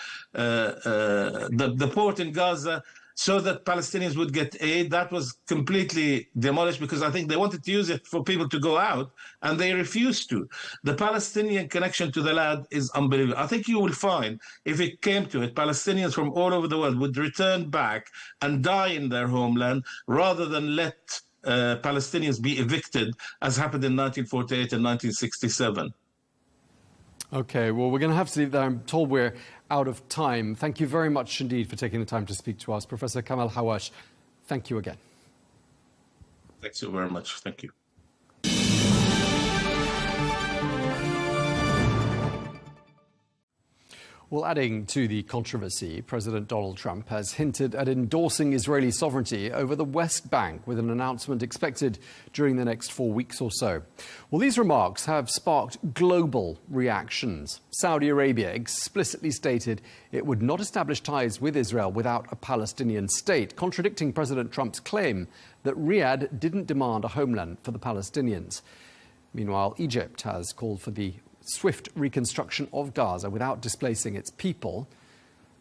port in Gaza, so that Palestinians would get aid. That was completely demolished because I think they wanted to use it for people to go out, and they refused to. The Palestinian connection to the land is unbelievable. I think you will find, if it came to it, Palestinians from all over the world would return back and die in their homeland rather than let Palestinians be evicted, as happened in 1948 and 1967. Okay, well, we're going to have to leave there. I'm told we're out of time. Thank you very much indeed for taking the time to speak to us. Professor Kamal Hawash, thank you again. Thanks so very much. Thank you. Well, adding to the controversy, President Donald Trump has hinted at endorsing Israeli sovereignty over the West Bank, with an announcement expected during the next 4 weeks or so. Well, these remarks have sparked global reactions. Saudi Arabia explicitly stated it would not establish ties with Israel without a Palestinian state, contradicting President Trump's claim that Riyadh didn't demand a homeland for the Palestinians. Meanwhile, Egypt has called for the swift reconstruction of Gaza without displacing its people.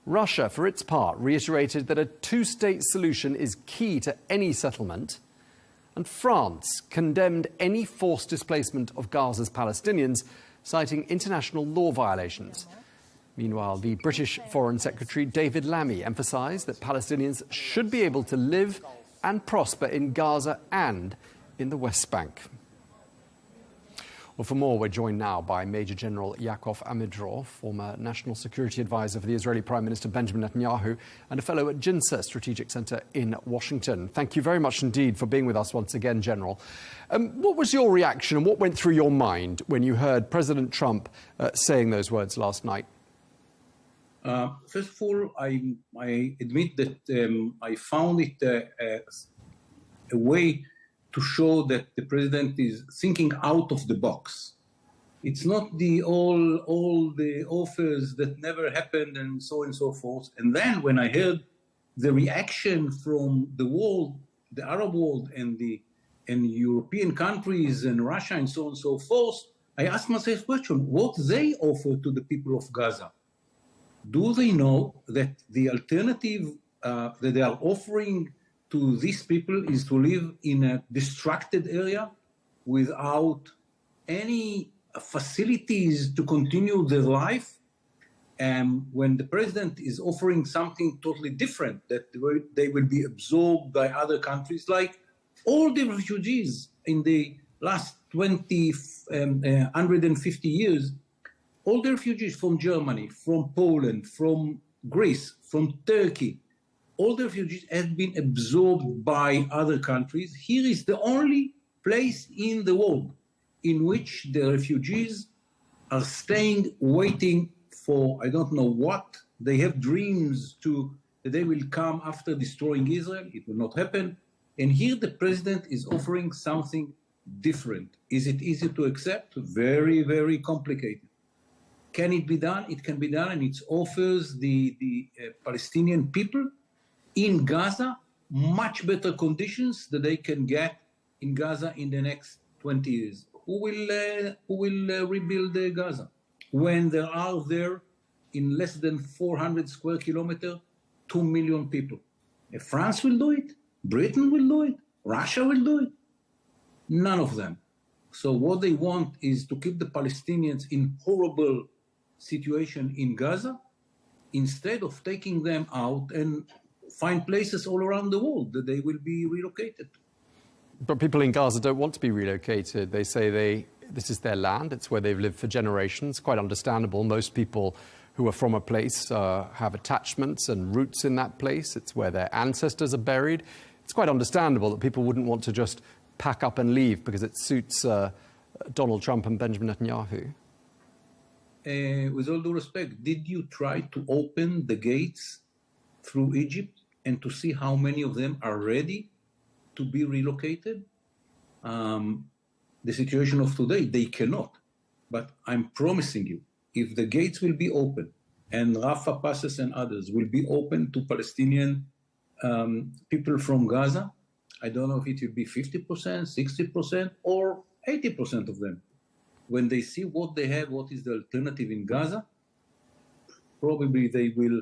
Russia, for its part, reiterated that a two-state solution is key to any settlement. And France condemned any forced displacement of Gaza's Palestinians, citing international law violations. Meanwhile, the British Foreign Secretary David Lammy emphasised that Palestinians should be able to live and prosper in Gaza and in the West Bank. Well, for more, we're joined now by Major General Yaakov Amidror, former National Security Advisor for the Israeli Prime Minister Benjamin Netanyahu, and a fellow at GNT Strategic Center in Washington. Thank you very much indeed for being with us once again, General. What was your reaction and what went through your mind when you heard President Trump saying those words last night? First of all, I admit that I found it a way to show that the president is thinking out of the box. It's not all the offers that never happened and so on and so forth. And then when I heard the reaction from the world, the Arab world and European countries and Russia and so on and so forth, I asked myself a question: what they offer to the people of Gaza? Do they know that the alternative that they are offering to these people is to live in a distracted area without any facilities to continue their life? And when the president is offering something totally different, that they will be absorbed by other countries, like all the refugees in the last 150 years, all the refugees from Germany, from Poland, from Greece, from Turkey, all the refugees have been absorbed by other countries. Here is the only place in the world in which the refugees are staying, waiting for, I don't know what. They have dreams that they will come after destroying Israel. It will not happen. And here the president is offering something different. Is it easy to accept? Very, very complicated. Can it be done? It can be done, and it offers the Palestinian people in Gaza much better conditions that they can get in Gaza in the next 20 years. Who will rebuild Gaza when there are there in less than 400 square kilometers 2 million people? If France will do it, Britain will do it, Russia will do it. None of them. So what they want is to keep the Palestinians in horrible situation in Gaza, instead of taking them out and find places all around the world that they will be relocated. But people in Gaza don't want to be relocated. They say this is their land. It's where they've lived for generations. Quite understandable. Most people who are from a place have attachments and roots in that place. It's where their ancestors are buried. It's quite understandable that people wouldn't want to just pack up and leave because it suits Donald Trump and Benjamin Netanyahu. With all due respect, did you try to open the gates through Egypt and to see how many of them are ready to be relocated? The situation of today, they cannot. But I'm promising you, if the gates will be open and Rafah passes and others will be open to Palestinian people from Gaza, I don't know if it will be 50%, 60%, or 80% of them. When they see what they have, what is the alternative in Gaza, probably they will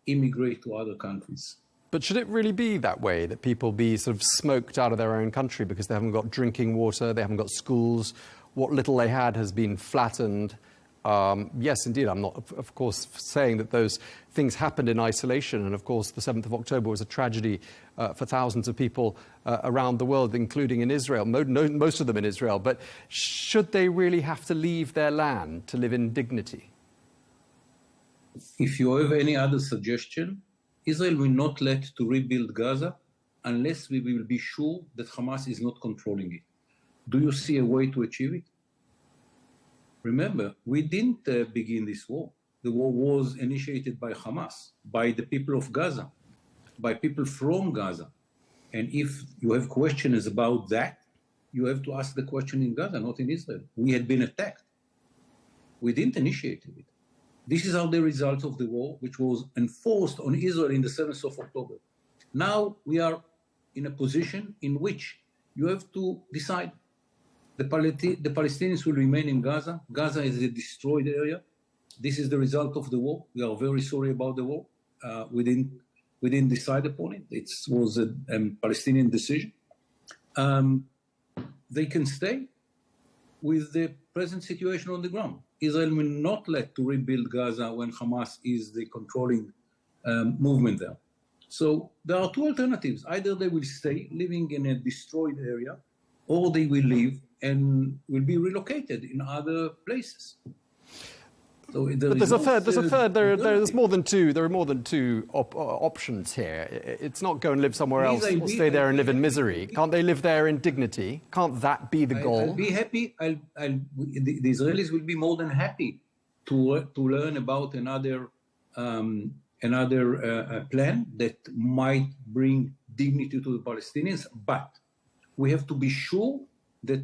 immigrate to other countries. But should it really be that way, that people be sort of smoked out of their own country because they haven't got drinking water, they haven't got schools, what little they had has been flattened? Yes, indeed, I'm not, of course, saying that those things happened in isolation. And, of course, the 7th of October was a tragedy for thousands of people around the world, including in Israel, most of them in Israel. But should they really have to leave their land to live in dignity? If you have any other suggestion, Israel will not let to rebuild Gaza unless we will be sure that Hamas is not controlling it. Do you see a way to achieve it? Remember, we didn't begin this war. The war was initiated by Hamas, by the people of Gaza, by people from Gaza. And if you have questions about that, you have to ask the question in Gaza, not in Israel. We had been attacked. We didn't initiate it. This is how the result of the war, which was enforced on Israel in the 7th of October. Now we are in a position in which you have to decide. The Palestinians will remain in Gaza. Gaza is a destroyed area. This is the result of the war. We are very sorry about the war. We didn't decide upon it. It was a Palestinian decision. They can stay with the present situation on the ground. Israel will not let to rebuild Gaza when Hamas is the controlling movement there. So there are two alternatives. Either they will stay living in a destroyed area, or they will leave and will be relocated in other places. So but there's more than two. There are more than two options here. It's not go and live somewhere else or stay there and live in misery. Can't they live there in dignity? Can't that be the goal? I'll be happy. The Israelis will be more than happy to learn about another plan that might bring dignity to the Palestinians. But we have to be sure that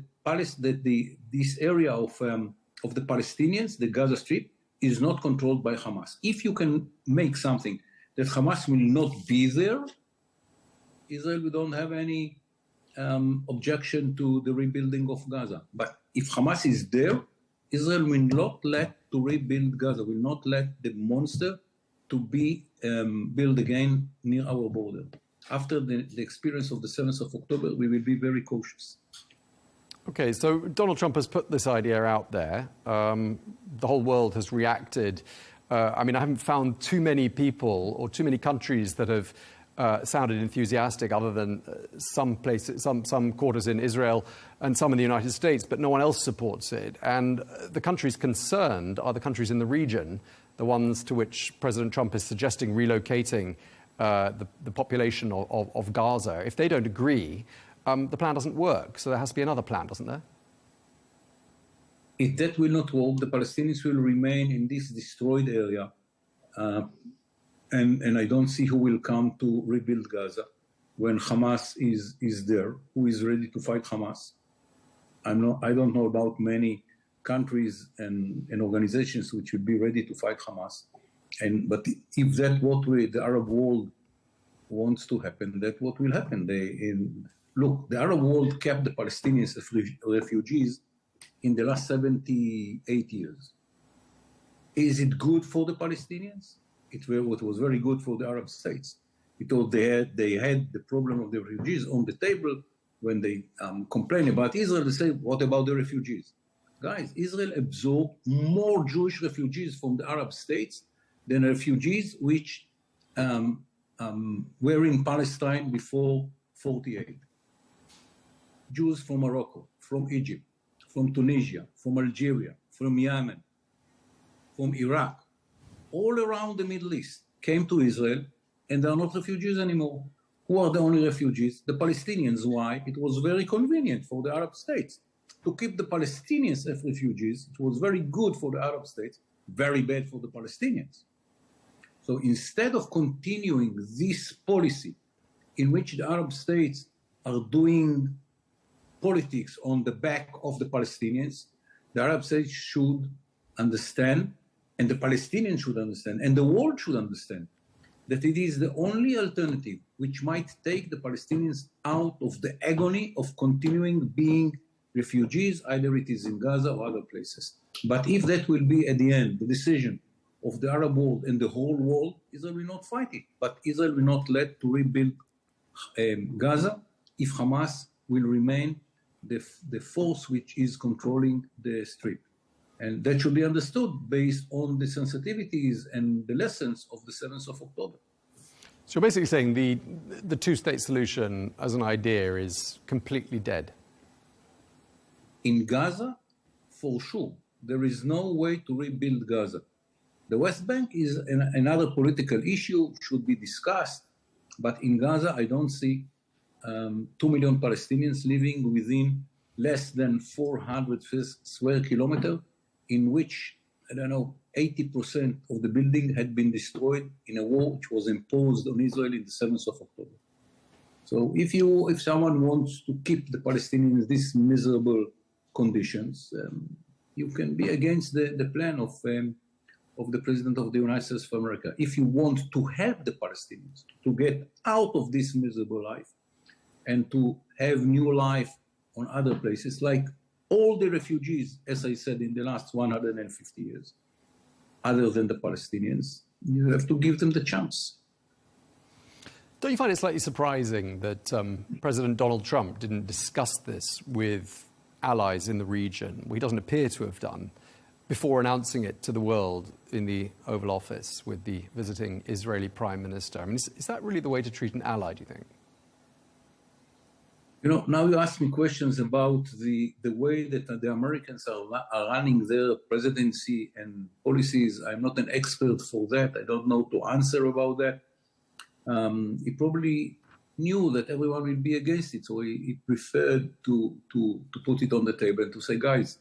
this area of the Palestinians, the Gaza Strip, is not controlled by Hamas. If you can make something that Hamas will not be there, Israel, we don't have any objection to the rebuilding of Gaza. But if Hamas is there, Israel will not let to rebuild Gaza, will not let the monster to be built again near our border. After the experience of the 7th of October, we will be very cautious. Okay, so Donald Trump has put this idea out there. The whole world has reacted. I haven't found too many people or too many countries that have sounded enthusiastic, other than some places, some quarters in Israel and some in the United States, but no one else supports it. And the countries concerned are the countries in the region, the ones to which President Trump is suggesting relocating the population of Gaza. If they don't agree, the plan doesn't work. So there has to be another plan, doesn't there? If that will not work, the Palestinians will remain in this destroyed area. And I don't see who will come to rebuild Gaza when Hamas is there, who is ready to fight Hamas. I don't know about many countries and organizations which will be ready to fight Hamas. But if that's what the Arab world wants to happen, that's what will happen. Look, the Arab world kept the Palestinians as refugees in the last 78 years. Is it good for the Palestinians? It was very good for the Arab states, because they had the problem of the refugees on the table when they complain about Israel, they say, what about the refugees? Guys, Israel absorbed more Jewish refugees from the Arab states than refugees which were in Palestine before 48. Jews from Morocco, from Egypt, from Tunisia, from Algeria, from Yemen, from Iraq, all around the Middle East came to Israel, and they are not refugees anymore. Who are the only refugees? The Palestinians. Why? It was very convenient for the Arab states to keep the Palestinians as refugees. It was very good for the Arab states, very bad for the Palestinians. So instead of continuing this policy in which the Arab states are doing politics on the back of the Palestinians, the Arab states should understand, and the Palestinians should understand, and the world should understand, that it is the only alternative which might take the Palestinians out of the agony of continuing being refugees, either it is in Gaza or other places. But if that will be, at the end, the decision of the Arab world and the whole world, Israel will not fight it. But Israel will not let to rebuild Gaza if Hamas will remain the force which is controlling the Strip. And that should be understood based on the sensitivities and the lessons of the 7th of October. So you're basically saying the two-state solution as an idea is completely dead? In Gaza, for sure. There is no way to rebuild Gaza. The West Bank is another political issue, should be discussed. But in Gaza, I don't see 2 million Palestinians living within less than 400 square kilometers, in which, 80% of the building had been destroyed in a war which was imposed on Israel in the 7th of October. So if someone wants to keep the Palestinians in these miserable conditions, you can be against the plan of the President of the United States of America. If you want to help the Palestinians to get out of this miserable life and to have new life on other places, like all the refugees, as I said, in the last 150 years, other than the Palestinians, you have to give them the chance. Don't you find it slightly surprising that President Donald Trump didn't discuss this with allies in the region, well, he doesn't appear to have done, before announcing it to the world in the Oval Office with the visiting Israeli Prime Minister? I mean, is that really the way to treat an ally, do you think? Now you ask me questions about the way that the Americans are running their presidency and policies. I'm not an expert for that. I don't know to answer about that. He probably knew that everyone will be against it, so he preferred to put it on the table and to say, guys,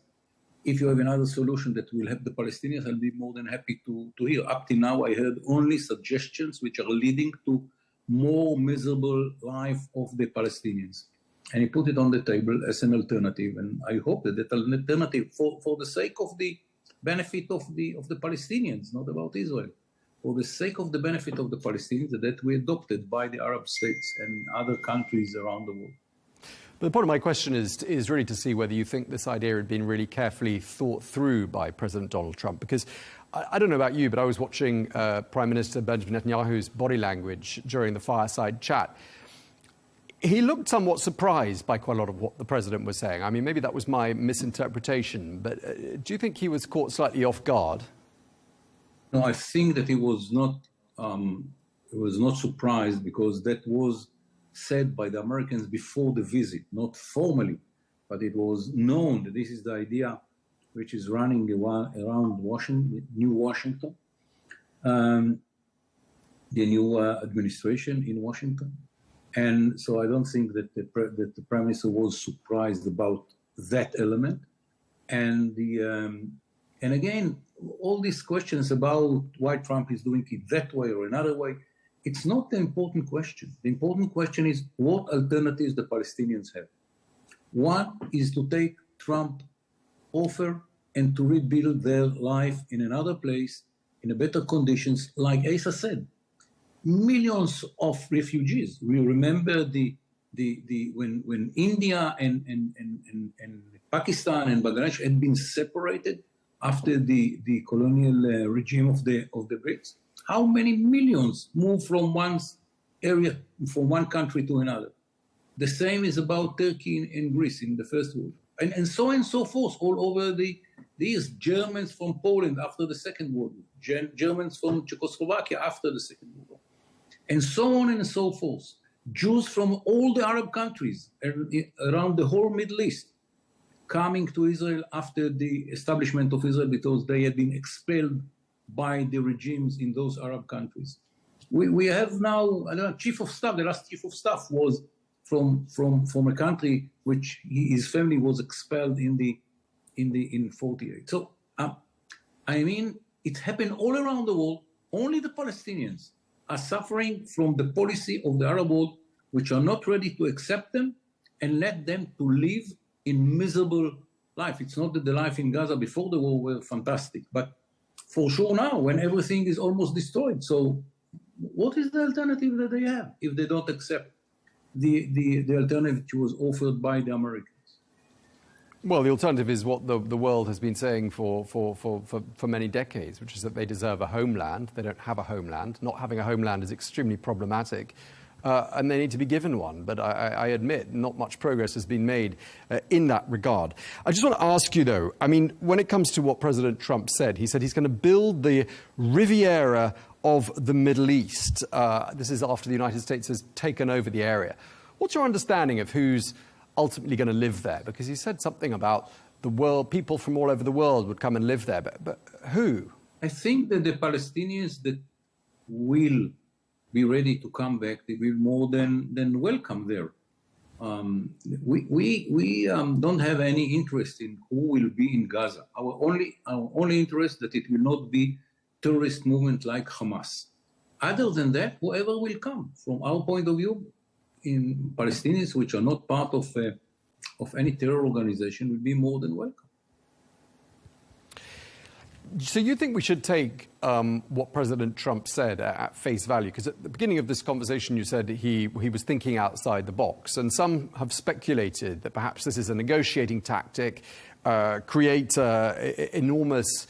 if you have another solution that will help the Palestinians, I'll be more than happy to hear. Up till now, I heard only suggestions which are leading to more miserable life of the Palestinians. And he put it on the table as an alternative. And I hope that that alternative, for the sake of the benefit of the Palestinians, not about Israel, for the sake of the benefit of the Palestinians, that we adopted by the Arab states and other countries around the world. But the point of my question is really to see whether you think this idea had been really carefully thought through by President Donald Trump. Because I don't know about you, but I was watching Prime Minister Benjamin Netanyahu's body language during the fireside chat. He looked somewhat surprised by quite a lot of what the president was saying. I mean, maybe that was my misinterpretation, but do you think he was caught slightly off guard? No, I think that he was not surprised, because that was said by the Americans before the visit, not formally, but it was known that this is the idea which is running around Washington, New Washington, the new administration in Washington. And so I don't think that the Prime Minister was surprised about that element. And and again, all these questions about why Trump is doing it that way or another way, it's not the important question. The important question is what alternatives the Palestinians have. One is to take Trump's offer and to rebuild their life in another place, in a better conditions, like Asa said. Millions of refugees. We remember when India and Pakistan and Bangladesh had been separated after the colonial regime of the Brits. How many millions moved from one area, from one country to another? The same is about Turkey and Greece in the First World War. And so on and so forth, all over these Germans from Poland after the Second World War, Germans from Czechoslovakia after the Second World War, and so on and so forth. Jews from all the Arab countries around the whole Middle East coming to Israel after the establishment of Israel because they had been expelled by the regimes in those Arab countries. We have now, I don't know, chief of staff, the last chief of staff was from a country which his family was expelled in 48. So, I mean, it happened all around the world. Only the Palestinians are suffering from the policy of the Arab world, which are not ready to accept them and let them to live in miserable life. It's not that the life in Gaza before the war were fantastic, but for sure now, when everything is almost destroyed. So what is the alternative that they have if they don't accept the alternative which was offered by the Americans? Well, the alternative is what the world has been saying for many decades, which is that they deserve a homeland. They don't have a homeland. Not having a homeland is extremely problematic, and they need to be given one. But I admit not much progress has been made in that regard. I just want to ask you, though, I mean, when it comes to what President Trump said, he said he's going to build the Riviera of the Middle East. This is after the United States has taken over the area. What's your understanding of who's ultimately going to live there? Because he said something about the world, people from all over the world would come and live there, but who? I think that the Palestinians that will be ready to come back, they will more than welcome there. We don't have any interest in who will be in Gaza. Our only interest that it will not be terrorist movement like Hamas. Other than that, whoever will come, from our point of view, in Palestinians which are not part of any terror organization will be more than welcome. So you think we should take what President Trump said at face value? Because at the beginning of this conversation you said he was thinking outside the box, and some have speculated that perhaps this is a negotiating tactic, create enormous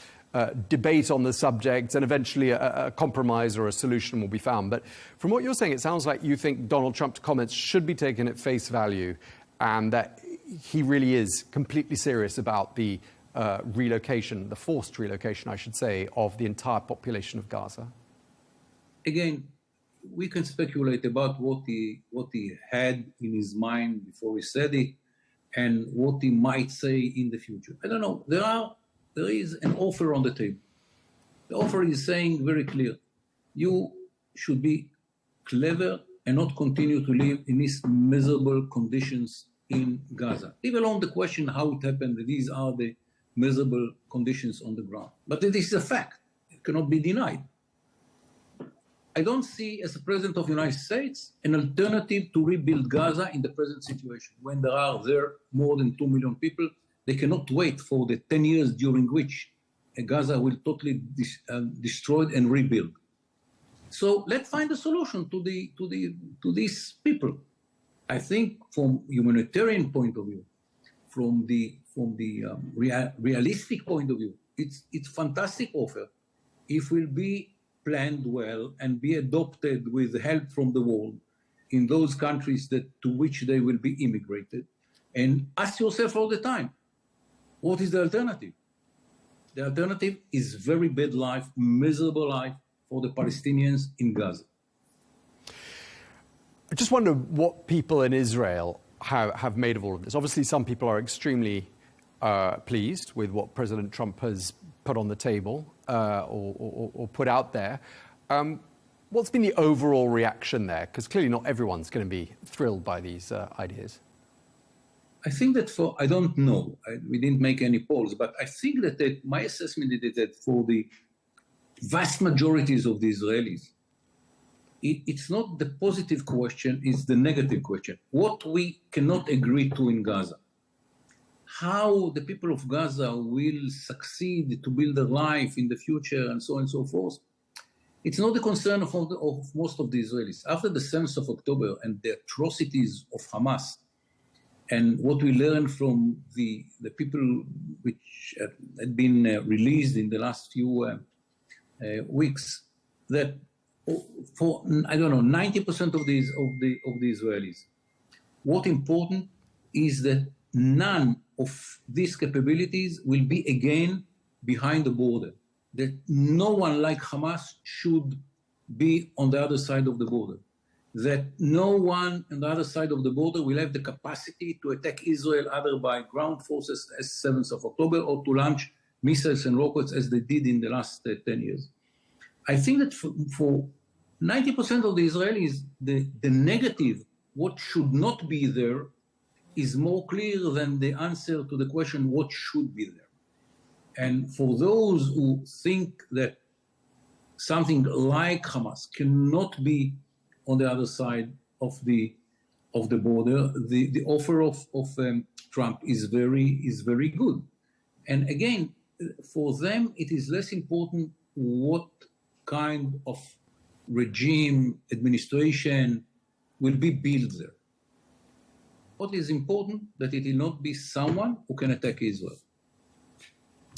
debate on the subject, and eventually a compromise or a solution will be found. But from what you're saying, it sounds like you think Donald Trump's comments should be taken at face value and that he really is completely serious about the relocation, the forced relocation, I should say, of the entire population of Gaza. Again, we can speculate about what he had in his mind before he said it and what he might say in the future. I don't know. There is an offer on the table. The offer is saying very clear, you should be clever and not continue to live in these miserable conditions in Gaza. Leave alone the question how it happened, these are the miserable conditions on the ground. But this is a fact. It cannot be denied. I don't see, as the President of the United States, an alternative to rebuild Gaza in the present situation. When there are more than 2 million people, they cannot wait for the 10 years during which Gaza will totally destroyed and rebuild. So let's find a solution to these people. I think from humanitarian point of view, from the realistic point of view, it's fantastic offer if will be planned well and be adopted with help from the world in those countries to which they will be immigrated. And ask yourself all the time, what is the alternative? The alternative is very bad life, miserable life for the Palestinians in Gaza. I just wonder what people in Israel have made of all of this. Obviously, some people are extremely pleased with what President Trump has put on the table or put out there. What's been the overall reaction there? Because clearly not everyone's going to be thrilled by these ideas. I think that I don't know, we didn't make any polls, but I think that my assessment is that for the vast majorities of the Israelis, it's not the positive question, it's the negative question. What we cannot agree to in Gaza. How the people of Gaza will succeed to build a life in the future and so on and so forth. It's not the concern of most of the Israelis. After the 7th of October and the atrocities of Hamas, and what we learned from the people which had been released in the last few weeks, that for 90% of the Israelis What's important is that none of these capabilities will be again behind the border, that no one like Hamas should be on the other side of the border, that no one on the other side of the border will have the capacity to attack Israel either by ground forces as 7th of October or to launch missiles and rockets as they did in the last 10 years. I think that for 90% of the Israelis, the negative, what should not be there, is more clear than the answer to the question, what should be there? And for those who think that something like Hamas cannot be on the other side of the border, the offer of Trump is very good. And again, for them, it is less important what kind of regime, administration will be built there. What is important, that it will not be someone who can attack Israel.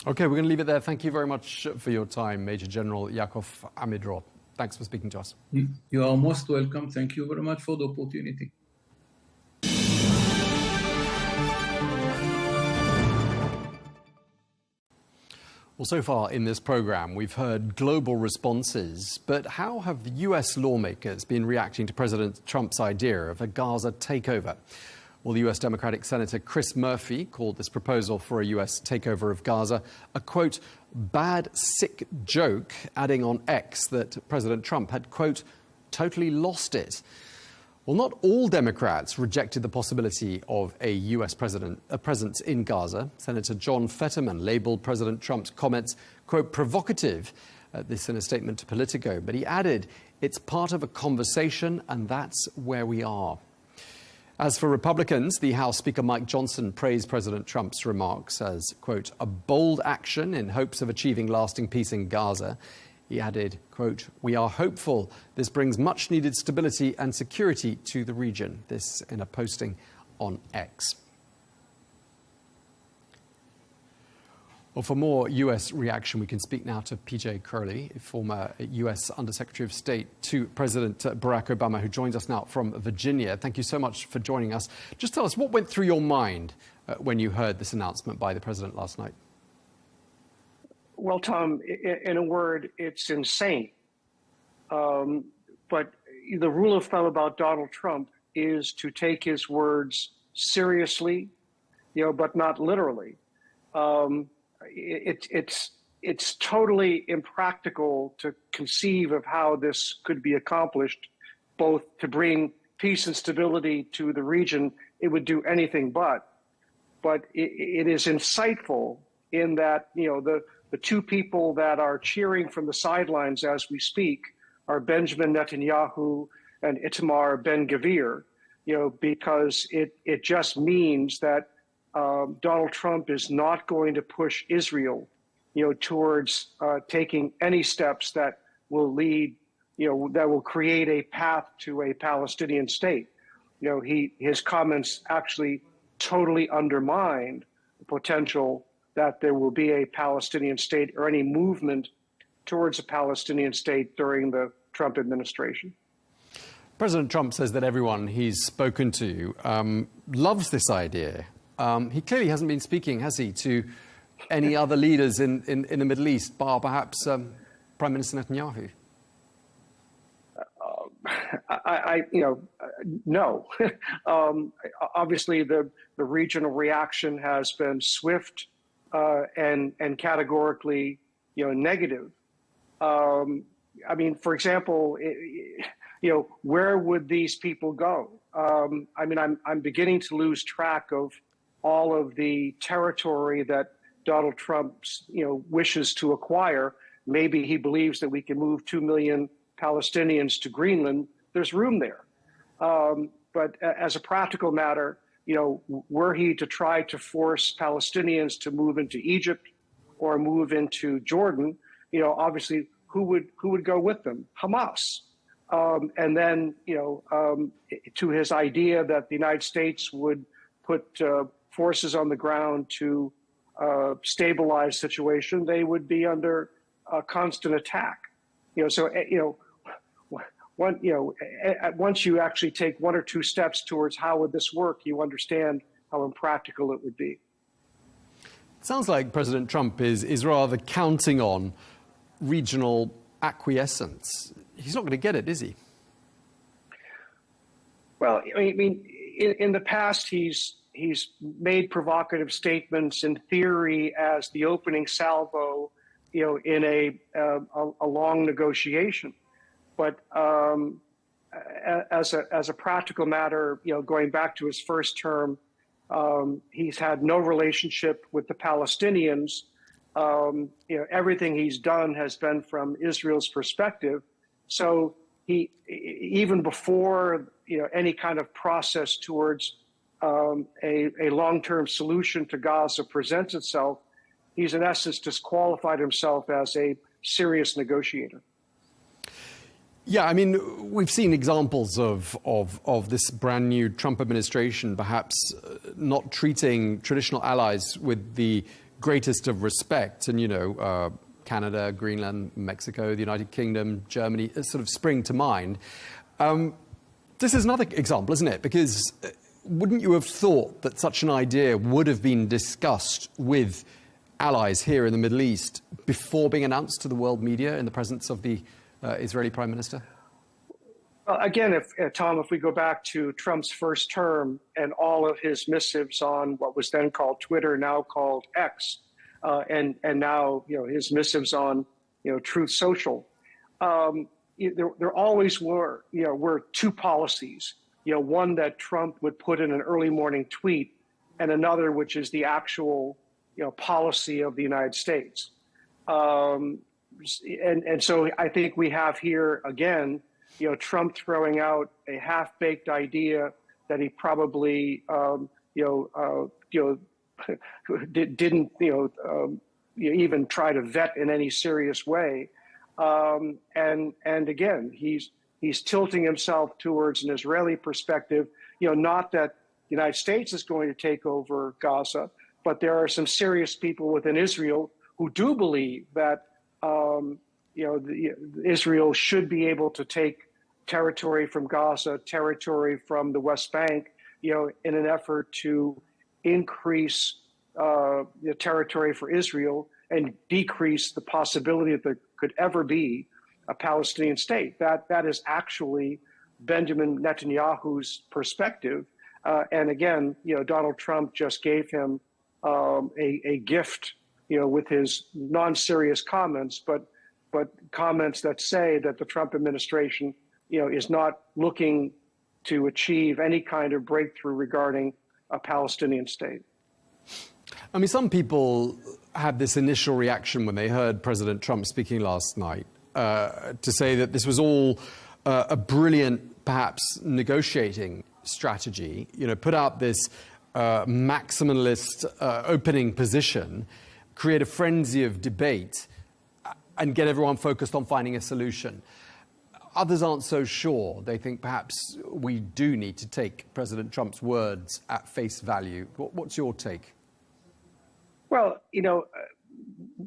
Okay, we're going to leave it there. Thank you very much for your time, Major General Yaakov Amidror. Thanks for speaking to us. You are most welcome. Thank you very much for the opportunity. Well, so far in this program, we've heard global responses, but how have US lawmakers been reacting to President Trump's idea of a Gaza takeover? Well, the US Democratic Senator Chris Murphy called this proposal for a US takeover of Gaza a, quote, bad, sick joke, adding on X that President Trump had, quote, totally lost it. Well, not all Democrats rejected the possibility of a US presence in Gaza. Senator John Fetterman labeled President Trump's comments, quote, provocative, this in a statement to Politico. But he added, it's part of a conversation, and that's where we are. As for Republicans, the House Speaker Mike Johnson praised President Trump's remarks as, quote, a bold action in hopes of achieving lasting peace in Gaza. He added, quote, we are hopeful this brings much needed stability and security to the region. This in a posting on X. Well, for more US reaction, we can speak now to PJ Curley, former US Undersecretary of State to President Barack Obama, who joins us now from Virginia. Thank you so much for joining us. Just tell us, what went through your mind when you heard this announcement by the president last night? Well, Tom, in a word, it's insane. But the rule of thumb about Donald Trump is to take his words seriously, but not literally. It's totally impractical to conceive of how this could be accomplished, both to bring peace and stability to the region. It would do anything but it is insightful in that, the two people that are cheering from the sidelines as we speak are Benjamin Netanyahu and Itamar Ben-Gvir, because it just means that Donald Trump is not going to push Israel, towards taking any steps that will lead, that will create a path to a Palestinian state. His comments actually totally undermined the potential that there will be a Palestinian state or any movement towards a Palestinian state during the Trump administration. President Trump says that everyone he's spoken to loves this idea. He clearly hasn't been speaking, has he, to any other leaders in the Middle East, bar perhaps Prime Minister Netanyahu? No. Obviously, the regional reaction has been swift and categorically, negative. For example, where would these people go? I'm beginning to lose track of all of the territory that Donald Trump, wishes to acquire. Maybe he believes that we can move 2 million Palestinians to Greenland. There's room there. But as a practical matter, were he to try to force Palestinians to move into Egypt or move into Jordan, obviously who would go with them? Hamas. And then, to his idea that the United States would put forces on the ground to stabilize the situation, they would be under constant attack. once you actually take one or two steps towards how would this work, you understand how impractical it would be. It sounds like President Trump is rather counting on regional acquiescence. He's not going to get it, is he? Well, I mean, in the past, he's made provocative statements in theory as the opening salvo, in a long negotiation. But as a practical matter, going back to his first term, he's had no relationship with the Palestinians. Everything he's done has been from Israel's perspective. So he, even before any kind of process towards a long-term solution to Gaza presents itself, he's in essence disqualified himself as a serious negotiator. Yeah, I mean, we've seen examples of this brand new Trump administration perhaps not treating traditional allies with the greatest of respect. And, Canada, Greenland, Mexico, the United Kingdom, Germany sort of spring to mind. This is another example, isn't it? Because wouldn't you have thought that such an idea would have been discussed with allies here in the Middle East before being announced to the world media in the presence of the Israeli Prime Minister? Well, again, Tom, if we go back to Trump's first term and all of his missives on what was then called Twitter, now called X, and now his missives on Truth Social, there always were two policies. One that Trump would put in an early morning tweet, and another which is the actual policy of the United States. And so I think we have here again, Trump throwing out a half-baked idea that he probably didn't even try to vet in any serious way. And again, he's tilting himself towards an Israeli perspective. Not that the United States is going to take over Gaza, but there are some serious people within Israel who do believe that Israel should be able to take territory from Gaza, territory from the West Bank, in an effort to increase the territory for Israel and decrease the possibility that there could ever be a Palestinian state. That is actually Benjamin Netanyahu's perspective. And again, Donald Trump just gave him a gift, with his non-serious comments, but comments that say that the Trump administration, is not looking to achieve any kind of breakthrough regarding a Palestinian state. I mean, some people had this initial reaction when they heard President Trump speaking last night to say that this was all a brilliant, perhaps, negotiating strategy, put out this maximalist opening position, create a frenzy of debate, and get everyone focused on finding a solution. Others aren't so sure. They think perhaps we do need to take President Trump's words at face value. What's your take? Well,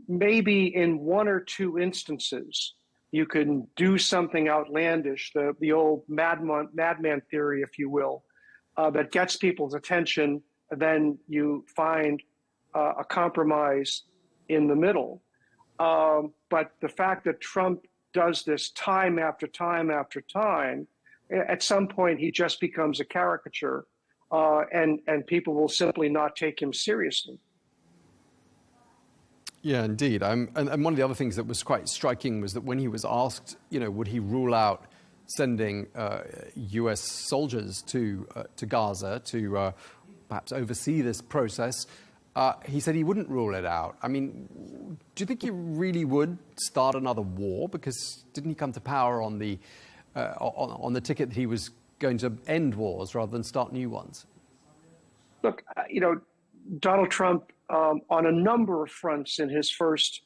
maybe in one or two instances, you can do something outlandish, the old madman theory, if you will, that gets people's attention, and then you find a compromise in the middle. But the fact that Trump does this time after time after time, at some point he just becomes a caricature, and people will simply not take him seriously. Yeah, indeed. And one of the other things that was quite striking was that when he was asked, would he rule out sending U.S. soldiers to Gaza to perhaps oversee this process, he said he wouldn't rule it out. I mean, do you think he really would start another war? Because didn't he come to power on the ticket that he was going to end wars rather than start new ones? Look, Donald Trump, on a number of fronts in his first,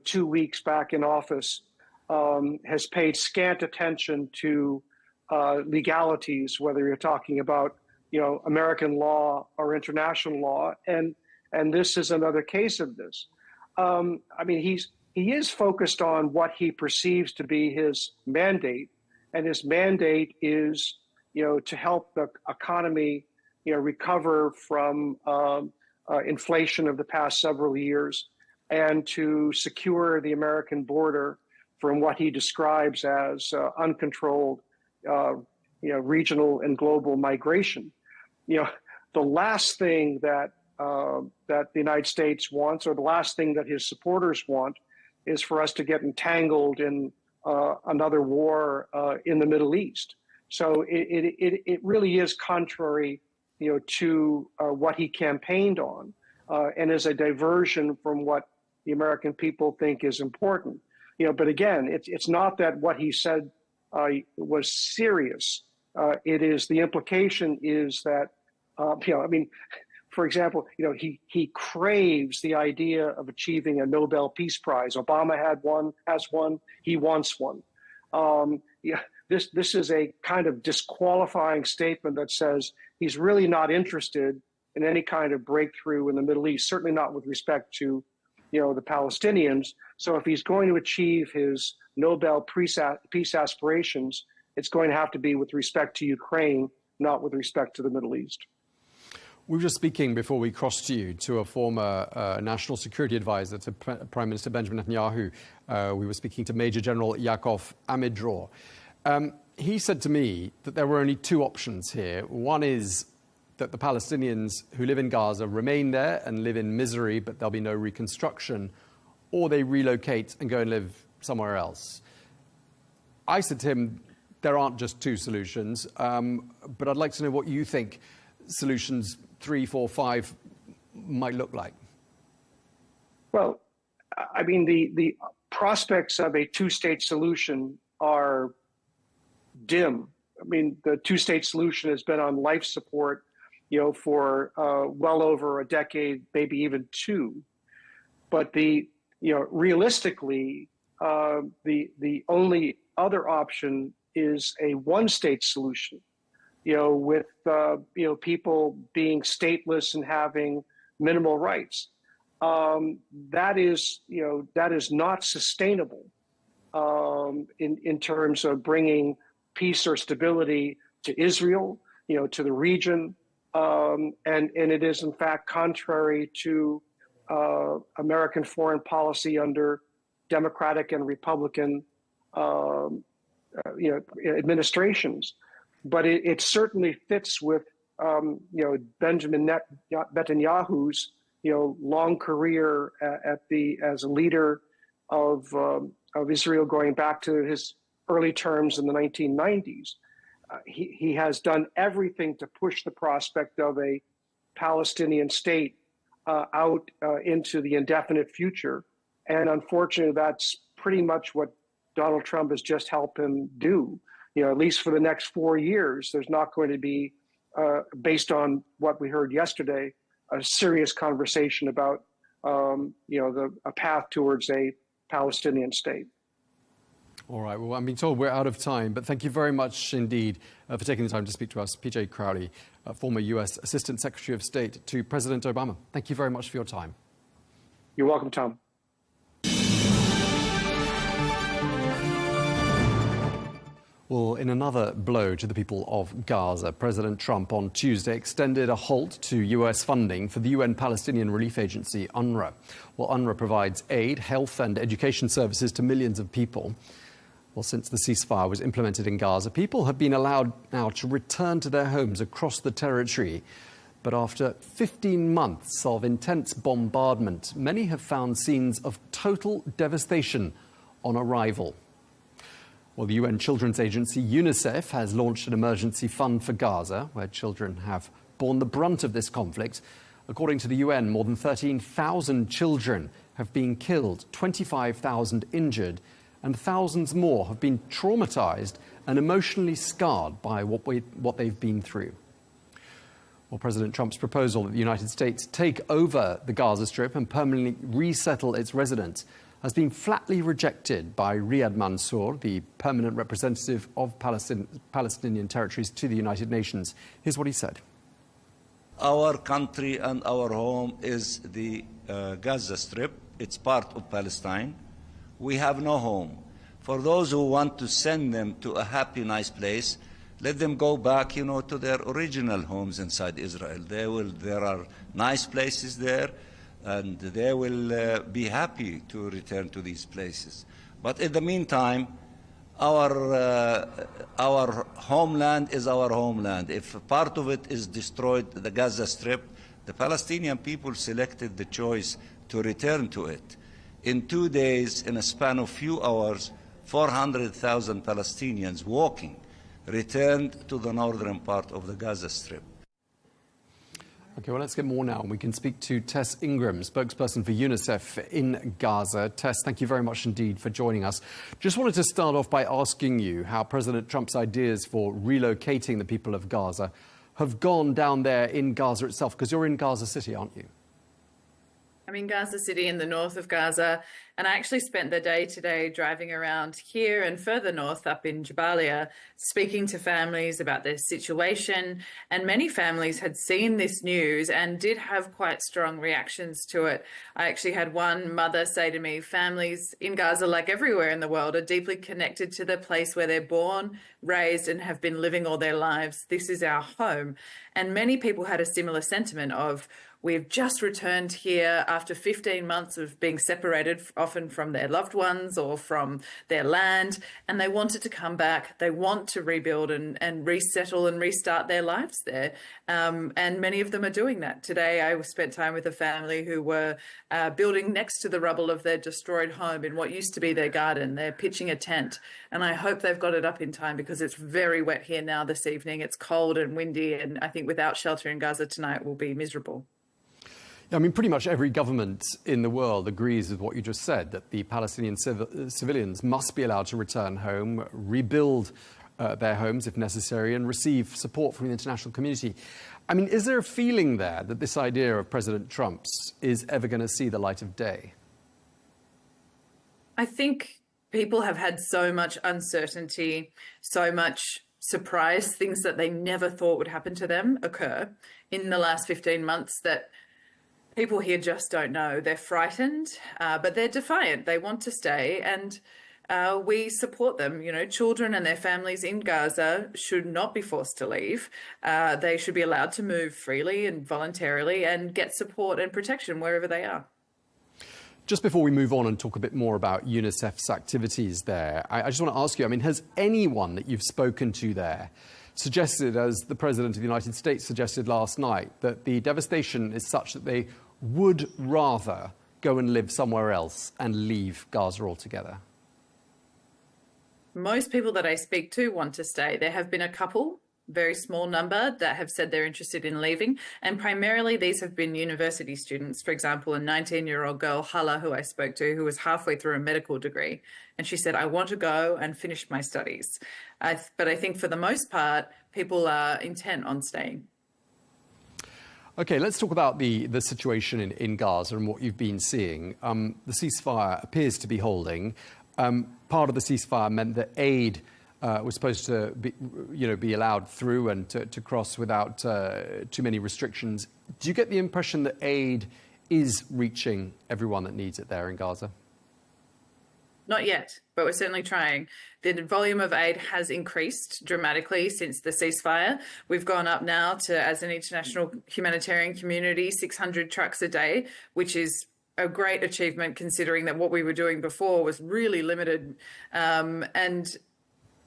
2 weeks back in office, has paid scant attention to legalities, whether you're talking about, American law or international law, and this is another case of this. I mean, he is focused on what he perceives to be his mandate, and his mandate is, to help the economy, recover from inflation of the past several years, and to secure the American border from what he describes as uncontrolled, regional and global migration. The last thing that the United States wants, or the last thing that his supporters want, is for us to get entangled in another war in the Middle East. So it really is contrary, to what he campaigned on, and is a diversion from what the American people think is important. But again, it's not that what he said was serious. It is, the implication is that, for example, he craves the idea of achieving a Nobel Peace Prize. Obama has one, he wants one. This is a kind of disqualifying statement that says he's really not interested in any kind of breakthrough in the Middle East, certainly not with respect to, the Palestinians. So if he's going to achieve his Nobel peace aspirations, it's going to have to be with respect to Ukraine, not with respect to the Middle East. We were just speaking before we crossed to you to a former national security advisor to Prime Minister Benjamin Netanyahu. We were speaking to Major General Yaakov Amidror. He said to me that there were only two options here. One is that the Palestinians who live in Gaza remain there and live in misery, but there'll be no reconstruction, or they relocate and go and live somewhere else. I said to him, there aren't just two solutions, but I'd like to know what you think solutions 3, 4, 5 might look like. Well, the prospects of a two-state solution are dim. The two-state solution has been on life support, for well over a decade, maybe even two. But realistically, the only other option is a one-state solution, with people being stateless and having minimal rights. That is not sustainable in terms of bringing peace or stability to Israel, to the region, and it is in fact contrary to American foreign policy under Democratic and Republican administrations. But it certainly fits with Benjamin Netanyahu's long career as a leader of Israel, going back to his early terms in the 1990s. He has done everything to push the prospect of a Palestinian state out into the indefinite future. And unfortunately, that's pretty much what Donald Trump has just helped him do. At least for the next 4 years, there's not going to be, based on what we heard yesterday, a serious conversation about, a path towards a Palestinian state. All right. Well, I'm being told we're out of time, but thank you very much indeed for taking the time to speak to us. PJ Crowley, former U.S. Assistant Secretary of State to President Obama. Thank you very much for your time. You're welcome, Tom. Well, in another blow to the people of Gaza, President Trump on Tuesday extended a halt to U.S. funding for the UN Palestinian relief agency, UNRWA. Well, UNRWA provides aid, health and education services to millions of people. Well, since the ceasefire was implemented in Gaza, people have been allowed now to return to their homes across the territory. But after 15 months of intense bombardment, many have found scenes of total devastation on arrival. Well, the UN Children's Agency, UNICEF, has launched an emergency fund for Gaza, where children have borne the brunt of this conflict. According to the UN, more than 13,000 children have been killed, 25,000 injured, and thousands more have been traumatized and emotionally scarred by what they've been through. Well, President Trump's proposal that the United States take over the Gaza Strip and permanently resettle its residents has been flatly rejected by Riyad Mansour, the permanent representative of Palestinian territories to the United Nations. Here's what he said. Our country and our home is the Gaza Strip. It's part of Palestine. We have no home. For those who want to send them to a happy, nice place, let them go back, to their original homes inside Israel. There are nice places there, and they will be happy to return to these places. But in the meantime, our homeland is our homeland. If part of it is destroyed, the Gaza Strip, the Palestinian people selected the choice to return to it. In 2 days, in a span of few hours, 400,000 Palestinians walking returned to the northern part of the Gaza Strip. Okay, well, let's get more now. We can speak to Tess Ingram, spokesperson for UNICEF in Gaza. Tess, thank you very much indeed for joining us. Just wanted to start off by asking you how President Trump's ideas for relocating the people of Gaza have gone down there in Gaza itself, because you're in Gaza City, aren't you? I'm in Gaza City in the north of Gaza, and I actually spent the day today driving around here and further north up in Jabalia, speaking to families about their situation. And many families had seen this news and did have quite strong reactions to it. I actually had one mother say to me, families in Gaza, like everywhere in the world, are deeply connected to the place where they're born, raised, and have been living all their lives. This is our home. And many people had a similar sentiment of, we've just returned here after 15 months of being separated, often from their loved ones or from their land, and they wanted to come back. They want to rebuild and resettle and restart their lives there. And many of them are doing that. Today, I spent time with a family who were building next to the rubble of their destroyed home in what used to be their garden. They're pitching a tent, and I hope they've got it up in time because it's very wet here now this evening. It's cold and windy, and I think without shelter in Gaza tonight will be miserable. I mean, pretty much every government in the world agrees with what you just said, that the Palestinian civilians must be allowed to return home, rebuild their homes if necessary, and receive support from the international community. I mean, is there a feeling there that this idea of President Trump's is ever going to see the light of day? I think people have had so much uncertainty, so much surprise, things that they never thought would happen to them occur in the last 15 months that people here just don't know. They're frightened, but they're defiant. They want to stay, and we support them. Children and their families in Gaza should not be forced to leave. They should be allowed to move freely and voluntarily and get support and protection wherever they are. Just before we move on and talk a bit more about UNICEF's activities there, I just want to ask you, I mean, has anyone that you've spoken to there suggested, as the President of the United States suggested last night, that the devastation is such that they would rather go and live somewhere else and leave Gaza altogether? Most people that I speak to want to stay. There have been a couple, very small number, that have said they're interested in leaving. And primarily these have been university students. For example, a 19-year-old girl, Hala, who I spoke to, who was halfway through a medical degree. And she said, I want to go and finish my studies. But I think for the most part, people are intent on staying. OK, let's talk about the situation in Gaza and what you've been seeing. The ceasefire appears to be holding. Part of the ceasefire meant that aid was supposed to be allowed through and to cross without too many restrictions. Do you get the impression that aid is reaching everyone that needs it there in Gaza? Not yet, but we're certainly trying. The volume of aid has increased dramatically since the ceasefire. We've gone up now to, as an international humanitarian community, 600 trucks a day, which is a great achievement considering that what we were doing before was really limited. And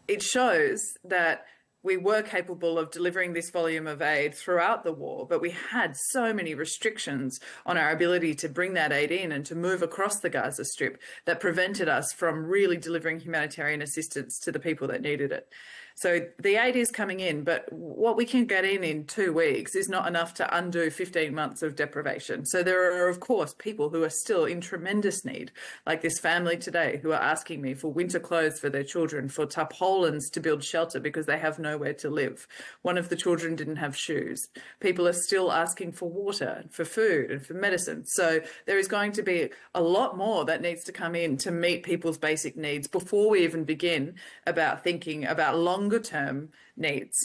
it shows that we were capable of delivering this volume of aid throughout the war, but we had so many restrictions on our ability to bring that aid in and to move across the Gaza Strip that prevented us from really delivering humanitarian assistance to the people that needed it. So the aid is coming in, but what we can get in 2 weeks is not enough to undo 15 months of deprivation. So there are, of course, people who are still in tremendous need, like this family today who are asking me for winter clothes for their children, for tarpaulins to build shelter because they have nowhere to live. One of the children didn't have shoes. People are still asking for water, for food and for medicine. So there is going to be a lot more that needs to come in to meet people's basic needs before we even begin about thinking about longer-term needs.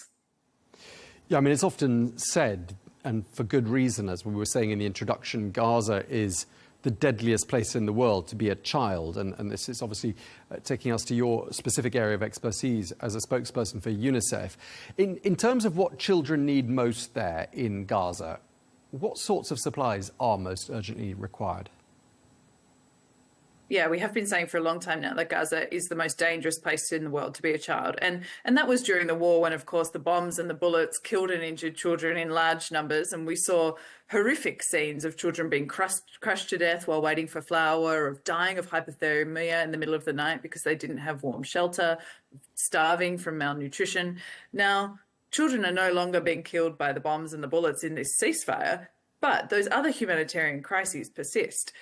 Yeah, I mean, it's often said, and for good reason, as we were saying in the introduction, Gaza is the deadliest place in the world to be a child. And this is obviously taking us to your specific area of expertise as a spokesperson for UNICEF. In terms of what children need most there in Gaza, what sorts of supplies are most urgently required? Yeah, we have been saying for a long time now that Gaza is the most dangerous place in the world to be a child. And that was during the war when, of course, the bombs and the bullets killed and injured children in large numbers. And we saw horrific scenes of children being crushed to death while waiting for flour, of dying of hypothermia in the middle of the night because they didn't have warm shelter, starving from malnutrition. Now, children are no longer being killed by the bombs and the bullets in this ceasefire, but those other humanitarian crises persist.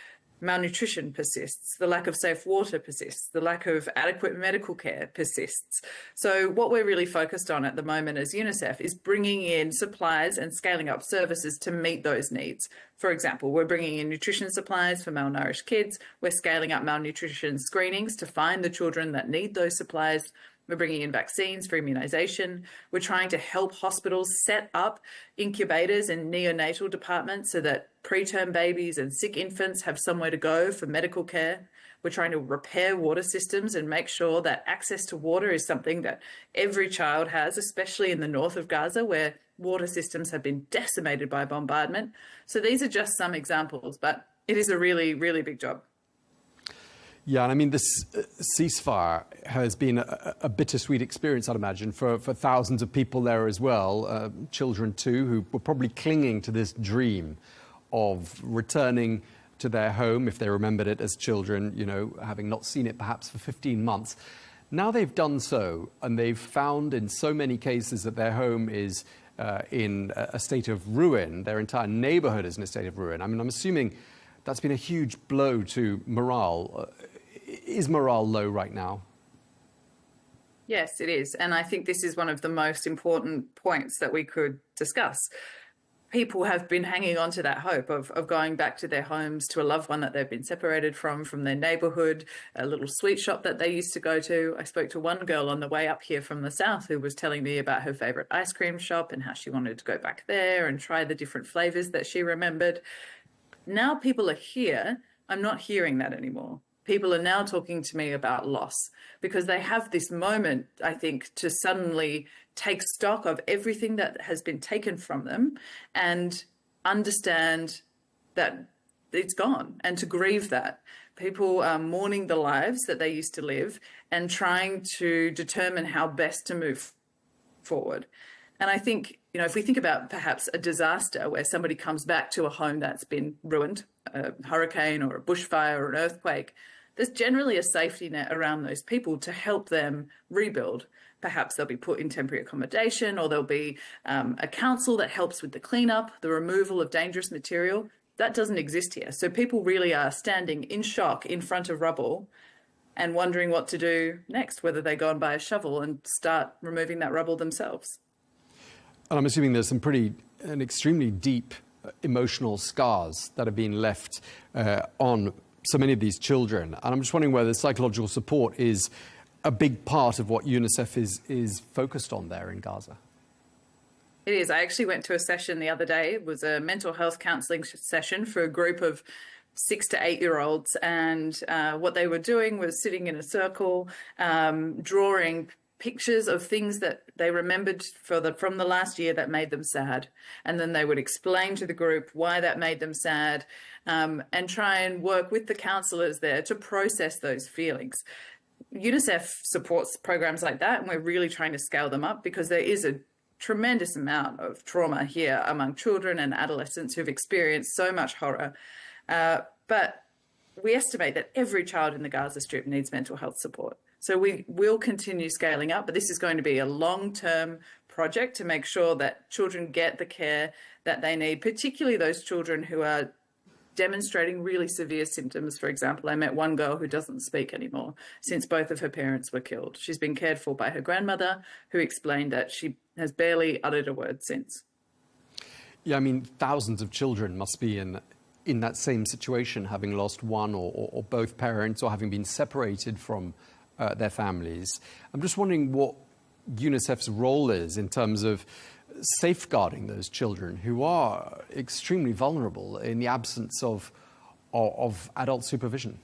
Malnutrition persists, the lack of safe water persists, the lack of adequate medical care persists. So what we're really focused on at the moment as UNICEF is bringing in supplies and scaling up services to meet those needs. For example, we're bringing in nutrition supplies for malnourished kids. We're scaling up malnutrition screenings to find the children that need those supplies. We're bringing in vaccines for immunisation. We're trying to help hospitals set up incubators and neonatal departments so that preterm babies and sick infants have somewhere to go for medical care. We're trying to repair water systems and make sure that access to water is something that every child has, especially in the north of Gaza, where water systems have been decimated by bombardment. So these are just some examples, but it is a really, really big job. Yeah, and I mean, this ceasefire has been a bittersweet experience, I'd imagine, for thousands of people there as well, children too, who were probably clinging to this dream of returning to their home, if they remembered it as children, you know, having not seen it perhaps for 15 months. Now they've done so, and they've found in so many cases that their home is in a state of ruin. Their entire neighborhood is in a state of ruin. I mean, I'm assuming that's been a huge blow to morale. Is morale low right now? Yes, it is. And I think this is one of the most important points that we could discuss. People have been hanging on to that hope of going back to their homes, to a loved one that they've been separated from their neighbourhood, a little sweet shop that they used to go to. I spoke to one girl on the way up here from the south who was telling me about her favourite ice cream shop and how she wanted to go back there and try the different flavours that she remembered. Now people are here. I'm not hearing that anymore. People are now talking to me about loss because they have this moment, I think, to suddenly take stock of everything that has been taken from them and understand that it's gone and to grieve that. People are mourning the lives that they used to live and trying to determine how best to move forward. And I think, you know, if we think about perhaps a disaster where somebody comes back to a home that's been ruined, a hurricane or a bushfire or an earthquake, there's generally a safety net around those people to help them rebuild. Perhaps they'll be put in temporary accommodation, or there'll be a council that helps with the cleanup, the removal of dangerous material. That doesn't exist here. So people really are standing in shock in front of rubble and wondering what to do next, whether they go and buy a shovel and start removing that rubble themselves. And I'm assuming there's an extremely deep emotional scars that have been left on so many of these children. And I'm just wondering whether psychological support is a big part of what UNICEF is focused on there in Gaza. It is. I actually went to a session the other day. It was a mental health counselling session for a group of 6 to 8-year-olds. And what they were doing was sitting in a circle, drawing pictures of things that they remembered from the last year that made them sad. And then they would explain to the group why that made them sad, and try and work with the counsellors there to process those feelings. UNICEF supports programs like that, and we're really trying to scale them up because there is a tremendous amount of trauma here among children and adolescents who've experienced so much horror. But we estimate that every child in the Gaza Strip needs mental health support. So we will continue scaling up, but this is going to be a long-term project to make sure that children get the care that they need, particularly those children who are demonstrating really severe symptoms. For example, I met one girl who doesn't speak anymore since both of her parents were killed. She's been cared for by her grandmother, who explained that she has barely uttered a word since. Yeah, I mean, thousands of children must be in that same situation, having lost one or both parents, or having been separated from their families. I'm just wondering what UNICEF's role is in terms of safeguarding those children who are extremely vulnerable in the absence of of adult supervision?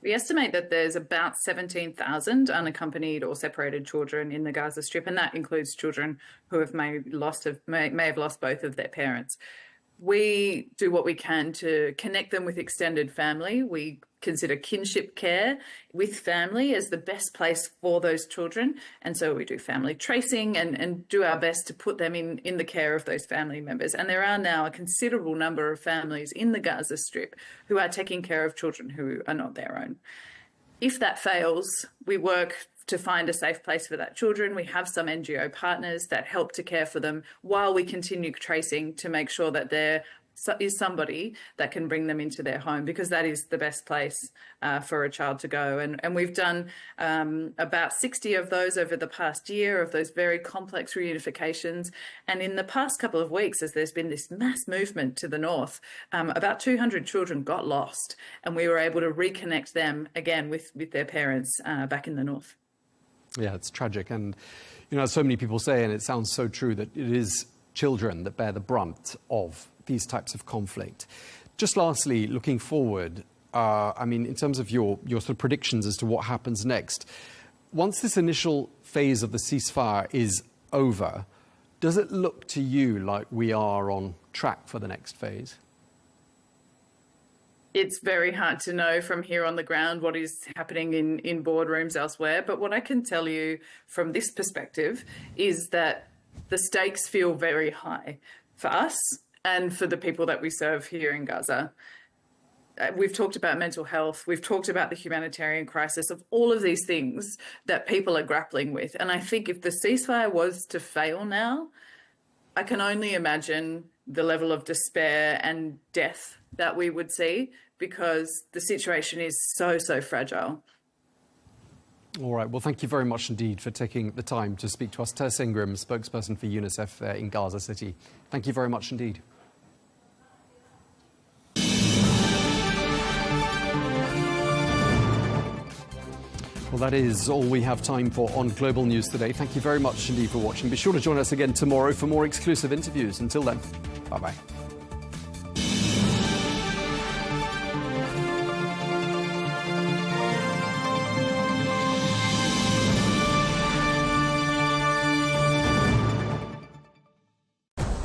We estimate that there's about 17,000 unaccompanied or separated children in the Gaza Strip, and that includes children who may have lost both of their parents. We do what we can to connect them with extended family. We consider kinship care with family as the best place for those children. And so we do family tracing and do our best to put them in the care of those family members. And there are now a considerable number of families in the Gaza Strip who are taking care of children who are not their own. If that fails, we work to find a safe place for that children. We have some NGO partners that help to care for them while we continue tracing to make sure that there is somebody that can bring them into their home, because that is the best place for a child to go. And we've done about 60 of those over the past year, of those very complex reunifications. And in the past couple of weeks, as there's been this mass movement to the north, about 200 children got lost, and we were able to reconnect them again with their parents back in the north. Yeah, it's tragic. And, you know, so many people say, and it sounds so true, that it is children that bear the brunt of these types of conflict. Just lastly, looking forward, I mean, in terms of your sort of predictions as to what happens next, once this initial phase of the ceasefire is over, does it look to you like we are on track for the next phase? It's very hard to know from here on the ground what is happening in boardrooms elsewhere. But what I can tell you from this perspective is that the stakes feel very high for us and for the people that we serve here in Gaza. We've talked about mental health. We've talked about the humanitarian crisis, of all of these things that people are grappling with. And I think if the ceasefire was to fail now, I can only imagine the level of despair and death that we would see, because the situation is so fragile. All right. Well, thank you very much indeed for taking the time to speak to us. Tess Ingram, spokesperson for UNICEF in Gaza City. Thank you very much indeed. Well, that is all we have time for on Global News today. Thank you very much indeed for watching. Be sure to join us again tomorrow for more exclusive interviews. Until then, bye-bye.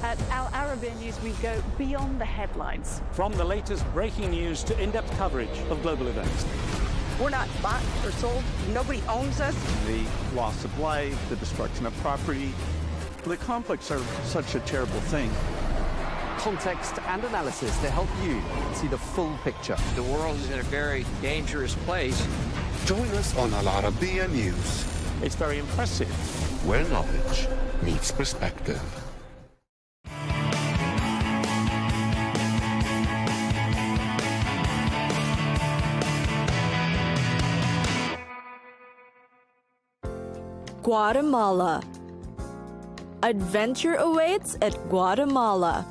At Arabiya News, we go beyond the headlines. From the latest breaking news to in-depth coverage of global events. We're not bought or sold. Nobody owns us. The loss of life, the destruction of property. The conflicts are such a terrible thing. Context and analysis to help you see the full picture. The world is in a very dangerous place. Join us on Arabiya News, It's very impressive. where knowledge meets perspective. Guatemala. Adventure awaits at Guatemala.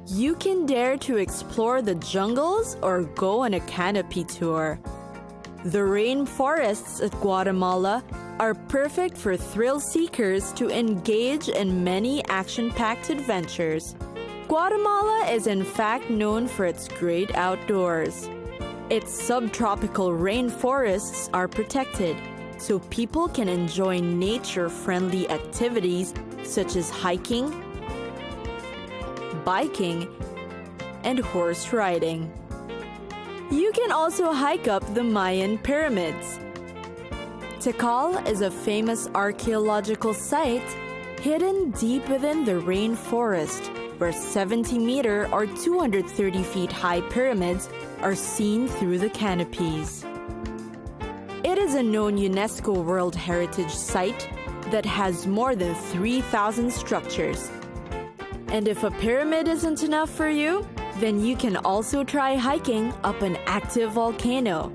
You can dare to explore the jungles or go on a canopy tour. The rainforests at Guatemala are perfect for thrill seekers to engage in many action-packed adventures. Guatemala is in fact known for its great outdoors. Its subtropical rainforests are protected, so people can enjoy nature-friendly activities such as hiking, biking, and horse riding. You can also hike up the Mayan pyramids. Tikal is a famous archaeological site hidden deep within the rainforest, where 70-meter or 230 feet high pyramids are seen through the canopies. It is a known UNESCO World Heritage Site that has more than 3,000 structures. And if a pyramid isn't enough for you, then you can also try hiking up an active volcano.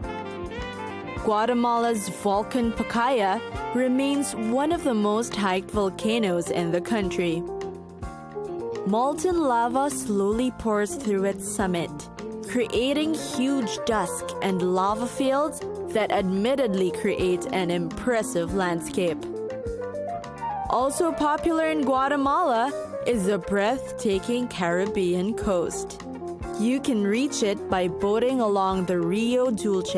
Guatemala's Volcan Pacaya remains one of the most hiked volcanoes in the country. Molten lava slowly pours through its summit, creating huge dust and lava fields that admittedly create an impressive landscape. Also popular in Guatemala is the breathtaking Caribbean coast. You can reach it by boating along the Rio Dulce.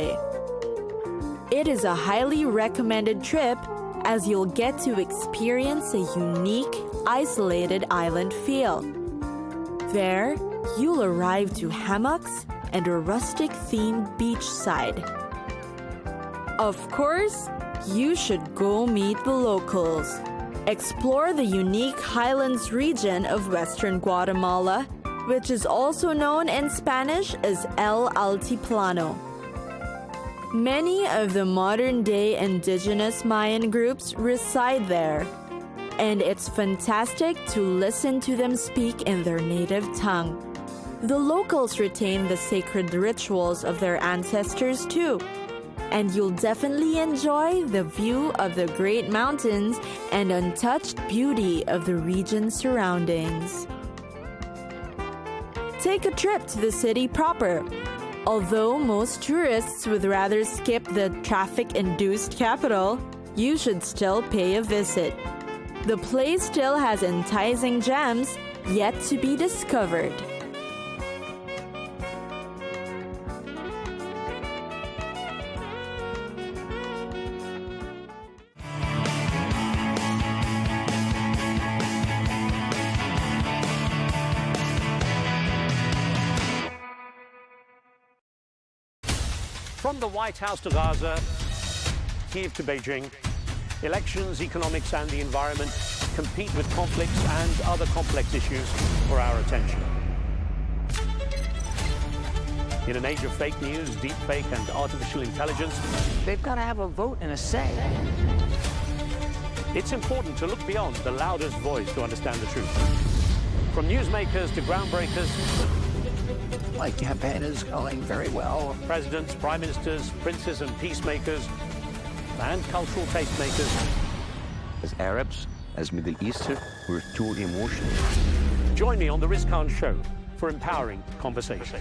It is a highly recommended trip as you'll get to experience a unique, isolated island feel. There, you'll arrive to hammocks and a rustic-themed beachside. Of course, you should go meet the locals. Explore the unique highlands region of western Guatemala, which is also known in Spanish as El Altiplano. Many of the modern-day indigenous Mayan groups reside there, and it's fantastic to listen to them speak in their native tongue. The locals retain the sacred rituals of their ancestors too, and you'll definitely enjoy the view of the great mountains and untouched beauty of the region's surroundings. Take a trip to the city proper. Although most tourists would rather skip the traffic-induced capital, you should still pay a visit. The place still has enticing gems yet to be discovered. From the White House to Gaza, Kiev to Beijing, elections, economics and the environment compete with conflicts and other complex issues for our attention. In an age of fake news, deepfake and artificial intelligence, They've got to have a vote and a say. it's important to look beyond the loudest voice to understand the truth. From newsmakers to groundbreakers, My campaign is going very well. presidents, prime ministers, princes and peacemakers, and cultural tastemakers. As Arabs, as Middle Eastern, we're too emotional. Join me on the Riz Khan Show for empowering conversation.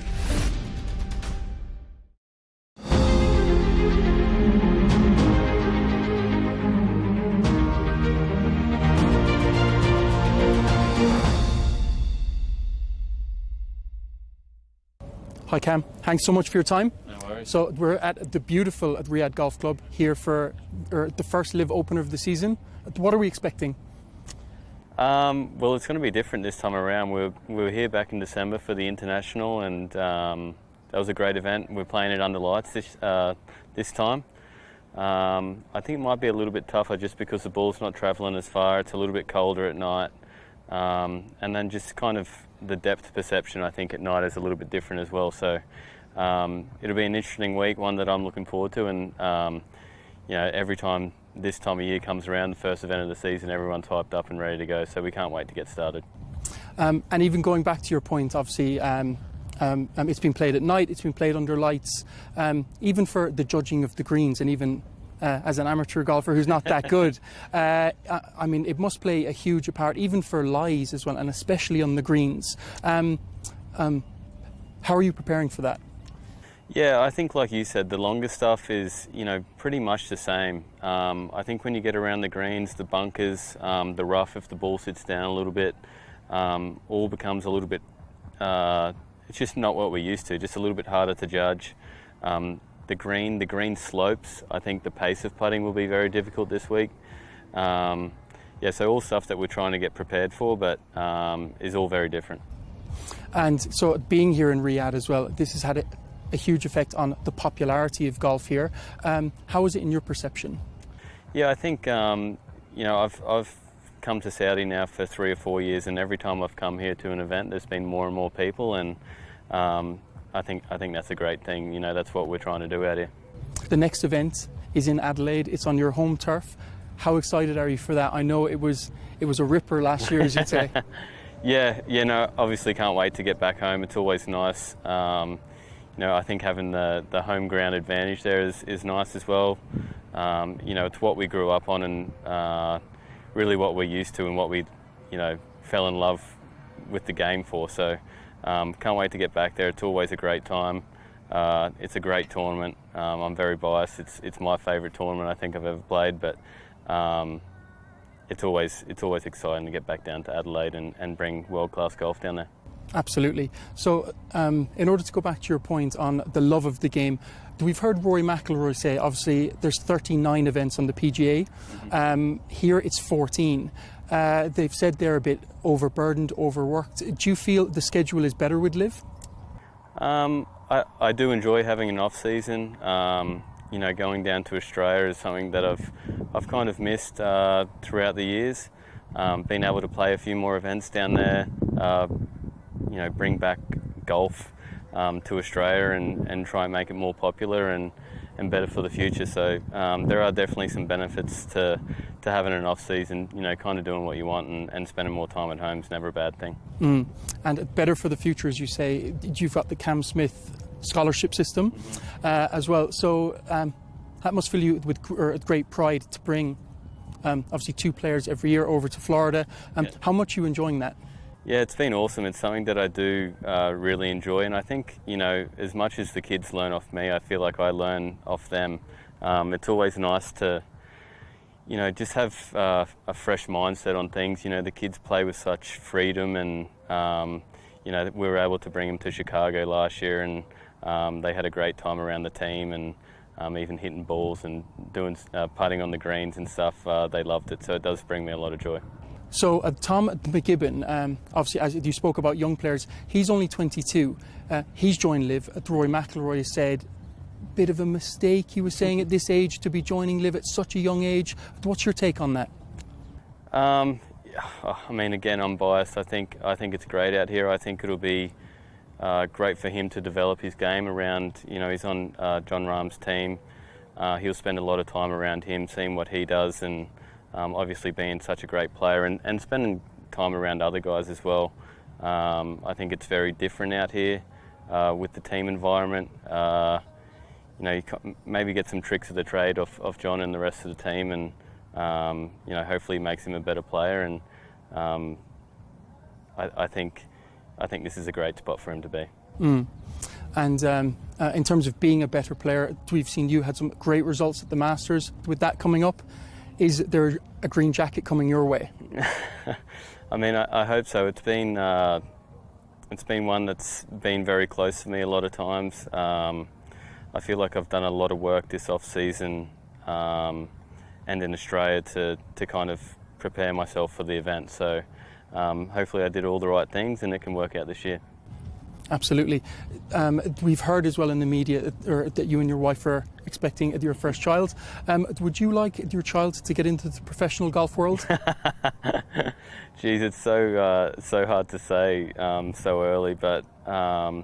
Hi Cam, thanks so much for your time. No worries. So we're at the beautiful Riyadh Golf Club here for the first live opener of the season. What are we expecting? Well, it's going to be different this time around. We were here back in December for the International, and that was a great event. We're playing it under lights this time. I think it might be a little bit tougher just because the ball's not travelling as far. It's a little bit colder at night. And then just kind of the depth perception, I think, at night is a little bit different as well. So it'll be an interesting week, one that I'm looking forward to. And, you know, every time this time of year comes around, the first event of the season, everyone's hyped up and ready to go. So we can't wait to get started. And even going back to your point, obviously, it's been played at night, it's been played under lights, even for the judging of the greens, and even as an amateur golfer who's not that good, I mean, it must play a huge part, even for lies as well, and especially on the greens. How are you preparing for that? Yeah, I think, like you said, the longer stuff is, you know, pretty much the same. I think when you get around the greens, the bunkers, the rough, if the ball sits down a little bit, all becomes a little bit, it's just not what we're used to, just a little bit harder to judge. The green slopes, I think the pace of putting will be very difficult this week. Yeah, so all stuff that we're trying to get prepared for, but is all very different. And so being here in Riyadh as well, this has had a huge effect on the popularity of golf here. How is it in your perception? Yeah, I think, you know, I've come to Saudi now for 3 or 4 years, and every time I've come here to an event, there's been more and more people, and I think that's a great thing. You know, that's what we're trying to do out here. The next event is in Adelaide. It's on your home turf. How excited are you for that? I know it was a ripper last year, as you'd say. Yeah, no, obviously can't wait to get back home. It's always nice. You know, I think having the home ground advantage there is nice as well. You know, it's what we grew up on, and really what we're used to, and what we, you know, fell in love with the game for. So can't wait to get back there. It's always a great time. It's a great tournament. I'm very biased. It's my favourite tournament I think I've ever played, but it's always exciting to get back down to Adelaide and bring world-class golf down there. Absolutely. So in order to go back to your point on the love of the game, we've heard Rory McIlroy say, obviously, there's 39 events on the PGA. Here it's 14. They've said they're a bit overburdened, overworked. Do you feel the schedule is better with Liv? I do enjoy having an off-season. You know, going down to Australia is something that I've kind of missed throughout the years. Being able to play a few more events down there, you know, bring back golf to Australia and try and make it more popular and better for the future. So there are definitely some benefits to having an off-season, you know, kind of doing what you want and spending more time at home is never a bad thing. And better for the future, as you say. You've got the Cam Smith scholarship system as well. So that must fill you with great pride to bring obviously 2 players every year over to Florida. How much are you enjoying that? Yeah, it's been awesome. It's something that I do really enjoy, and I think, you know, as much as the kids learn off me, I feel like I learn off them. It's always nice to, you know, just have a fresh mindset on things. You know, the kids play with such freedom, and you know, we were able to bring them to Chicago last year, and they had a great time around the team, and even hitting balls and doing putting on the greens and stuff. They loved it, so it does bring me a lot of joy. So Tom McGibbon, obviously, as you spoke about young players, he's only 22. He's joined Liv. Rory McIlroy said, bit of a mistake, he was saying, at this age to be joining Liv at such a young age. What's your take on that? I mean, again, I'm biased. I think it's great out here. I think it'll be great for him to develop his game around, you know, he's on John Rahm's team. He'll spend a lot of time around him, seeing what he does, and obviously being such a great player and spending time around other guys as well. I think it's very different out here with the team environment. You know, you maybe get some tricks of the trade off John and the rest of the team, and you know, hopefully makes him a better player. And I think this is a great spot for him to be. And in terms of being a better player, we've seen you had some great results at the Masters. With that coming up, is there a green jacket coming your way? I mean, I hope so. It's been one that's been very close to me a lot of times. I feel like I've done a lot of work this off-season and in Australia to kind of prepare myself for the event. So hopefully I did all the right things and it can work out this year. Absolutely. We've heard as well in the media that you and your wife are expecting your first child. Would you like your child to get into the professional golf world? Geez, it's so hard to say so early, but I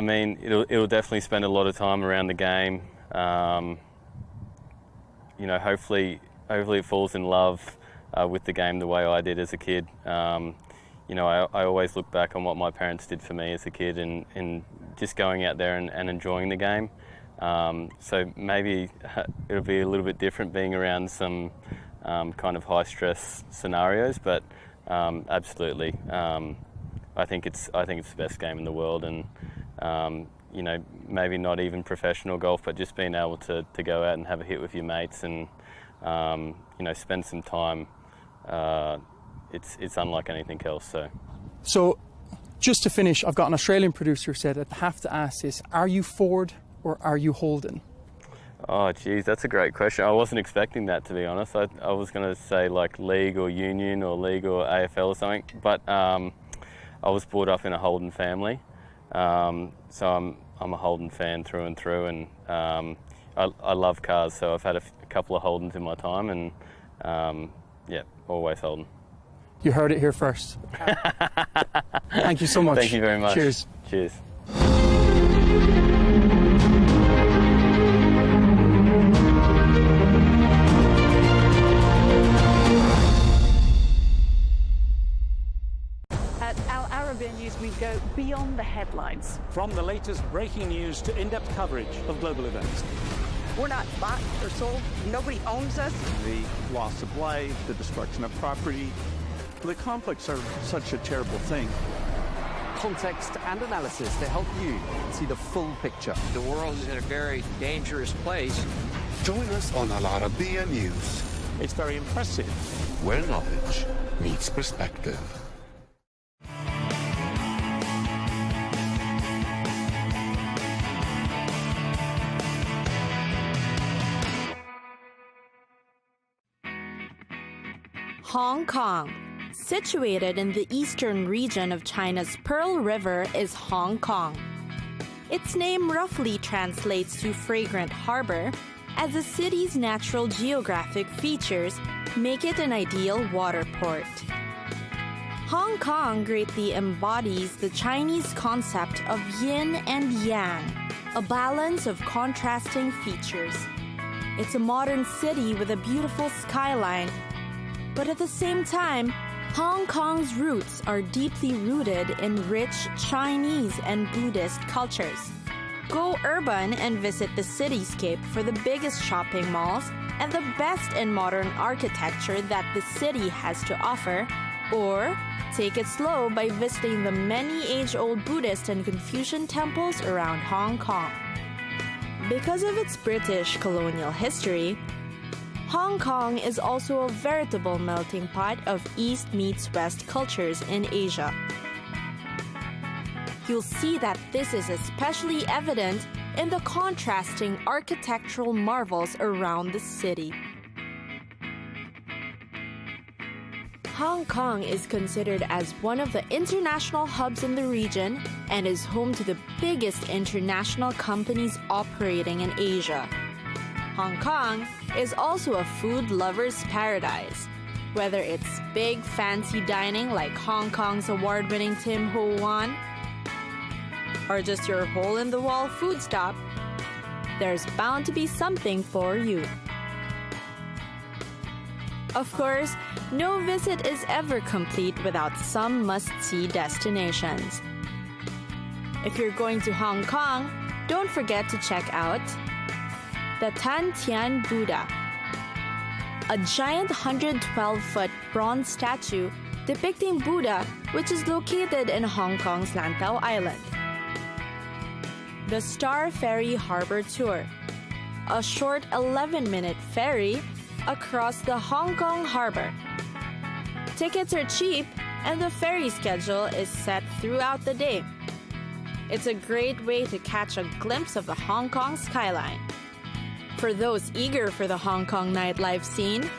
mean, it'll definitely spend a lot of time around the game. You know, hopefully it falls in love with the game the way I did as a kid. You know, I always look back on what my parents did for me as a kid and just going out there and enjoying the game. So maybe it'll be a little bit different being around some kind of high-stress scenarios, but absolutely, I think it's the best game in the world, and you know, maybe not even professional golf, but just being able to go out and have a hit with your mates and you know, spend some time. It's unlike anything else. So just to finish, I've got an Australian producer who said I have to ask this: are you Ford or are you Holden? Oh geez, that's a great question. I wasn't expecting that, to be honest. I was going to say like league or union or league or AFL or something, but I was brought up in a Holden family, so I'm a Holden fan through and through, and I love cars, so I've had a couple of Holdens in my time, and yeah, always Holden. You heard it here first. Thank you so much. Thank you very much. Cheers. Cheers. At Al Arabiya News, we go beyond the headlines. From the latest breaking news to in-depth coverage of global events. We're not bought or sold. Nobody owns us. The loss of life, the destruction of property. The conflicts are such a terrible thing. Context and analysis to help you see the full picture. The world is in a very dangerous place. Join us on Arabiya News, It's very impressive. where knowledge meets perspective. Hong Kong. Situated in the eastern region of China's Pearl River is Hong Kong. Its name roughly translates to fragrant harbor, as the city's natural geographic features make it an ideal water port. Hong Kong greatly embodies the Chinese concept of yin and yang, a balance of contrasting features. It's a modern city with a beautiful skyline, but at the same time, Hong Kong's roots are deeply rooted in rich Chinese and Buddhist cultures. Go urban and visit the cityscape for the biggest shopping malls and the best in modern architecture that the city has to offer, or take it slow by visiting the many age-old Buddhist and Confucian temples around Hong Kong. Because of its British colonial history, Hong Kong is also a veritable melting pot of East meets West cultures in Asia. You'll see that this is especially evident in the contrasting architectural marvels around the city. Hong Kong is considered as one of the international hubs in the region and is home to the biggest international companies operating in Asia. Hong Kong is also a food lover's paradise. Whether it's big fancy dining like Hong Kong's award-winning Tim Ho Wan, or just your hole-in-the-wall food stop, there's bound to be something for you. Of course, no visit is ever complete without some must-see destinations. If you're going to Hong Kong, don't forget to check out the Tan Tian Buddha, a giant 112-foot bronze statue depicting Buddha, which is located in Hong Kong's Lantau Island. The Star Ferry Harbor Tour, a short 11-minute ferry across the Hong Kong harbor. Tickets are cheap and the ferry schedule is set throughout the day. It's a great way to catch a glimpse of the Hong Kong skyline. For those eager for the Hong Kong nightlife scene,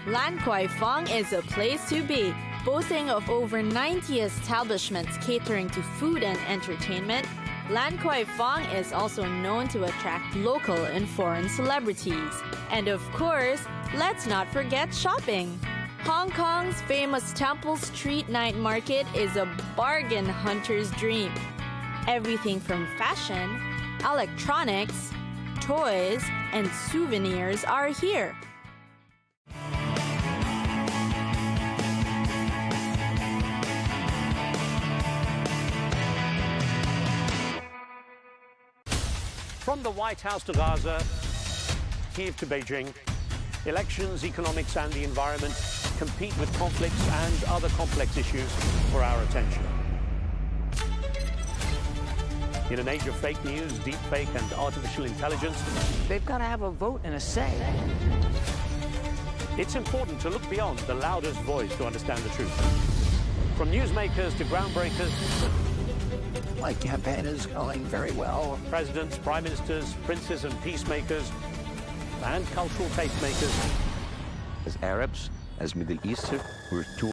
Lan Kwai Fong is a place to be. Boasting of over 90 establishments catering to food and entertainment, Lan Kwai Fong is also known to attract local and foreign celebrities. And of course, let's not forget shopping. Hong Kong's famous Temple Street Night Market is a bargain hunter's dream. Everything from fashion, electronics, toys, and souvenirs are here. From the White House to Gaza, Kyiv to Beijing, elections, economics, and the environment compete with conflicts and other complex issues for our attention. In an age of fake news, deepfake, and artificial intelligence, they've got to have a vote and a say. It's important to look beyond the loudest voice to understand the truth. From newsmakers to groundbreakers, My campaign is going very well. Presidents, prime ministers, princes and peacemakers, and cultural tastemakers. As Arabs, as Middle Eastern, we're too